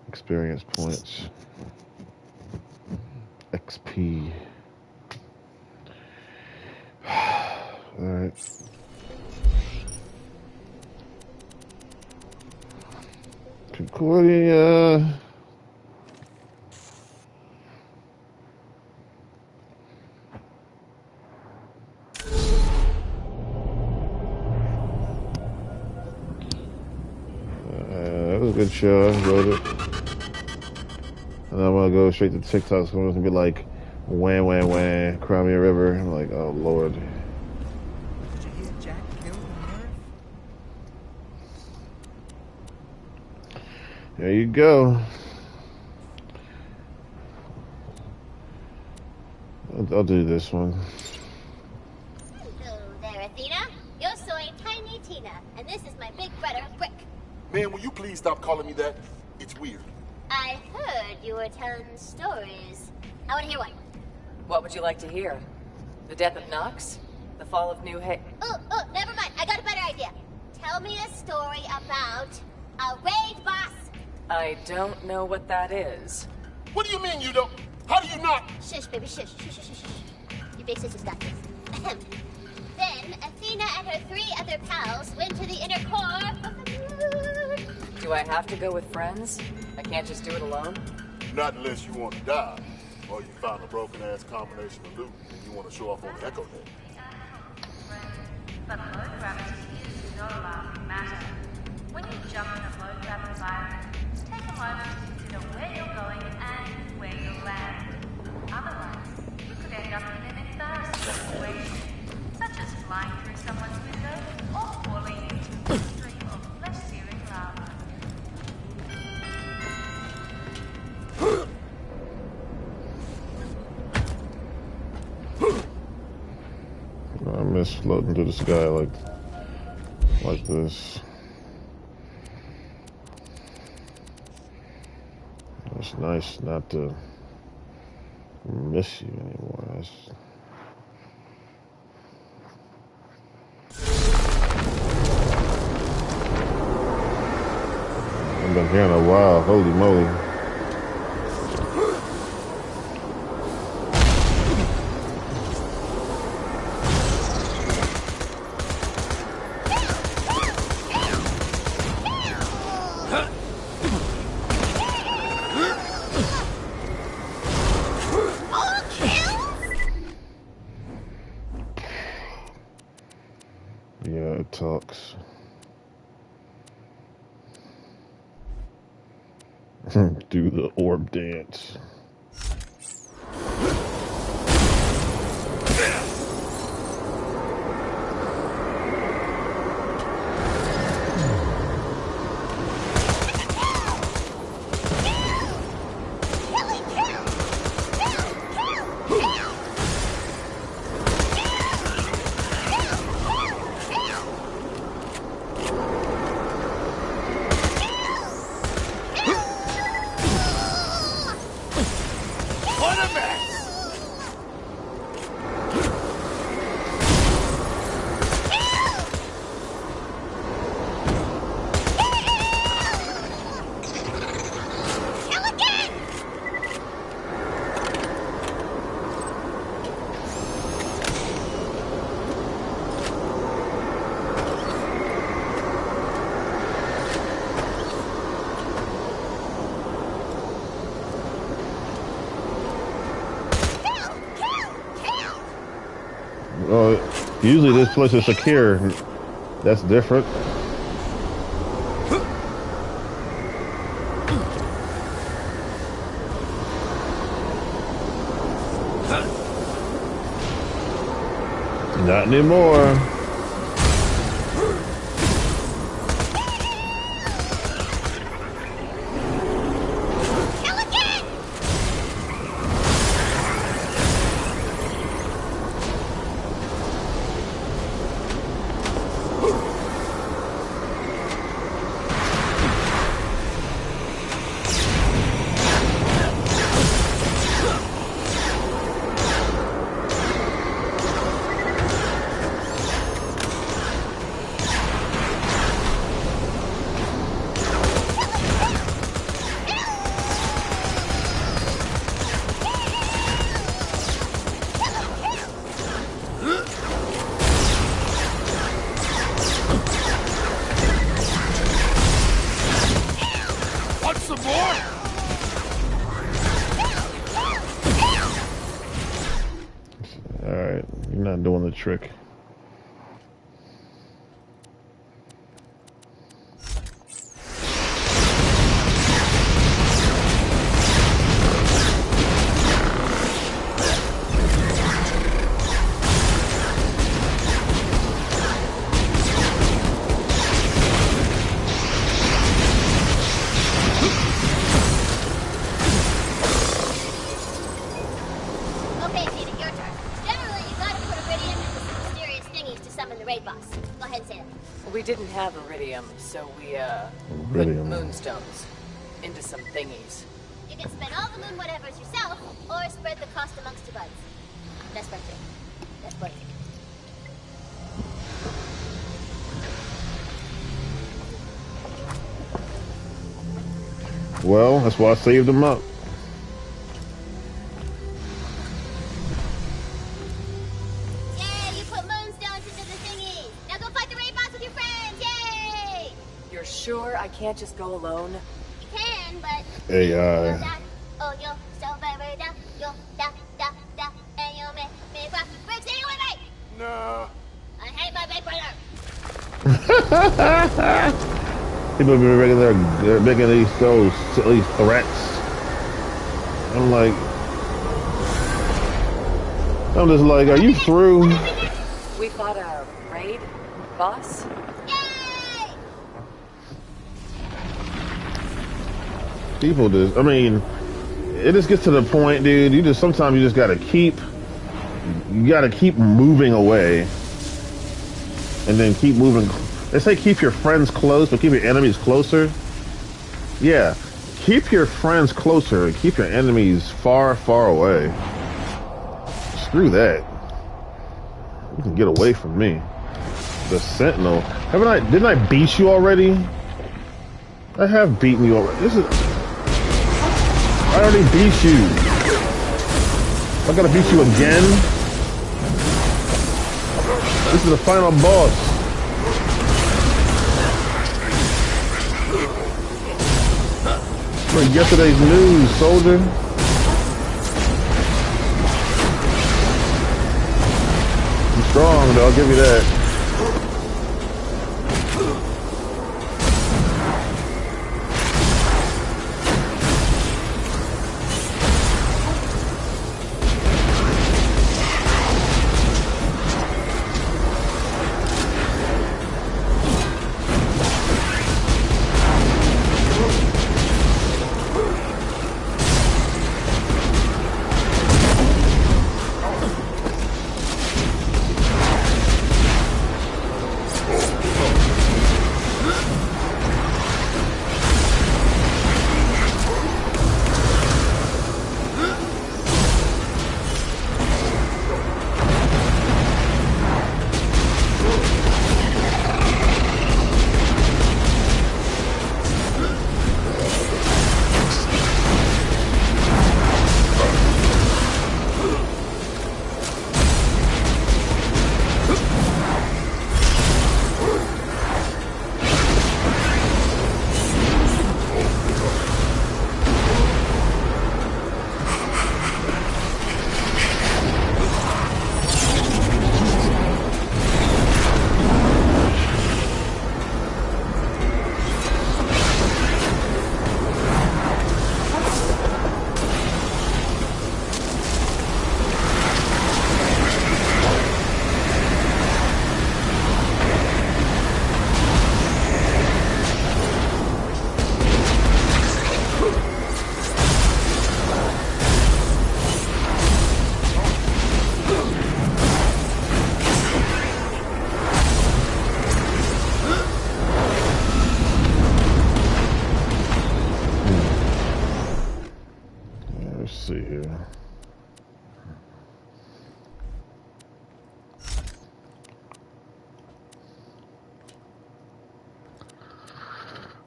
experience points, XP. All right. Concordia. That was a good show. I enjoyed it. And I'm gonna go straight to TikTok. So it's gonna be like, wham, wham, wham, Cry Me a River. I'm like, oh Lord. There you go. I'll do this one. Hello there, Athena. Yo soy Tiny Tina, and this is my big brother, Brick. Man, will you please stop calling me that? It's weird. I heard you were telling stories. I want to hear one. What would you like to hear? The death of Nox? The fall of New Hay? Oh, never mind. I got a better idea. Tell me a story about a raid boss. I don't know what that is. What do you mean you don't? How do you not? Shush, baby, shush, shush, shush, shush. Your big sister's got this. Then Lena and her 3 other pals went to the inner core of the moon. Do I have to go with friends? I can't just do it alone? Not unless you want to die, or you found a broken-ass combination of loot and you want to show off on the Echo Head. But low gravity is no longer matter. When you jump in a low gravity environment, take a moment to consider where you're going and where you'll land. Otherwise, you could end up in an embarrassing situation, such as flying through someone's window or falling into a stream of flesh-searing lava. I miss floating through the sky like this. It's nice not to miss you anymore. I've been here in a while. Holy moly. Yeah, it talks. Do the orb dance. Usually this place is secure. That's different. Not anymore. Doing the trick. So we put moonstones into some thingies. You can spend all the moon whatevers yourself, or spread the cost amongst your buds. That's perfect. That's perfect. Well, that's why I saved them up. Yeah, you put moonstones into the thingies. sure I can't just go alone? You can, but... AI. Oh, you're so very down. You're da, da, da. And you make me cry. Rick, sing it with me! No. I hate my big brother. People be making these so silly threats. I'm just like, are you through? We fought a raid, boss? People just, I mean, it just gets to the point, dude. Sometimes you just gotta keep moving away, and then keep moving. They say keep your friends close, but keep your enemies closer. Yeah, keep your friends closer and keep your enemies far, far away. Screw that. You can get away from me. The Sentinel. Didn't I beat you already? I have beaten you already. I already beat you. I gotta beat you again? This is the final boss. For yesterday's news, soldier. You're strong, though, I'll give you that.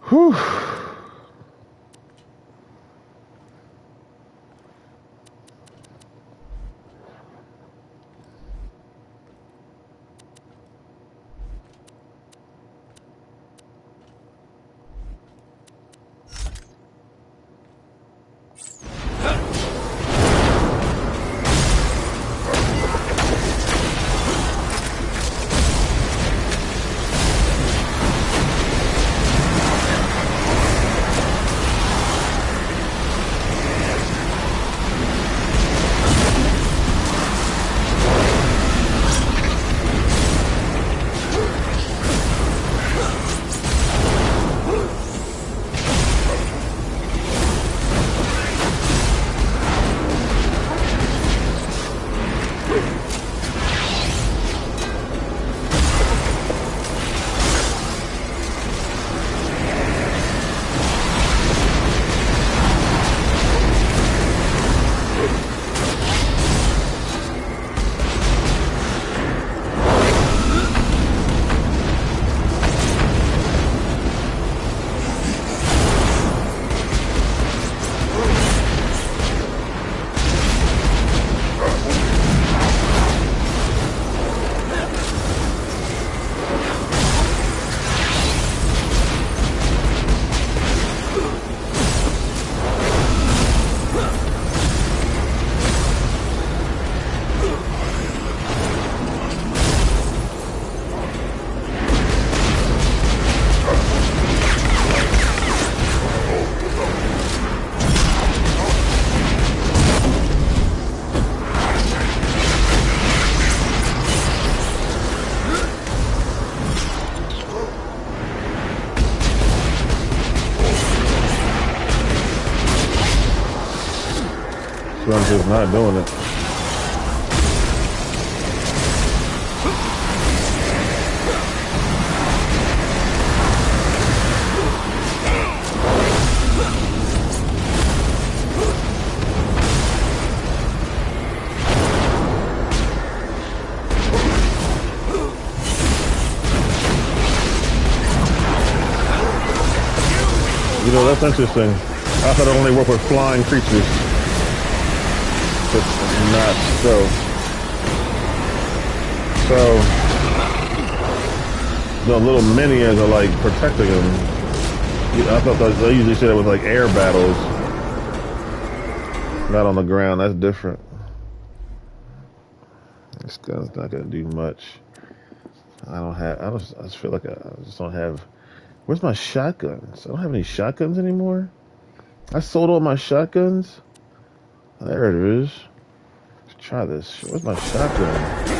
Whew. He's just not doing it. You know, that's interesting. I thought it only worked with flying creatures. But not so. So, the little minions are like protecting them. I thought they usually say that with like air battles. Not on the ground, that's different. This gun's not gonna do much. I just feel like I just don't have. Where's my shotguns? I don't have any shotguns anymore. I sold all my shotguns. There it is. Let's try this. Where's my shotgun?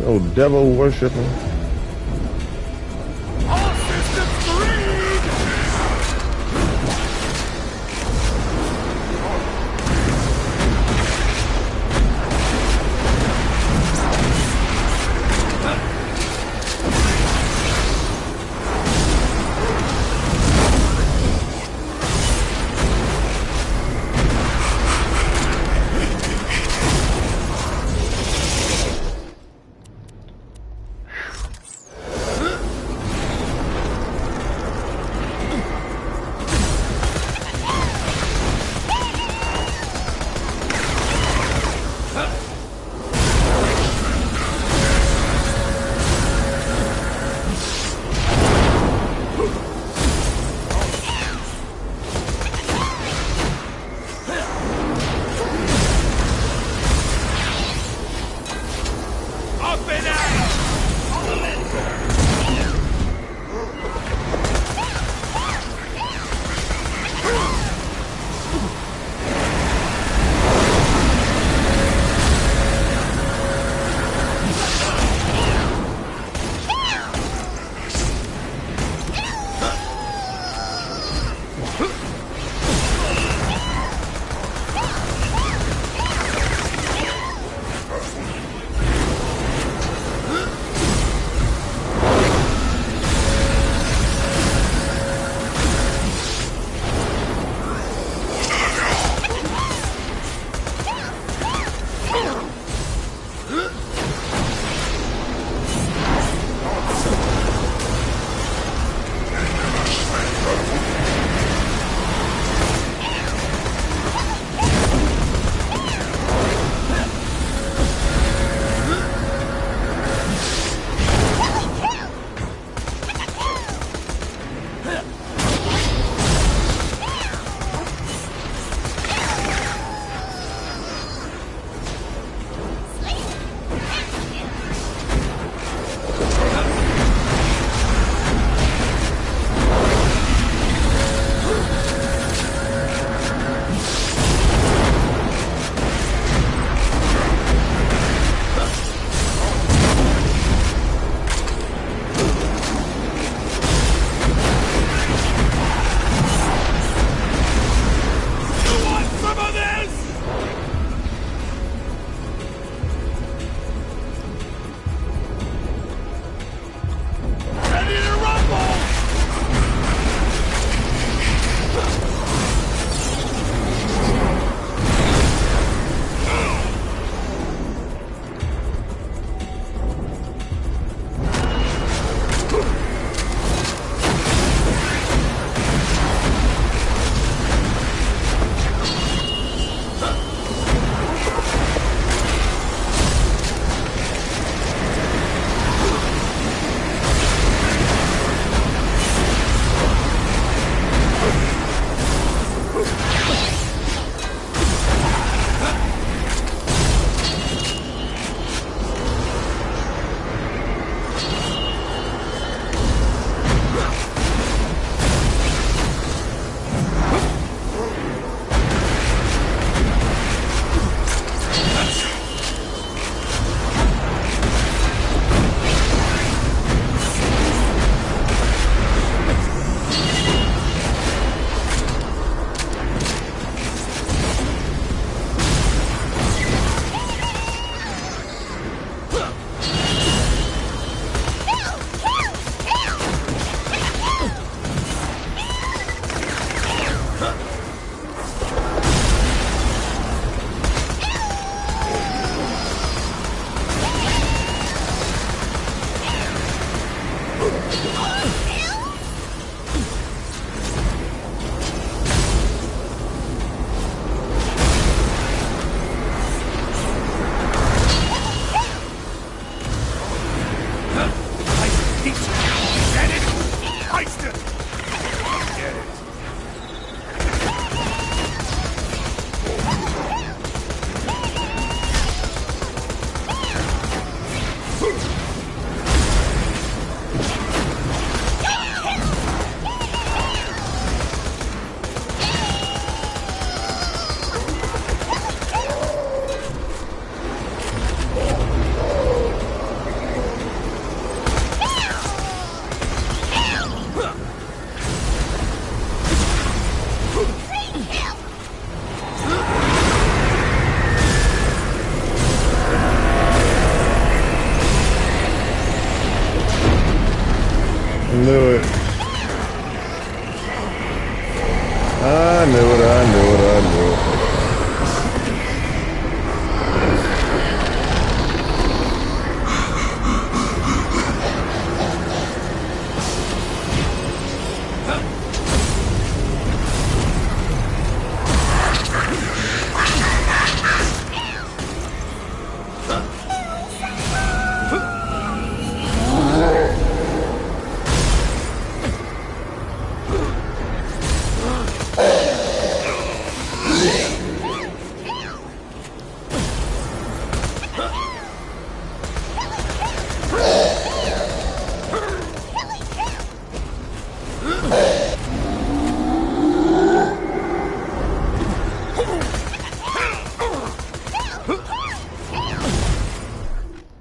Oh, devil worshiper. All systems green!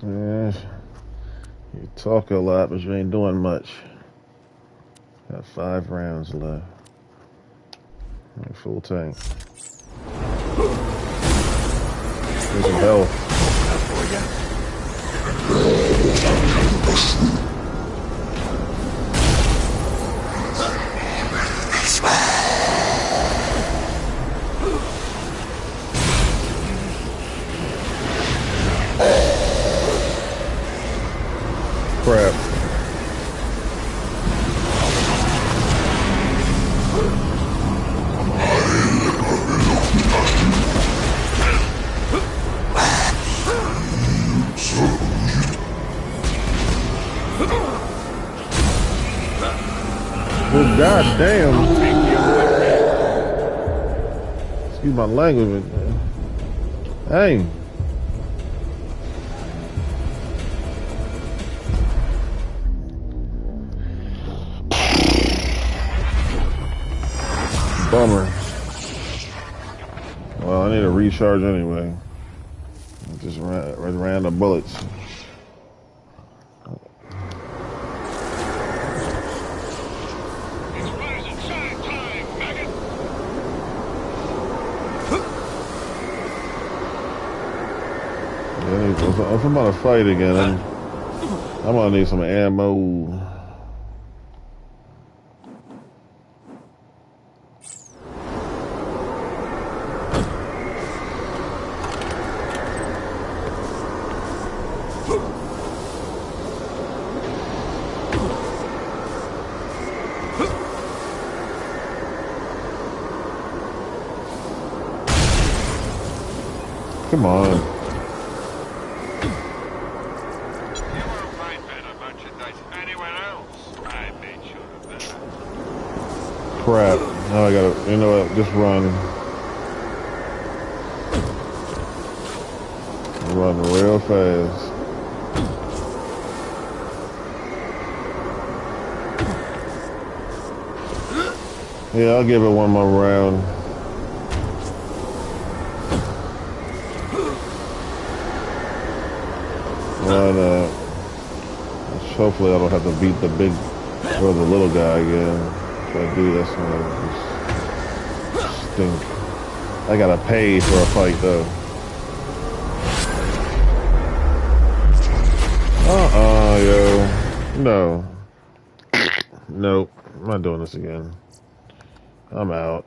Yeah, you talk a lot, but you ain't doing much. Got 5 rounds left. Full tank. There's some health. Crap. Well, god damn. Excuse my language. Hey. Bummer. Well, I need a recharge anyway. I just ran the bullets. If I'm about to fight again, I'm gonna need some ammo. Come on. Crap. Now I gotta, you know what, just run. Run real fast. Yeah, I'll give it one more round. But, hopefully I don't have to beat the big or the little guy again. If I do, that's gonna just stink. I gotta pay for a fight though. Yo. No. Nope. I'm not doing this again. I'm out.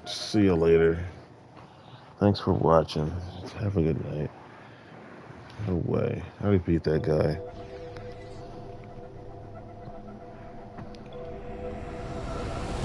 See you later. Thanks for watching. Have a good night. No way. I already beat that guy.